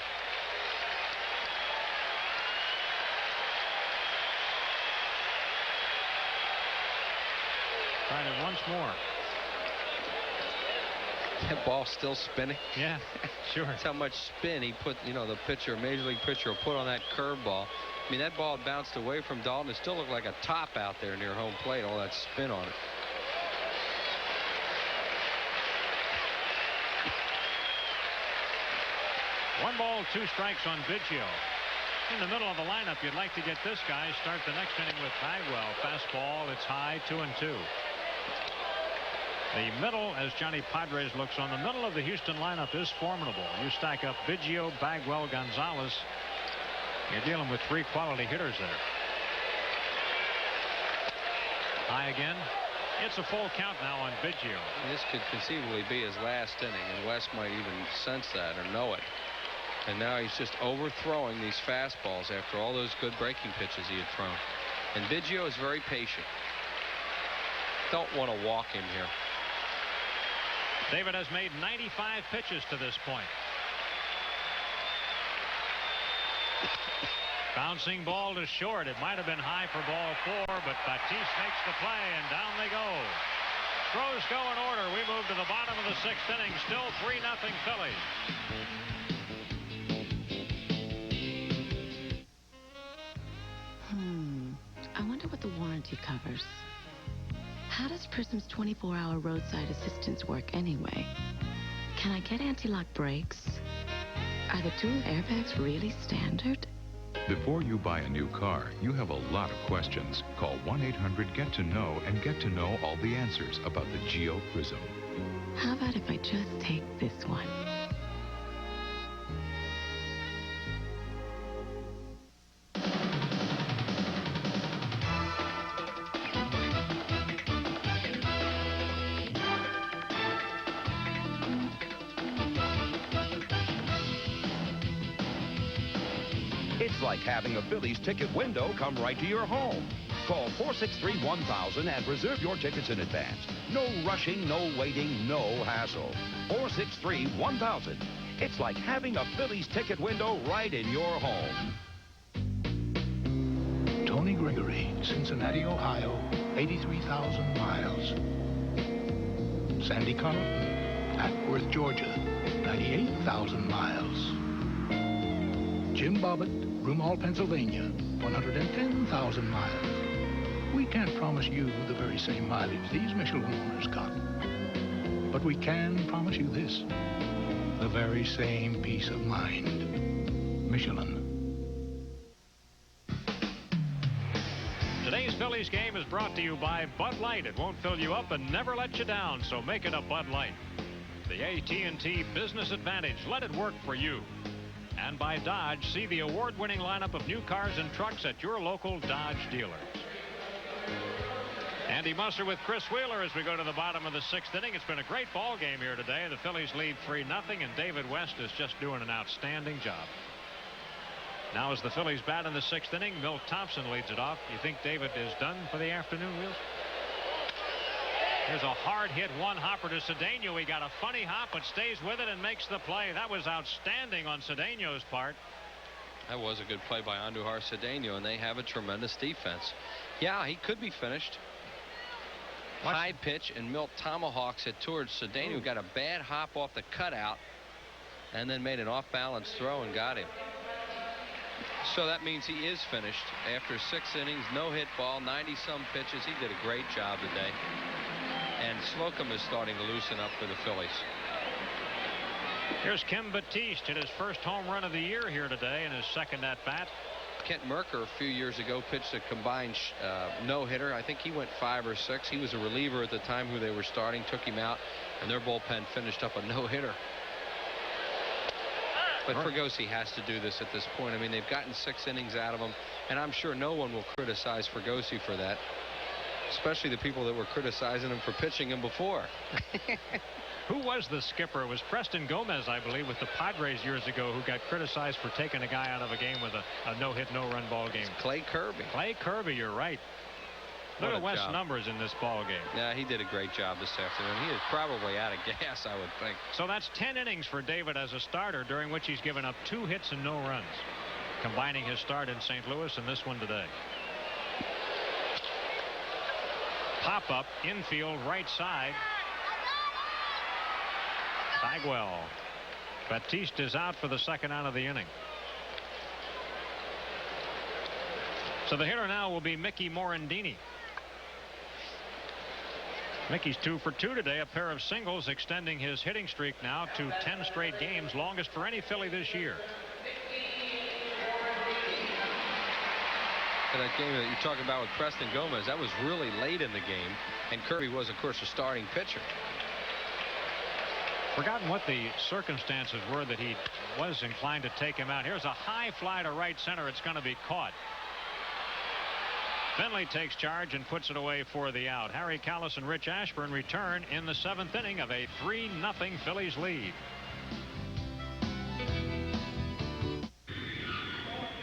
Trying it once more. That ball's still spinning. Yeah, sure. That's how much spin he put, you know, the pitcher, Major League pitcher, will put on that curveball. I mean, that ball bounced away from Dalton. It still looked like a top out there near home plate, all that spin on it. One ball, 2 strikes on Biggio. In the middle of the lineup, you'd like to get this guy. Start the next inning with Bagwell. Fastball, it's high, 2-2. The middle, as Johnny Padres looks on, the middle of the Houston lineup is formidable. You stack up Biggio, Bagwell, Gonzalez. You're dealing with 3 quality hitters there. High again. It's a full count now on Biggio. This could conceivably be his last inning, and West might even sense that or know it. And now he's just overthrowing these fastballs after all those good breaking pitches he had thrown. And Biggio is very patient. Don't want to walk him here. David has made 95 pitches to this point. Bouncing ball to short. It might have been high for ball 4, but Batiste makes the play, and down they go. Throws go in order. We move to the bottom of the 6th inning. Still 3-0 Phillies. I wonder what the warranty covers. How does Prism's 24-hour roadside assistance work anyway? Can I get anti-lock brakes? Are the dual airbags really standard? Before you buy a new car, you have a lot of questions. Call 1-800-GET-TO-KNOW and get to know all the answers about the Geo Prism. How about if I just take this one? It's like having a Phillies ticket window come right to your home. Call 463-1000 and reserve your tickets in advance. No rushing, no waiting, no hassle. 463-1000. It's like having a Phillies ticket window right in your home. Tony Gregory, Cincinnati, Ohio, 83,000 miles. Sandy Connaughton, Acworth, Georgia, 98,000 miles. Jim Bobbitt, Broomall, Pennsylvania, 110,000 miles. We can't promise you the very same mileage these Michelin owners got. But we can promise you this, the very same peace of mind. Michelin. Today's Phillies game is brought to you by Bud Light. It won't fill you up and never let you down, so make it a Bud Light. The AT&T Business Advantage. Let it work for you. And by Dodge, see the award-winning lineup of new cars and trucks at your local Dodge dealers. Andy Musser with Chris Wheeler as we go to the bottom of the 6th inning. It's been a great ball game here today. The Phillies lead 3-0, and David West is just doing an outstanding job. Now as the Phillies bat in the 6th inning, Milt Thompson leads it off. You think David is done for the afternoon, Wheels? There's a hard hit one hopper to Cedeno. He got a funny hop but stays with it and makes the play. That was outstanding on Cedeno's part. That was a good play by Andujar Cedeno, and they have a tremendous defense. Yeah, he could be finished. High pitch, and Milt tomahawks it towards Cedeno. Got a bad hop off the cutout and then made an off-balance throw and got him. So that means he is finished after 6 innings, no hit ball, 90-some pitches. He did a great job today. And Slocum is starting to loosen up for the Phillies. Here's Kim Batiste, hit his first home run of the year here today in his second at bat. Kent Merker a few years ago pitched a combined no-hitter. I think he went 5 or 6. He was a reliever at the time who they were starting, took him out, and their bullpen finished up a no-hitter. But Fregosi has to do this at this point. I mean, they've gotten 6 innings out of him, and I'm sure no one will criticize Fregosi for that, especially the people that were criticizing him for pitching him before. Who was the skipper? It was Preston Gomez, I believe, with the Padres years ago, who got criticized for taking a guy out of a game with a no-hit, no-run ball game. Clay Kirby. Clay Kirby, you're right. Look at West's numbers in this ball game. Yeah, he did a great job this afternoon. He is probably out of gas, I would think. So that's 10 innings for David as a starter, during which he's given up 2 hits and no runs, combining his start in St. Louis and this one today. Pop-up, infield, right side. Bagwell. Batiste is out for the second out of the inning. So the hitter now will be Mickey Morandini. Mickey's 2 for 2 today, a pair of singles, extending his hitting streak now to 10 straight games, longest for any Philly this year. And that game that you're talking about with Preston Gomez, that was really late in the game, and Kirby was, of course, a starting pitcher. Forgotten what the circumstances were that he was inclined to take him out. Here's a high fly to right center. It's going to be caught. Finley takes charge and puts it away for the out. Harry Callis and Rich Ashburn return in the 7th inning of a 3-0 Phillies lead.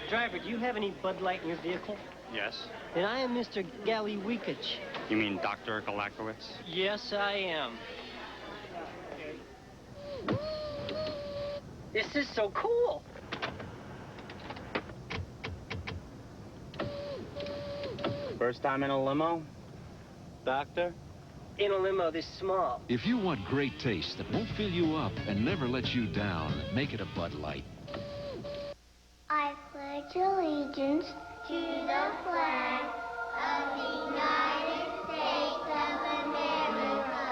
Driver, do you have any Bud Light in your vehicle? Yes. Then I am Mr. Galliweekich. You mean Dr. Galakowitz? Yes, I am. This is so cool. First time in a limo? Doctor? In a limo this small. If you want great taste that won't fill you up and never let you down, make it a Bud Light. I pledge allegiance to the flag of the United States of America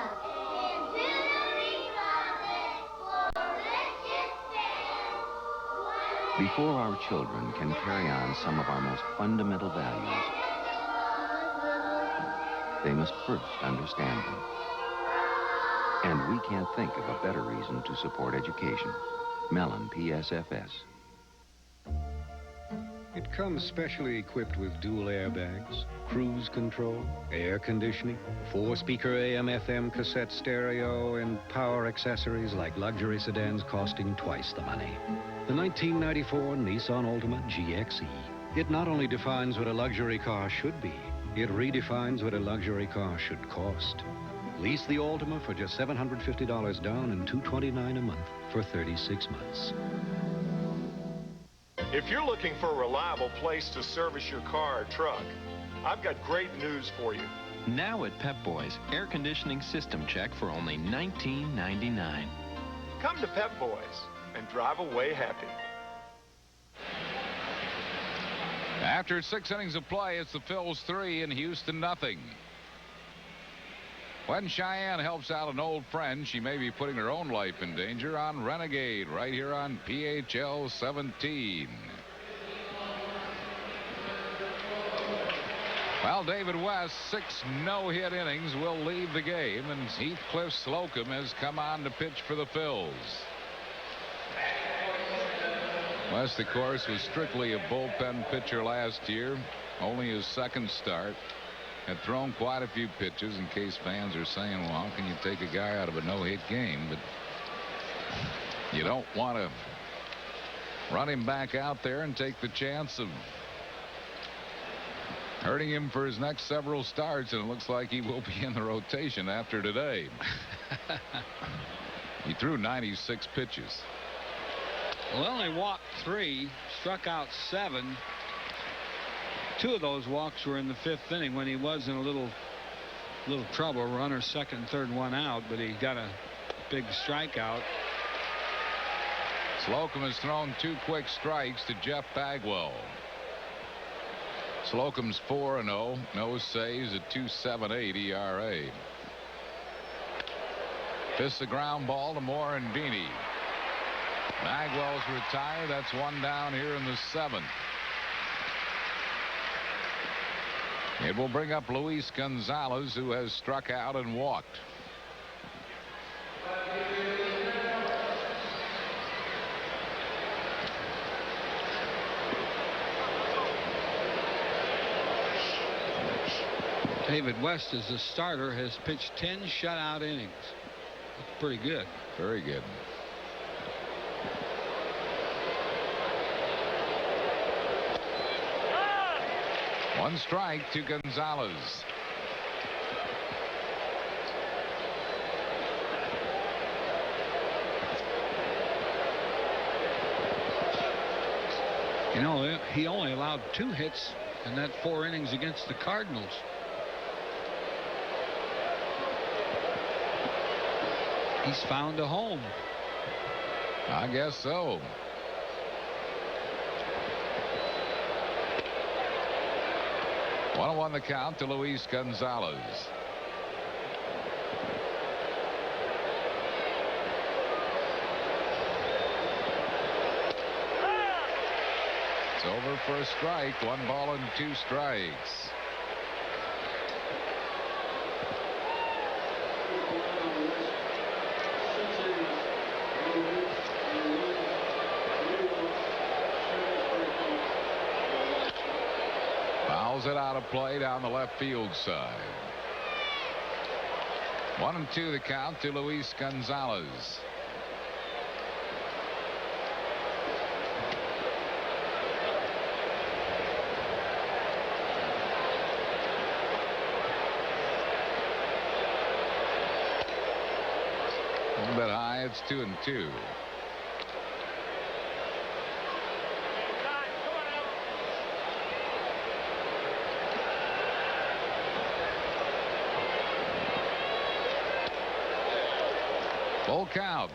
and to the republic for which it stands. Before our children can carry on some of our most fundamental values, they must first understand them. And we can't think of a better reason to support education. Mellon PSFS. It comes specially equipped with dual airbags, cruise control, air conditioning, 4-speaker AM/FM cassette stereo, and power accessories like luxury sedans costing twice the money. The 1994 Nissan Altima GXE. It not only defines what a luxury car should be, it redefines what a luxury car should cost. Lease the Altima for just $750 down and $229 a month for 36 months. If you're looking for a reliable place to service your car or truck, I've got great news for you. Now at Pep Boys, air conditioning system check for only $19.99. Come to Pep Boys and drive away happy. After 6 innings of play, it's the Phils 3 and Houston nothing. When Cheyenne helps out an old friend, she may be putting her own life in danger on Renegade right here on PHL 17. Well, David West, 6 no-hit innings will leave the game, and Heathcliff Slocum has come on to pitch for the Phils. West, of course, was strictly a bullpen pitcher last year, only his second start. Had thrown quite a few pitches, in case fans are saying, well, how can you take a guy out of a no-hit game? But you don't want to run him back out there and take the chance of hurting him for his next several starts, and it looks like he will be in the rotation after today. He threw 96 pitches. Well, they walked 3, struck out 7. 2 of those walks were in the 5th inning when he was in a little trouble. Runner second, third, 1 out, but he got a big strikeout. Slocum has thrown 2 quick strikes to Jeff Bagwell. Slocum's 4-0, no saves, at 2.78 ERA. Fists the ground ball to Morandini. Magwell's retired. That's one down here in the 7th. It will bring up Luis Gonzalez, who has struck out and walked. David West, as the starter, has pitched 10 shutout innings. That's pretty good. Very good. One strike to Gonzalez. You know, he only allowed 2 hits in that 4 innings against the Cardinals. He's found a home. I guess so. One the count to Luis Gonzalez. It's over for a strike. 1 ball and 2 strikes. Fouls it out of play down the left field side. 1-2 the count to Luis Gonzalez. A little bit high. It's 2-2. Full count.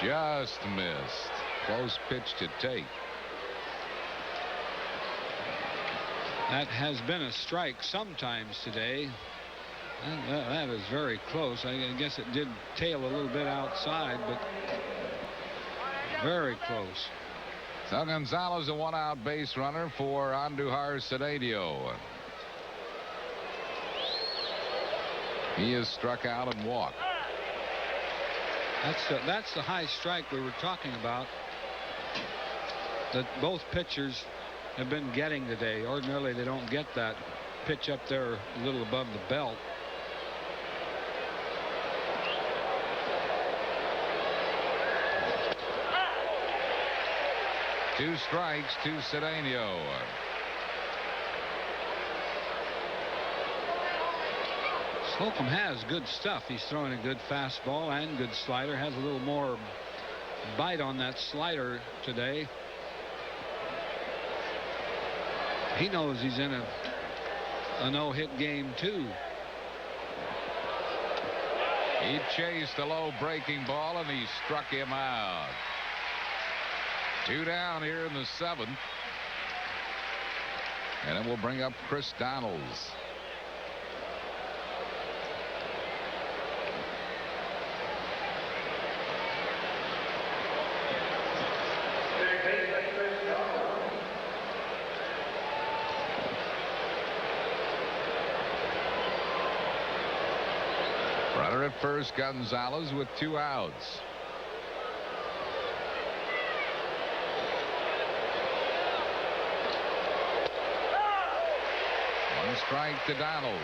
Just missed. Close pitch to take. That has been a strike sometimes today. That is very close. I guess it did tail a little bit outside, but very close. So Gonzalez, a 1-out base runner for Andujar Cedillo. He has struck out and walked. That's the high strike we were talking about that both pitchers have been getting today. Ordinarily they don't get that pitch up there a little above the belt. Two strikes to Cedillo. Slocum has good stuff. He's throwing a good fastball and good slider. Has a little more bite on that slider today. He knows he's in a no-hit game too. He chased a low breaking ball and he struck him out. 2 down here in the 7th. And it will bring up Chris Donalds. Runner at first, Gonzalez with 2 outs. One strike to Donalds.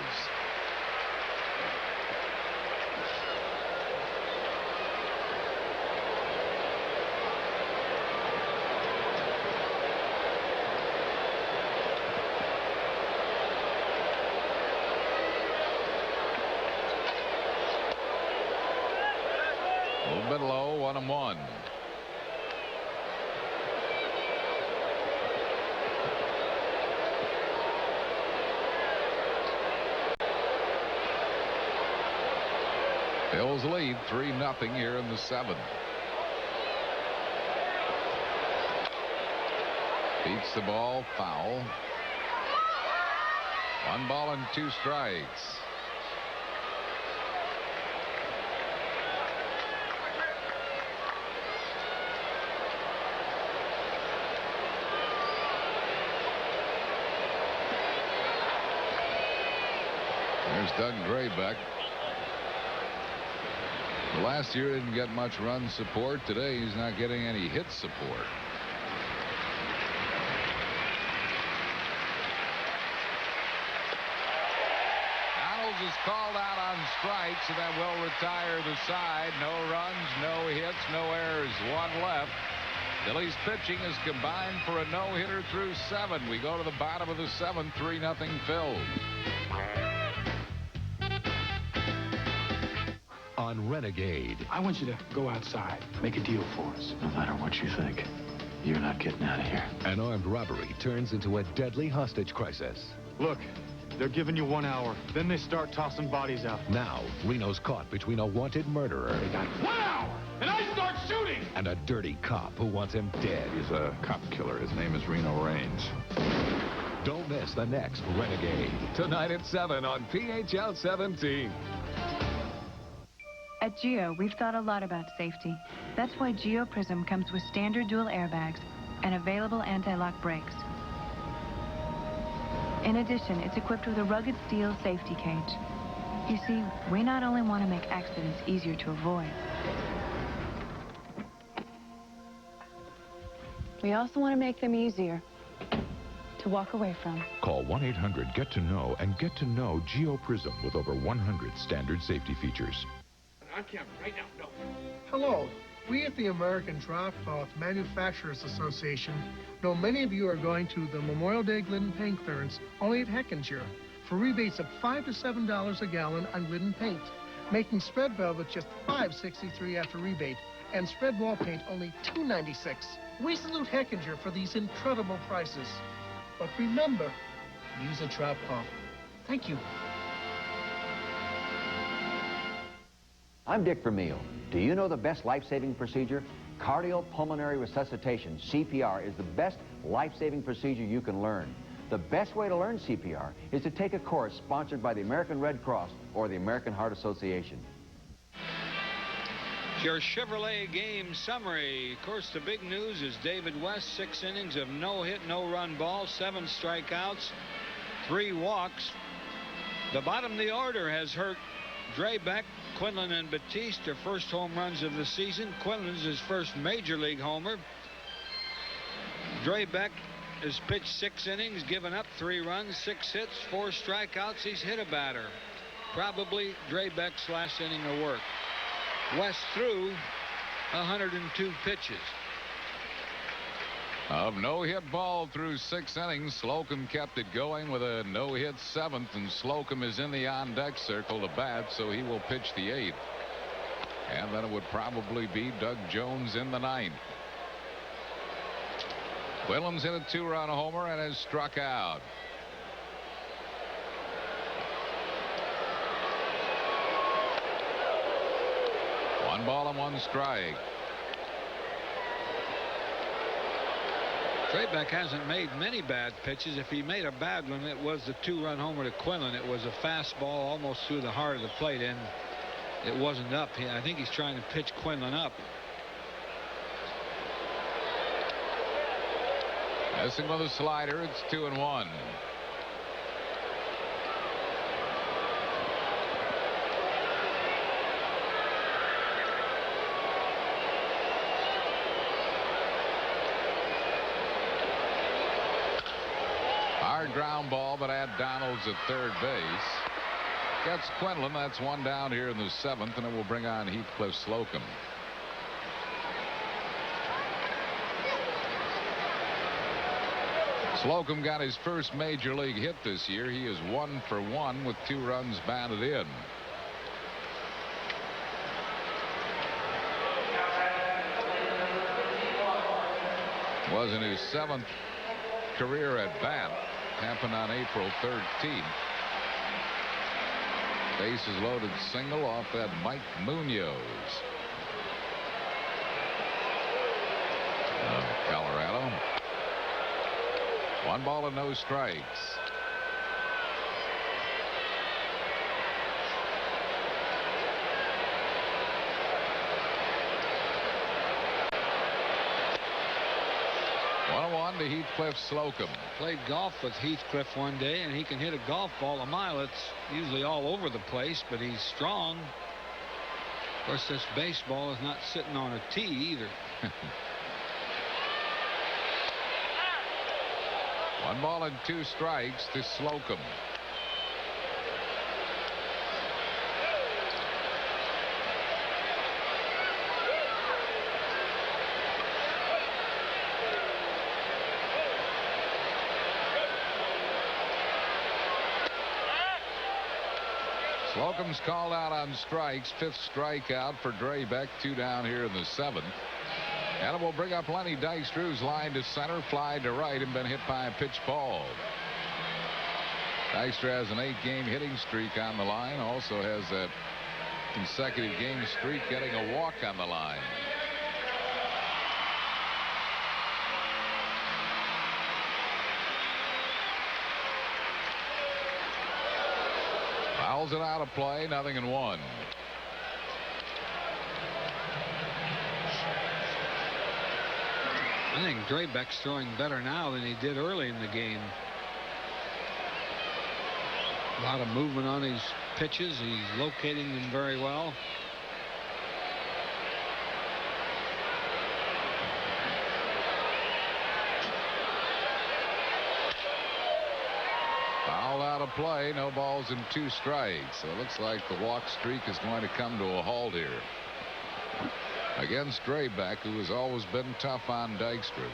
A little bit low, 1-1. Phillies lead 3-0 here in the 7th. Beats the ball, foul. 1 ball and 2 strikes. There's Doug Graybeck. Last year didn't get much run support. Today he's not getting any hit support. Donalds is called out on strikes, and that will retire the side. No runs, no hits, no errors. 1 left. Phillies pitching is combined for a no-hitter through 7. We go to the bottom of the 7th, 3-0 Phils. On Renegade. I want you to go outside, make a deal for us. No matter what you think, you're not getting out of here. An armed robbery turns into a deadly hostage crisis. Look, they're giving you 1 hour. Then they start tossing bodies out. Now, Reno's caught between a wanted murderer. They got 1 hour, and I start shooting! And a dirty cop who wants him dead. He's a cop killer. His name is Reno Raines. Don't miss the next Renegade. Tonight at 7 on PHL 17. At Geo, we've thought a lot about safety. That's why Geo Prism comes with standard dual airbags and available anti-lock brakes. In addition, it's equipped with a rugged steel safety cage. You see, we not only want to make accidents easier to avoid, we also want to make them easier to walk away from. Call 1-800-GET-TO-KNOW and get to know Geo Prism with over 100 standard safety features. On camera, right now, no. Hello. We at the American Drop-Cloth Manufacturers Association know many of you are going to the Memorial Day Glidden paint clearance only at Heckinger for rebates of $5 to $7 a gallon on Glidden paint, making spread velvet just $5.63 after rebate, and spread wall paint only $2.96. We salute Heckinger for these incredible prices. But remember, use a Drop-Cloth. Thank you. I'm Dick Vermeil. Do you know the best life-saving procedure? Cardiopulmonary resuscitation, CPR, is the best life-saving procedure you can learn. The best way to learn CPR is to take a course sponsored by the American Red Cross or the American Heart Association. Your Chevrolet game summary. Of course, the big news is David West, 6 innings of no-hit, no-run ball, 7 strikeouts, 3 walks. The bottom of the order has hurt Draybeck, Quinlan, and Batiste, their first home runs of the season. Quinlan's his first major league homer. Draybeck has pitched 6 innings, given up 3 runs, 6 hits, 4 strikeouts. He's hit a batter. Probably Draybeck's last inning of work. West threw 102 pitches. Of no-hit ball through 6 innings, Slocum kept it going with a no-hit 7th, and Slocum is in the on-deck circle to bat, so he will pitch the 8th. And then it would probably be Doug Jones in the 9th. Quillen's hit a 2-run homer and has struck out. One ball and 1 strike. Draybeck hasn't made many bad pitches. If he made a bad one, it was the 2-run homer to Quinlan. It was a fastball almost through the heart of the plate, and it wasn't up. I think he's trying to pitch Quinlan up. Missing with a slider. It's 2-1. Ground ball, but add Donalds at third base. Gets Quinlan. That's 1 down here in the 7th, and it will bring on Heathcliff Slocum. Slocum got his first major league hit this year. He is 1 for 1 with 2 runs batted in. Was in his 7th career at bat. Happened on April 13th. Bases loaded single off that Mike Munoz of Colorado. 1 ball and no strikes. To Heathcliff Slocum. Played golf with Heathcliff one day, and he can hit a golf ball a mile. It's usually all over the place, but he's strong. Of course, this baseball is not sitting on a tee either. 1 ball and 2 strikes to Slocum. Slocum's called out on strikes. 5th strikeout for Draybeck. 2 down here in the 7th. And it will bring up Lenny Dykstra, who's lined to center, fly to right, and been hit by a pitch ball. Dykstra has an 8-game hitting streak on the line. Also has that consecutive game streak getting a walk on the line. Fouls it out of play, 0-1. I think Draybeck's throwing better now than he did early in the game. A lot of movement on his pitches. He's locating them very well. Foul out of play. No balls and 2 strikes. So it looks like the walk streak is going to come to a halt here against Draybeck, who has always been tough on Dykstra.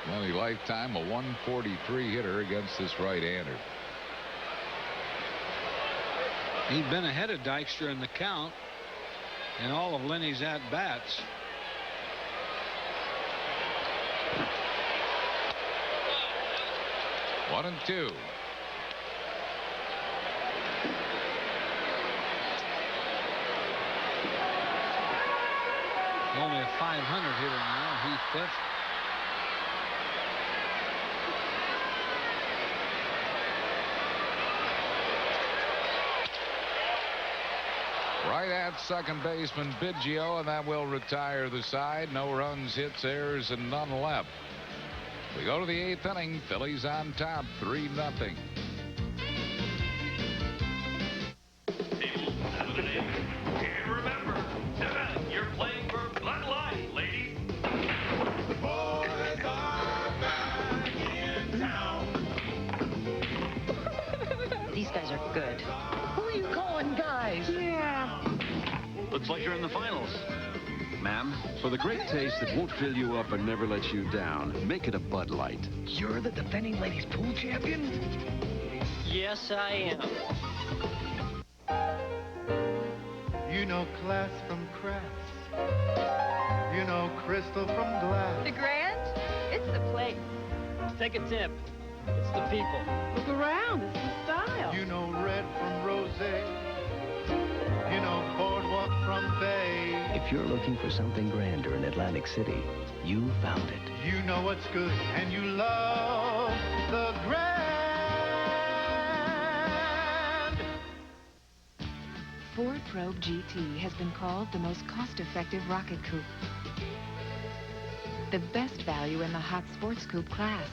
Lenny lifetime a 143 hitter against this right-hander. He's been ahead of Dykstra in the count in all of Lenny's at-bats. One and 2. Only a .500 hitter now, Heathcliff. Right at second baseman Biggio, and that will retire the side. No runs, hits, errors, and none left. We go to the 8th inning. Phillies on top, 3-0. Good. Who are you calling guys? Yeah. Looks like you're in the finals. Ma'am, for the great taste that won't fill you up and never let you down, make it a Bud Light. You're the defending ladies pool champion? Yes, I am. You know class from crass. You know crystal from glass. The Grand? It's the place. Take a tip. It's the people. Look around. It's the style. You know red from rosé. You know boardwalk from bay. If you're looking for something grander in Atlantic City, you found it. You know what's good and you love the Grand. Ford Probe GT has been called the most cost-effective rocket coupe. The best value in the hot sports coupe class.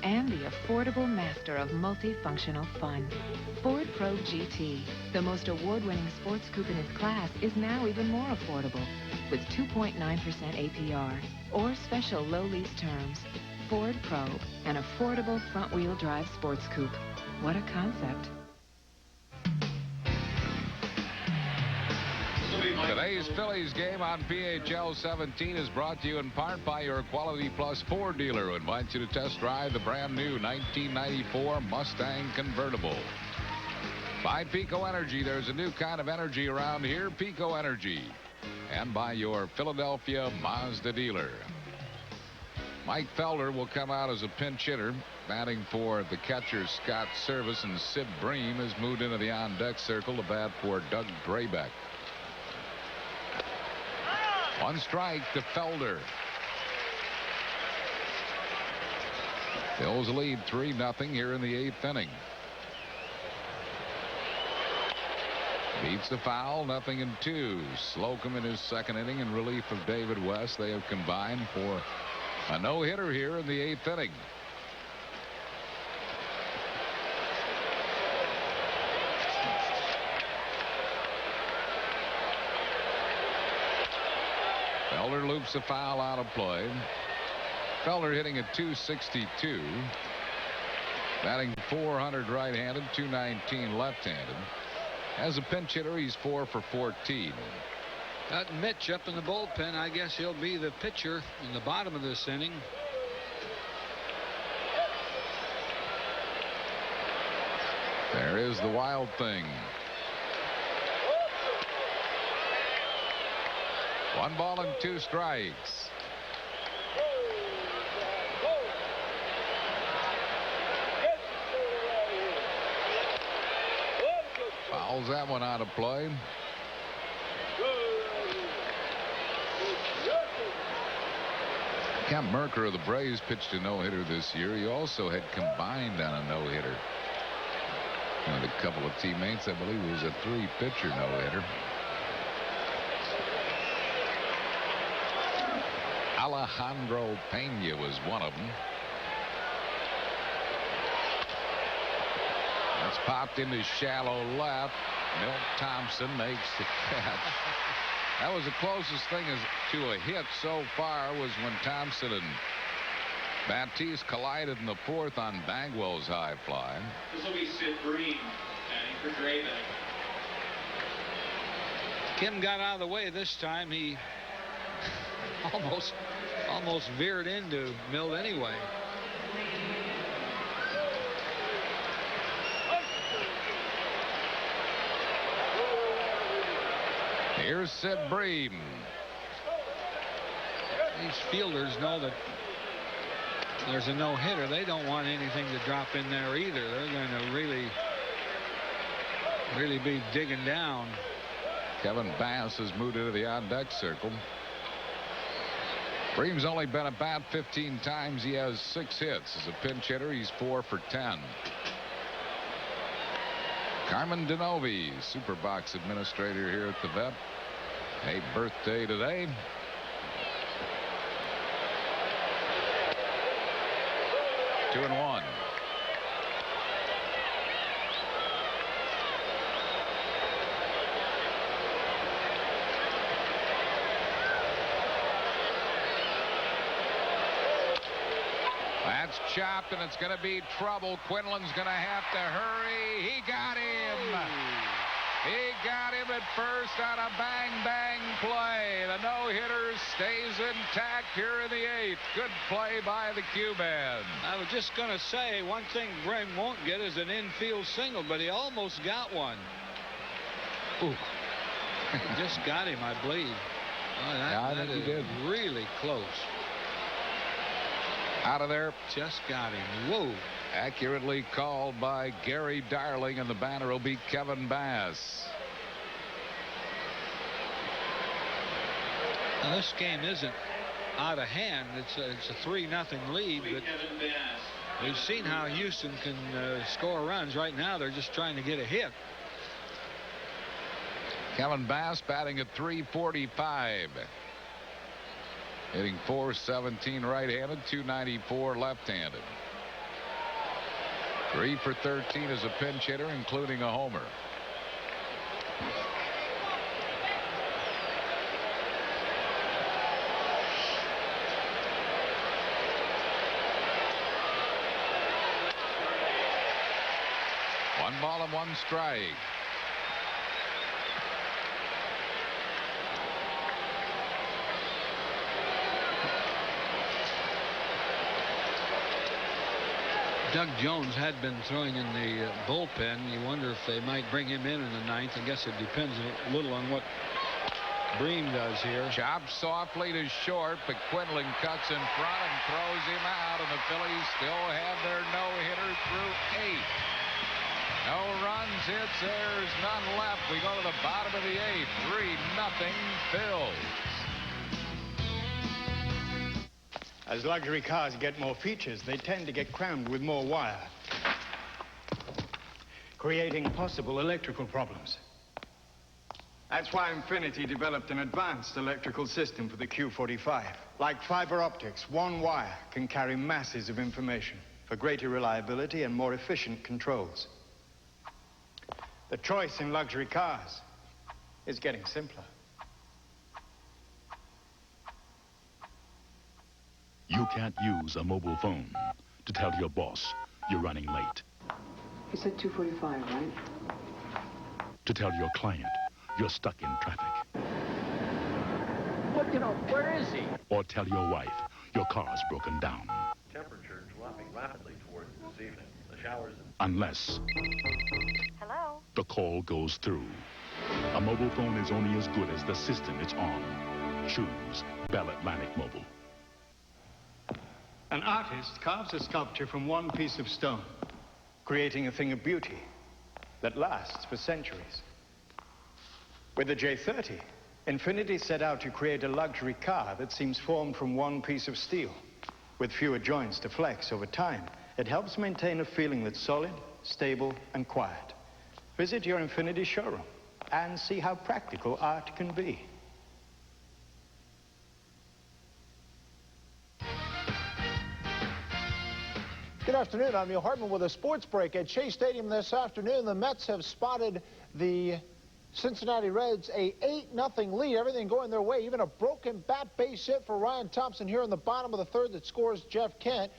And the affordable master of multifunctional fun. Ford Probe GT, the most award-winning sports coupe in its class, is now even more affordable with 2.9% APR or special low lease terms. Ford Probe, an affordable front-wheel drive sports coupe. What a concept. Today's Phillies game on PHL 17 is brought to you in part by your Quality Plus Ford dealer, who invites you to test drive the brand new 1994 Mustang convertible. By Pico Energy, there's a new kind of energy around here, Pico Energy. And by your Philadelphia Mazda dealer. Mike Felder will come out as a pinch hitter. Batting for the catchers Scott Service, and Sid Bream has moved into the on-deck circle to bat for Doug Drabek. 1 strike to Felder. Phillies lead 3-0 here in the 8th inning. Beats the foul, 0-2. Slocum in his 2nd inning in relief of David West. They have combined for a no-hitter here in the 8th inning. Felder loops the foul out of play. Felder hitting at .262. Batting .400 right-handed, .219 left-handed. As a pinch hitter, he's 4 for 14. Got Mitch up in the bullpen. I guess he'll be the pitcher in the bottom of this inning. There is the Wild Thing. 1 ball and 2 strikes. Fouls that one out of play. Kemp Merker of the Braves pitched a no-hitter this year. He also had combined on a no-hitter. And a couple of teammates, I believe it was a 3-pitcher no-hitter. Alejandro Pena was one of them. That's popped into shallow left. Milt Thompson makes the catch. That was the closest thing to a hit so far, was when Thompson and Baptiste collided in the 4th on Bagwell's high fly. This will be Sid Bream batting for Drabek. Kim got out of the way this time. He almost veered into Milt anyway. Here's Sid Bream. These fielders know that there's a no-hitter. They don't want anything to drop in there either. They're going to really be digging down. Kevin Bass has moved into the on-deck circle. Bream's only been at bat 15 times. He has 6 hits. As a pinch hitter, he's 4 for 10. Carmen Denovi, Superbox administrator here at the vet. A birthday today. Two and one. That's chopped, and it's going to be trouble. Quinlan's going to have to hurry. He got him. He got him at first on a bang-bang play. The no-hitter stays intact here in the 8th. Good play by the Cuban. I was just going to say, one thing Bream won't get is an infield single, but he almost got one. Ooh. He just got him, I believe. Oh, that is really close. Out of there. Just got him. Whoa. Accurately called by Gary Darling, and the batter will be Kevin Bass. Now, this game isn't out of hand. It's a 3-0 lead, but we've seen how Houston can score runs. Right now, they're just trying to get a hit. Kevin Bass batting at .345. Hitting .417 right-handed, .294 left-handed. 3 for 13 as a pinch hitter, including a homer. One ball and 1 strike. Doug Jones had been throwing in the bullpen. You wonder if they might bring him in the 9th. I guess it depends a little on what Bream does here. Chops softly to short, but Quinlan cuts in front and throws him out, and the Phillies still have their no-hitter through 8. No runs, hits, there's none left. We go to the bottom of the 8th. 3-0 Phils. As luxury cars get more features, they tend to get crammed with more wire, creating possible electrical problems. That's why Infiniti developed an advanced electrical system for the Q45. Like fiber optics, one wire can carry masses of information for greater reliability and more efficient controls. The choice in luxury cars is getting simpler. You can't use a mobile phone to tell your boss you're running late. You said 2:45, right? To tell your client you're stuck in traffic. What, where is he? Or tell your wife your car's broken down. Temperature dropping rapidly towards this evening. The showers... Unless... Hello? The call goes through. A mobile phone is only as good as the system it's on. Choose Bell Atlantic Mobile. An artist carves a sculpture from one piece of stone, creating a thing of beauty that lasts for centuries. With the J30, Infiniti set out to create a luxury car that seems formed from one piece of steel. With fewer joints to flex over time, it helps maintain a feeling that's solid, stable, and quiet. Visit your Infiniti showroom and see how practical art can be. Good afternoon. I'm Neil Hartman with a sports break. At Shea Stadium this afternoon, the Mets have spotted the Cincinnati Reds a 8-0 lead. Everything going their way. Even a broken bat base hit for Ryan Thompson here in the bottom of the third that scores Jeff Kent.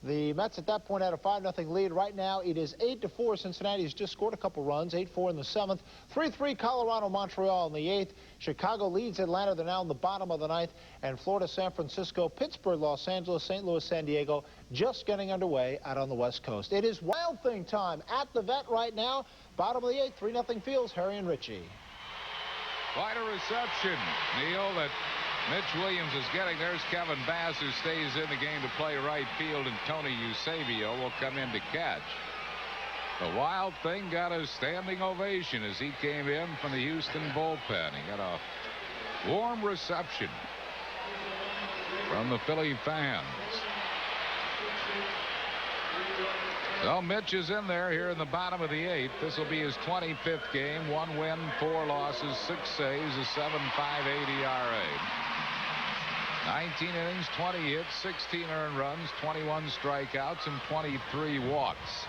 The Mets at that point had a 5-0 lead. Right now it is 8-4. Cincinnati has just scored a couple runs. 8-4 in the 7th. 3-3 Colorado, Montreal in the 8th. Chicago leads Atlanta. They're now in the bottom of the 9th. And Florida, San Francisco, Pittsburgh, Los Angeles, St. Louis, San Diego just getting underway out on the West Coast. It is Wild Thing time at the Vet right now. Bottom of the 8th, 3-0 Fields. Harry and Richie. Quite a reception, Neil, that Mitch Williams is getting. There's Kevin Bass, who stays in the game to play right field, and Tony Eusebio will come in to catch. The Wild Thing got a standing ovation as he came in from the Houston bullpen. He got a warm reception from the Philly fans. So Mitch is in there here in the bottom of the 8th. This will be his 25th game. 1 win, 4 losses, 6 saves, a 7.58 ERA. 19 innings, 20 hits, 16 earned runs, 21 strikeouts, and 23 walks.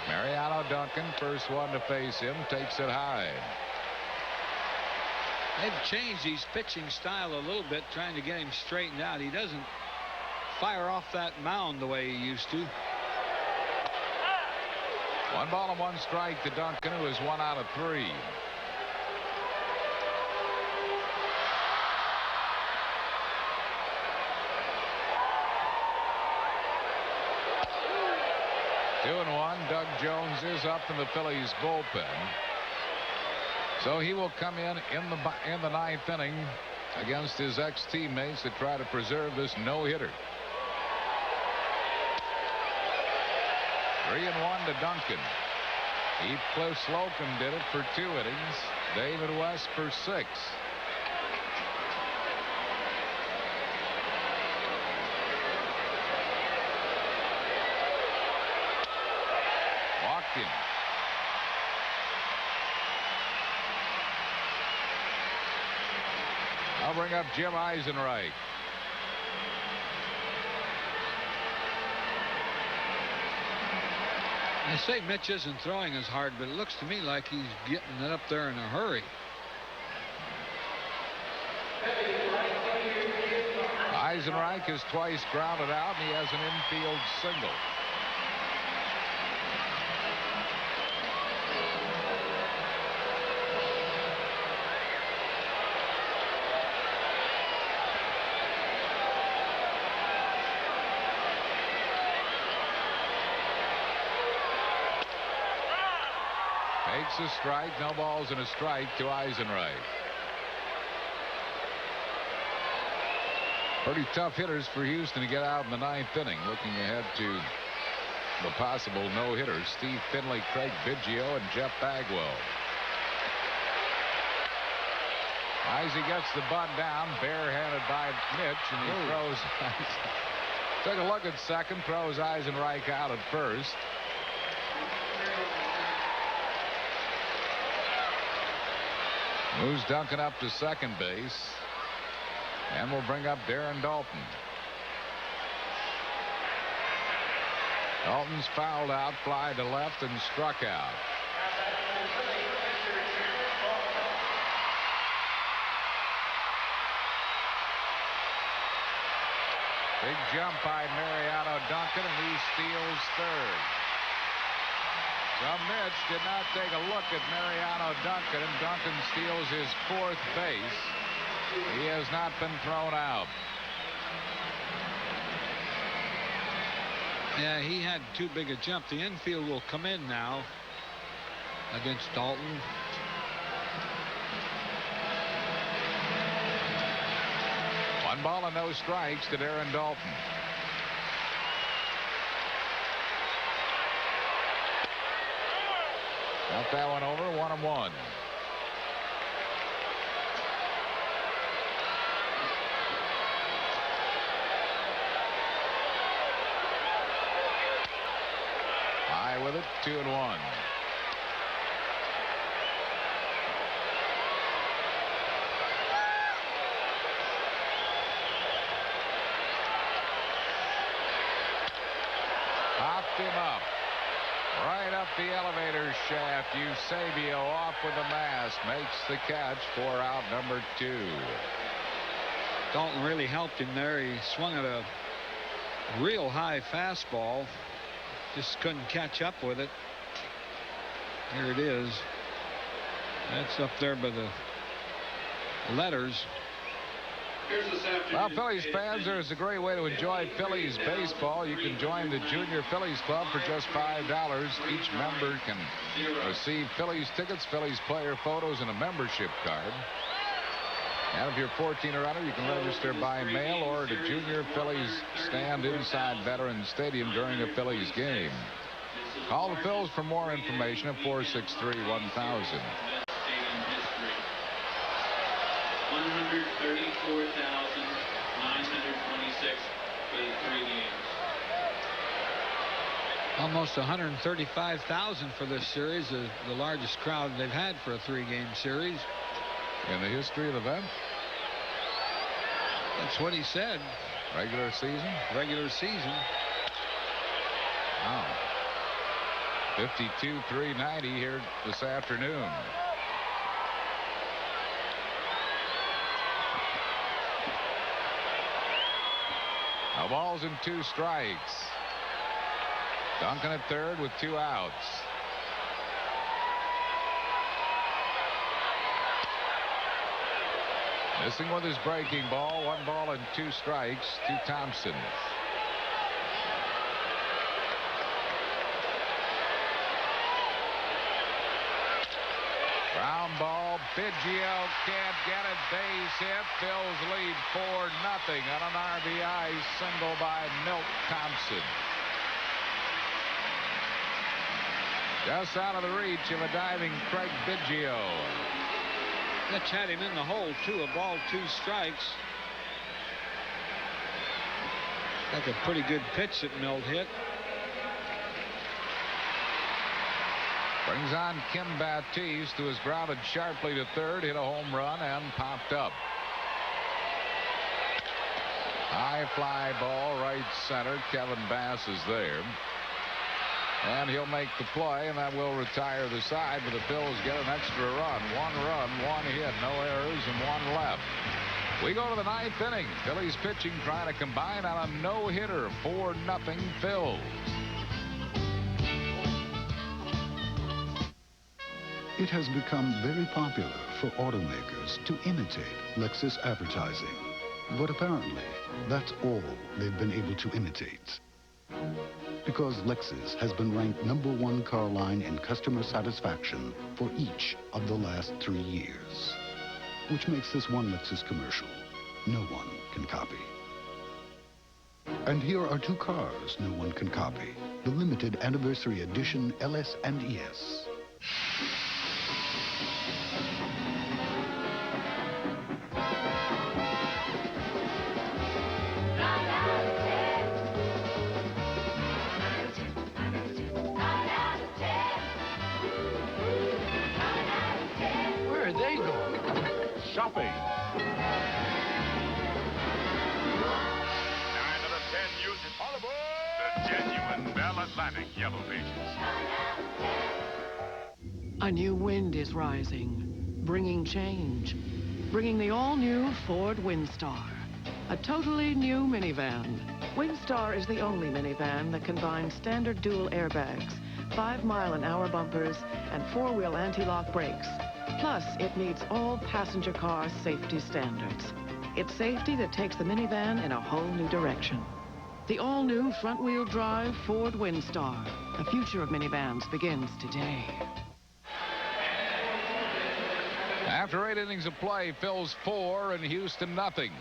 Mariano Duncan, first one to face him, takes it high. They've changed his pitching style a little bit, trying to get him straightened out. He doesn't fire off that mound the way he used to. 1 ball and 1 strike to Duncan, who is 1 out of 3. Two and 1. Doug Jones is up in the Phillies bullpen. So he will come in the 9th inning against his ex-teammates to try to preserve this no-hitter. 3-1 to Duncan. Heathcliff Slocum did it for 2 innings. David West for 6. Walked in. I'll bring up Jim Eisenreich. They say Mitch isn't throwing as hard, but it looks to me like he's getting it up there in a hurry. Eisenreich has twice grounded out, and he has an infield single. Takes a strike, no balls and a strike to Eisenreich. Pretty tough hitters for Houston to get out in the 9th inning. Looking ahead to the possible no-hitters, Steve Finley, Craig Biggio, and Jeff Bagwell. Izzy gets the bunt down, barehanded by Mitch, and he throws. Took a look at second, throws Eisenreich out at first. Moves Duncan up to second base, and will bring up Darren Dalton. Dalton's fouled out, fly to left, and struck out. Big jump by Mariano Duncan, and he steals third. So Mitch did not take a look at Mariano Duncan, and Duncan steals his 4th base. He has not been thrown out. Yeah, he had too big a jump. The infield will come in now against Dalton. One ball and no strikes to Darren Dalton. Got that one over, 1-1. High with it, 2-1. Popped him up. Right up the elevator shaft. Eusebio off with the mask. Makes the catch for out number 2. Dalton really helped him there. He swung at a real high fastball. Just couldn't catch up with it. Here it is. That's up there by the letters. Well, Phillies fans, there's a great way to enjoy Phillies baseball. You can join the Junior Phillies Club for just $5. Each member can receive Phillies tickets, Phillies player photos, and a membership card. And if you're 14 or under, you can register by mail or at a Junior Phillies stand inside Veterans Stadium during a Phillies game. Call the Phils for more information at 463-1000. 134,926 for the 3 games. Almost 135,000 for this series, the largest crowd they've had for a 3-game series. In the history of the event? That's what he said. Regular season? Regular season. Wow. 52,390 here this afternoon. No balls and 2 strikes. Duncan at third with 2 outs. Missing with his breaking ball. 1 ball and 2 strikes to Thompson. Ground ball. Biggio can't get it. Base hit. Phil's lead 4-0 on an RBI single by Milt Thompson. Just out of the reach of a diving Craig Biggio. Mitch had him in the hole, too. A ball, 2 strikes. Like a pretty good pitch that Milt hit. Brings on Kim Baptiste, who has grounded sharply to third, hit a home run, and popped up. High fly ball, right center. Kevin Bass is there. And he'll make the play, and that will retire the side, but the Phils get an extra run. 1 run, 1 hit, no errors, and 1 left. We go to the 9th inning. Phillies pitching trying to combine on a no-hitter. 4-0 Phils. It has become very popular for automakers to imitate Lexus advertising. But apparently, that's all they've been able to imitate. Because Lexus has been ranked #1 car line in customer satisfaction for each of the last 3 years. Which makes this one Lexus commercial no one can copy. And here are two cars no one can copy. The limited anniversary edition LS and ES. Where are they going? Shopping. 9 out of 10 use it. All aboard! The genuine Bell Atlantic Yellow Pages. A new wind is rising, bringing change, bringing the all-new Ford Windstar, a totally new minivan. Windstar is the only minivan that combines standard dual airbags, 5-mile-an-hour bumpers, and 4-wheel anti-lock brakes. Plus, it meets all passenger car safety standards. It's safety that takes the minivan in a whole new direction. The all-new front-wheel drive Ford Windstar. The future of minivans begins today. After 8 innings of play, Phil's 4 and Houston nothing.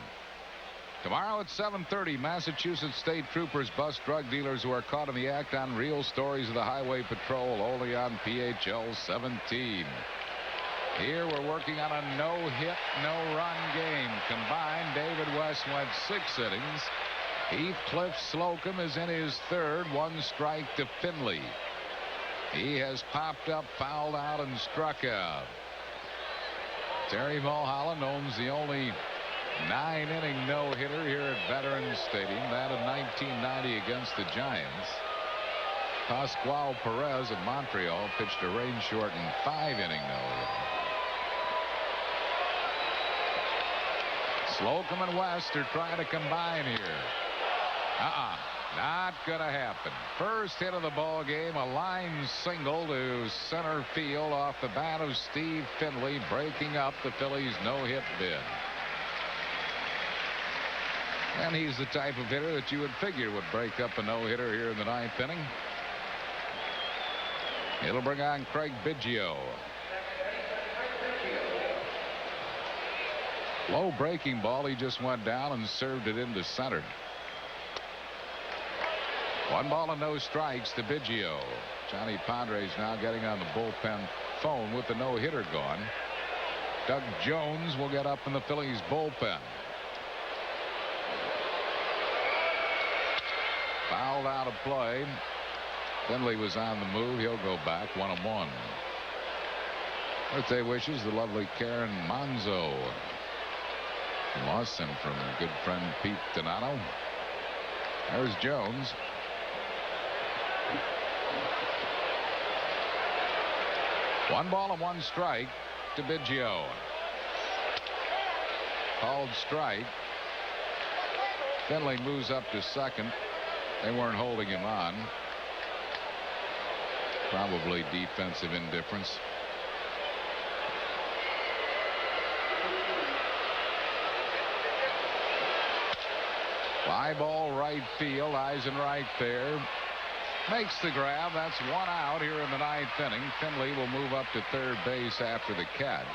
Tomorrow at 7:30, Massachusetts State Troopers bust drug dealers who are caught in the act on Real Stories of the Highway Patrol, only on PHL 17. Here we're working on a no-hit, no-run game. Combined, David West went 6 innings. Heathcliff Slocum is in his 3rd, 1 strike to Finley. He has popped up, fouled out, and struck out. Terry Mulholland owns the only 9-inning no-hitter here at Veterans Stadium, that of 1990 against the Giants. Pascual Perez of Montreal pitched a rain-shortened 5-inning no-hitter. Slocum and West are trying to combine here. Not gonna happen. First hit of the ball game, a line single to center field off the bat of Steve Finley, breaking up the Phillies' no-hit bid. And he's the type of hitter that you would figure would break up a no-hitter here in the 9th inning. It'll bring on Craig Biggio. Low breaking ball. He just went down and served it into center. 1 ball and no strikes to Biggio. Johnny Padres now getting on the bullpen phone with the no-hitter gone. Doug Jones will get up in the Phillies bullpen. Fouled out of play. Finley was on the move. He'll go back 1-1. Birthday wishes the lovely Karen Monzo. Lost him from good friend Pete Donato. There's Jones. One ball and 1 strike to Biggio. Called strike. Finley moves up to second. They weren't holding him on. Probably defensive indifference. Fly ball right field. Eisenreich there. Makes the grab. That's 1 out here in the 9th inning. Finley will move up to 3rd base after the catch.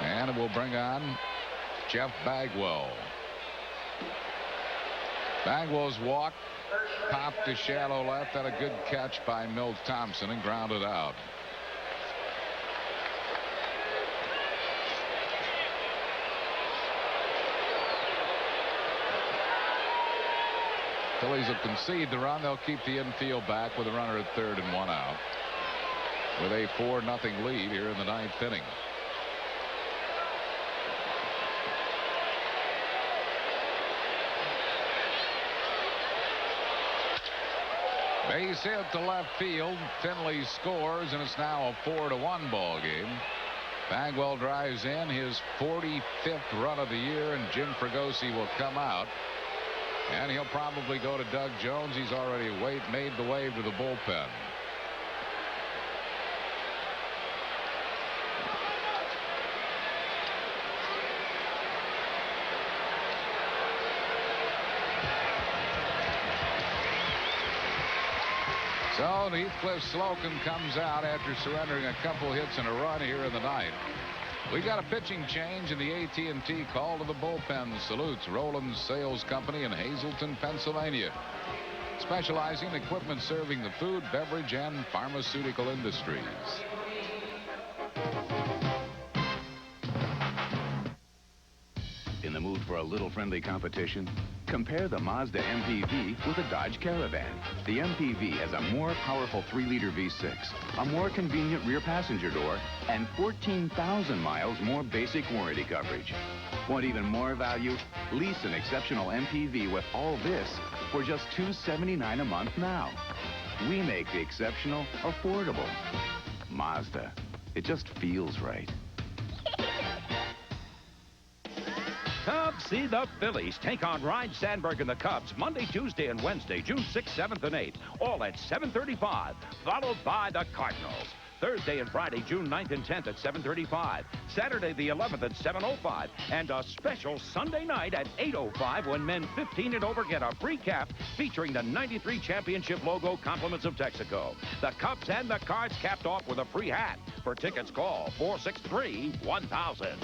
And it will bring on Jeff Bagwell. Bagwell's walk popped to shallow left. Had a good catch by Milt Thompson and grounded out. Phillies will concede the run. They'll keep the infield back with a runner at 3rd and 1 out. With a 4-0 lead here in the 9th inning. Base hit to left field. Finley scores, and it's now a 4-1 ball game. Bagwell drives in his 45th run of the year, and Jim Fregosi will come out. And he'll probably go to Doug Jones. He's already made the wave to the bullpen. So Heathcliff Slocum comes out after surrendering a couple hits in a run here in the 9th. We got a pitching change in the AT&T call to the bullpen. Salutes Roland's Sales Company in Hazleton, Pennsylvania, specializing in equipment serving the food, beverage, and pharmaceutical industries. In the mood for a little friendly competition? Compare the Mazda MPV with a Dodge Caravan. The MPV has a more powerful 3-liter V6, a more convenient rear passenger door, and 14,000 miles more basic warranty coverage. Want even more value? Lease an exceptional MPV with all this for just $279 a month now. We make the exceptional affordable. Mazda. It just feels right. Cubs see the Phillies take on Ryne Sandberg and the Cubs Monday, Tuesday, and Wednesday, June 6th, 7th, and 8th, all at 7:35, followed by the Cardinals. Thursday and Friday, June 9th and 10th at 7:35. Saturday the 11th at 7:05. And a special Sunday night at 8:05 when men 15 and over get a free cap featuring the 93 championship logo, compliments of Texaco. The Cubs and the Cards capped off with a free hat. For tickets, call 463-1000.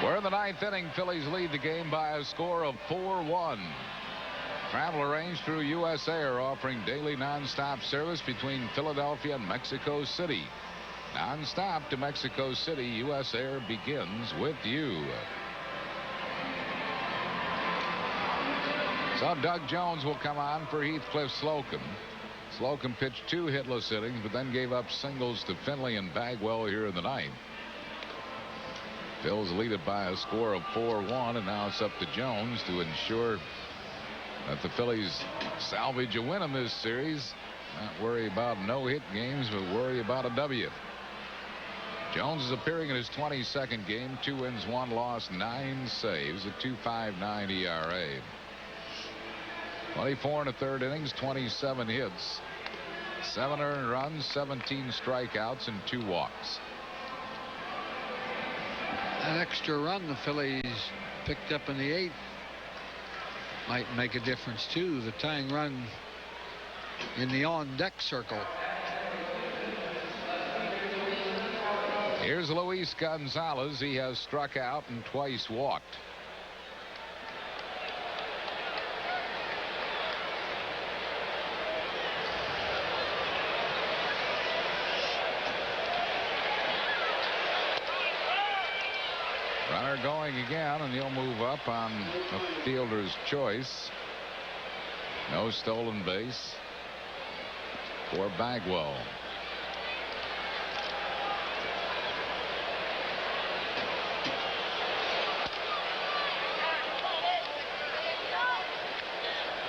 We're in the 9th inning. Phillies lead the game by a score of 4-1. Travel arranged through U.S. Air, offering daily nonstop service between Philadelphia and Mexico City. Nonstop to Mexico City, U.S. Air begins with you. So Doug Jones will come on for Heathcliff Slocum. Slocum pitched 2 hitless innings, but then gave up singles to Finley and Bagwell here in the 9th. Phil's lead it by a score of 4-1, and now it's up to Jones to ensure that the Phillies salvage a win in this series. Not worry about no-hit games, but worry about a W. Jones is appearing in his 22nd game, 2 wins, 1 loss, 9 saves, a 2.59 ERA. 24 1/3 innings, 27 hits, 7 earned runs, 17 strikeouts, and 2 walks. That extra run the Phillies picked up in the 8th might make a difference too. The tying run in the on-deck circle. Here's Luis Gonzalez. He has struck out and twice walked. Runner going again, and he'll move up on the fielder's choice. No stolen base for Bagwell.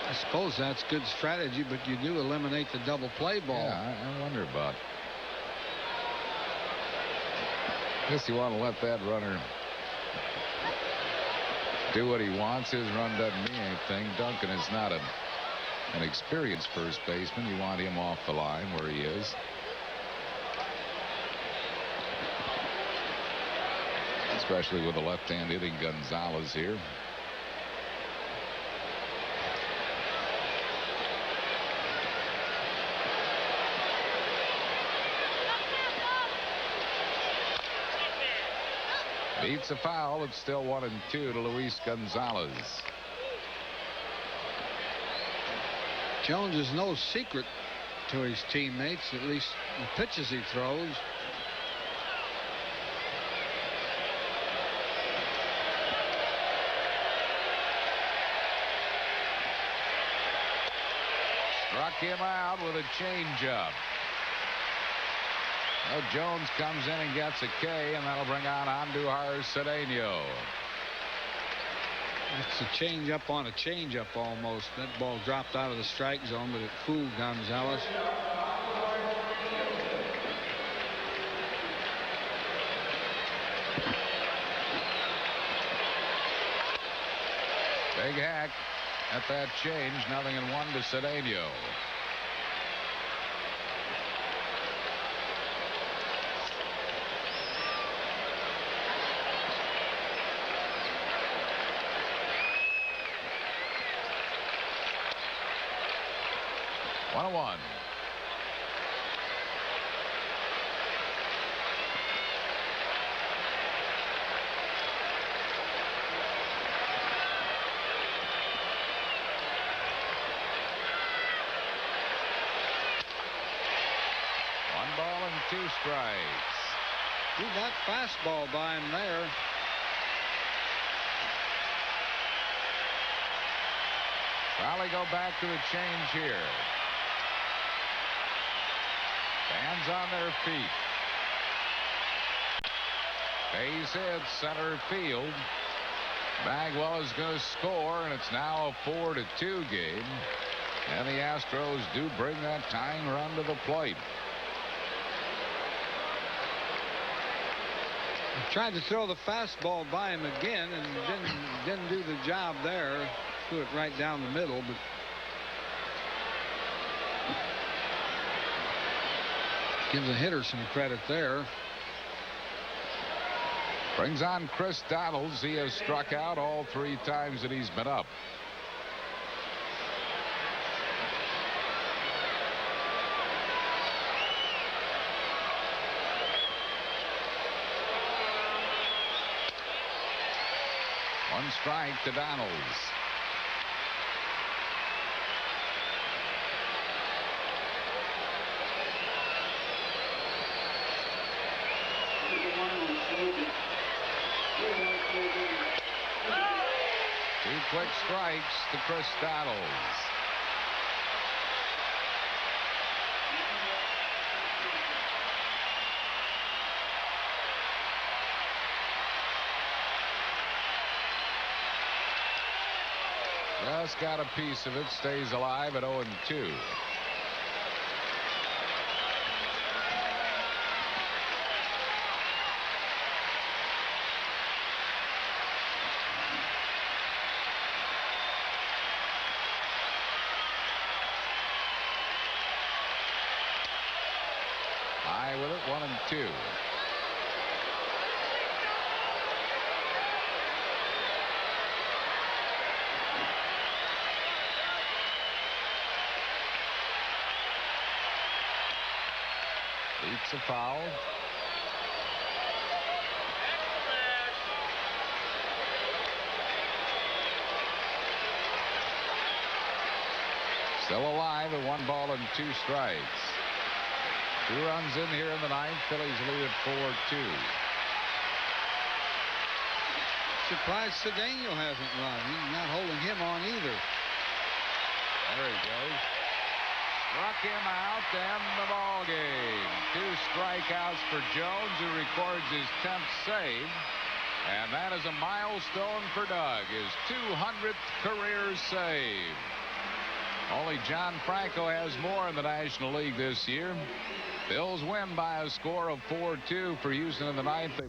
I suppose that's good strategy, but you do eliminate the double play ball. Yeah, I wonder about. I guess you want to let that runner do what he wants. His run doesn't mean anything. Duncan is not an experienced first baseman. You want him off the line where he is. Especially with a left-hand hitting Gonzalez here. Beats a foul. It's still 1-2 to Luis Gonzalez. Jones is no secret to his teammates, at least the pitches he throws. Struck him out with a changeup. Well, Jones comes in and gets a K, and that'll bring on Andujar Cedeno. It's a change-up on a change-up almost. That ball dropped out of the strike zone, but it fooled Gonzalez. Big hack at that change. 0-1 to Cedeno. 2 strikes. He got fastball by him there. Probably go back to the change here. Fans on their feet. Base hit, center field. Bagwell is going to score, and it's now a 4-2 game. And the Astros do bring that tying run to the plate. Tried to throw the fastball by him again and didn't do the job there. Threw it right down the middle, but gives the hitter some credit there. Brings on Chris Donalds. He has struck out all 3 times that he's been up. One strike to Donalds. Two quick strikes to Chris Donalds. Just got a piece of it. Stays alive at 0-2. High with it, 1-2. Beats a foul. Still alive at 1 ball and 2 strikes. 2 runs in here in the 9th. Phillies lead at 4-2. Surprised Cedeno hasn't run. He's not holding him on either. There he goes. Struck him out to end the ball game. 2 strikeouts for Jones, who records his 10th save. And that is a milestone for Doug, his 200th career save. Only John Franco has more in the National League this year. Bills win by a score of 4-2 for Houston in the 9th.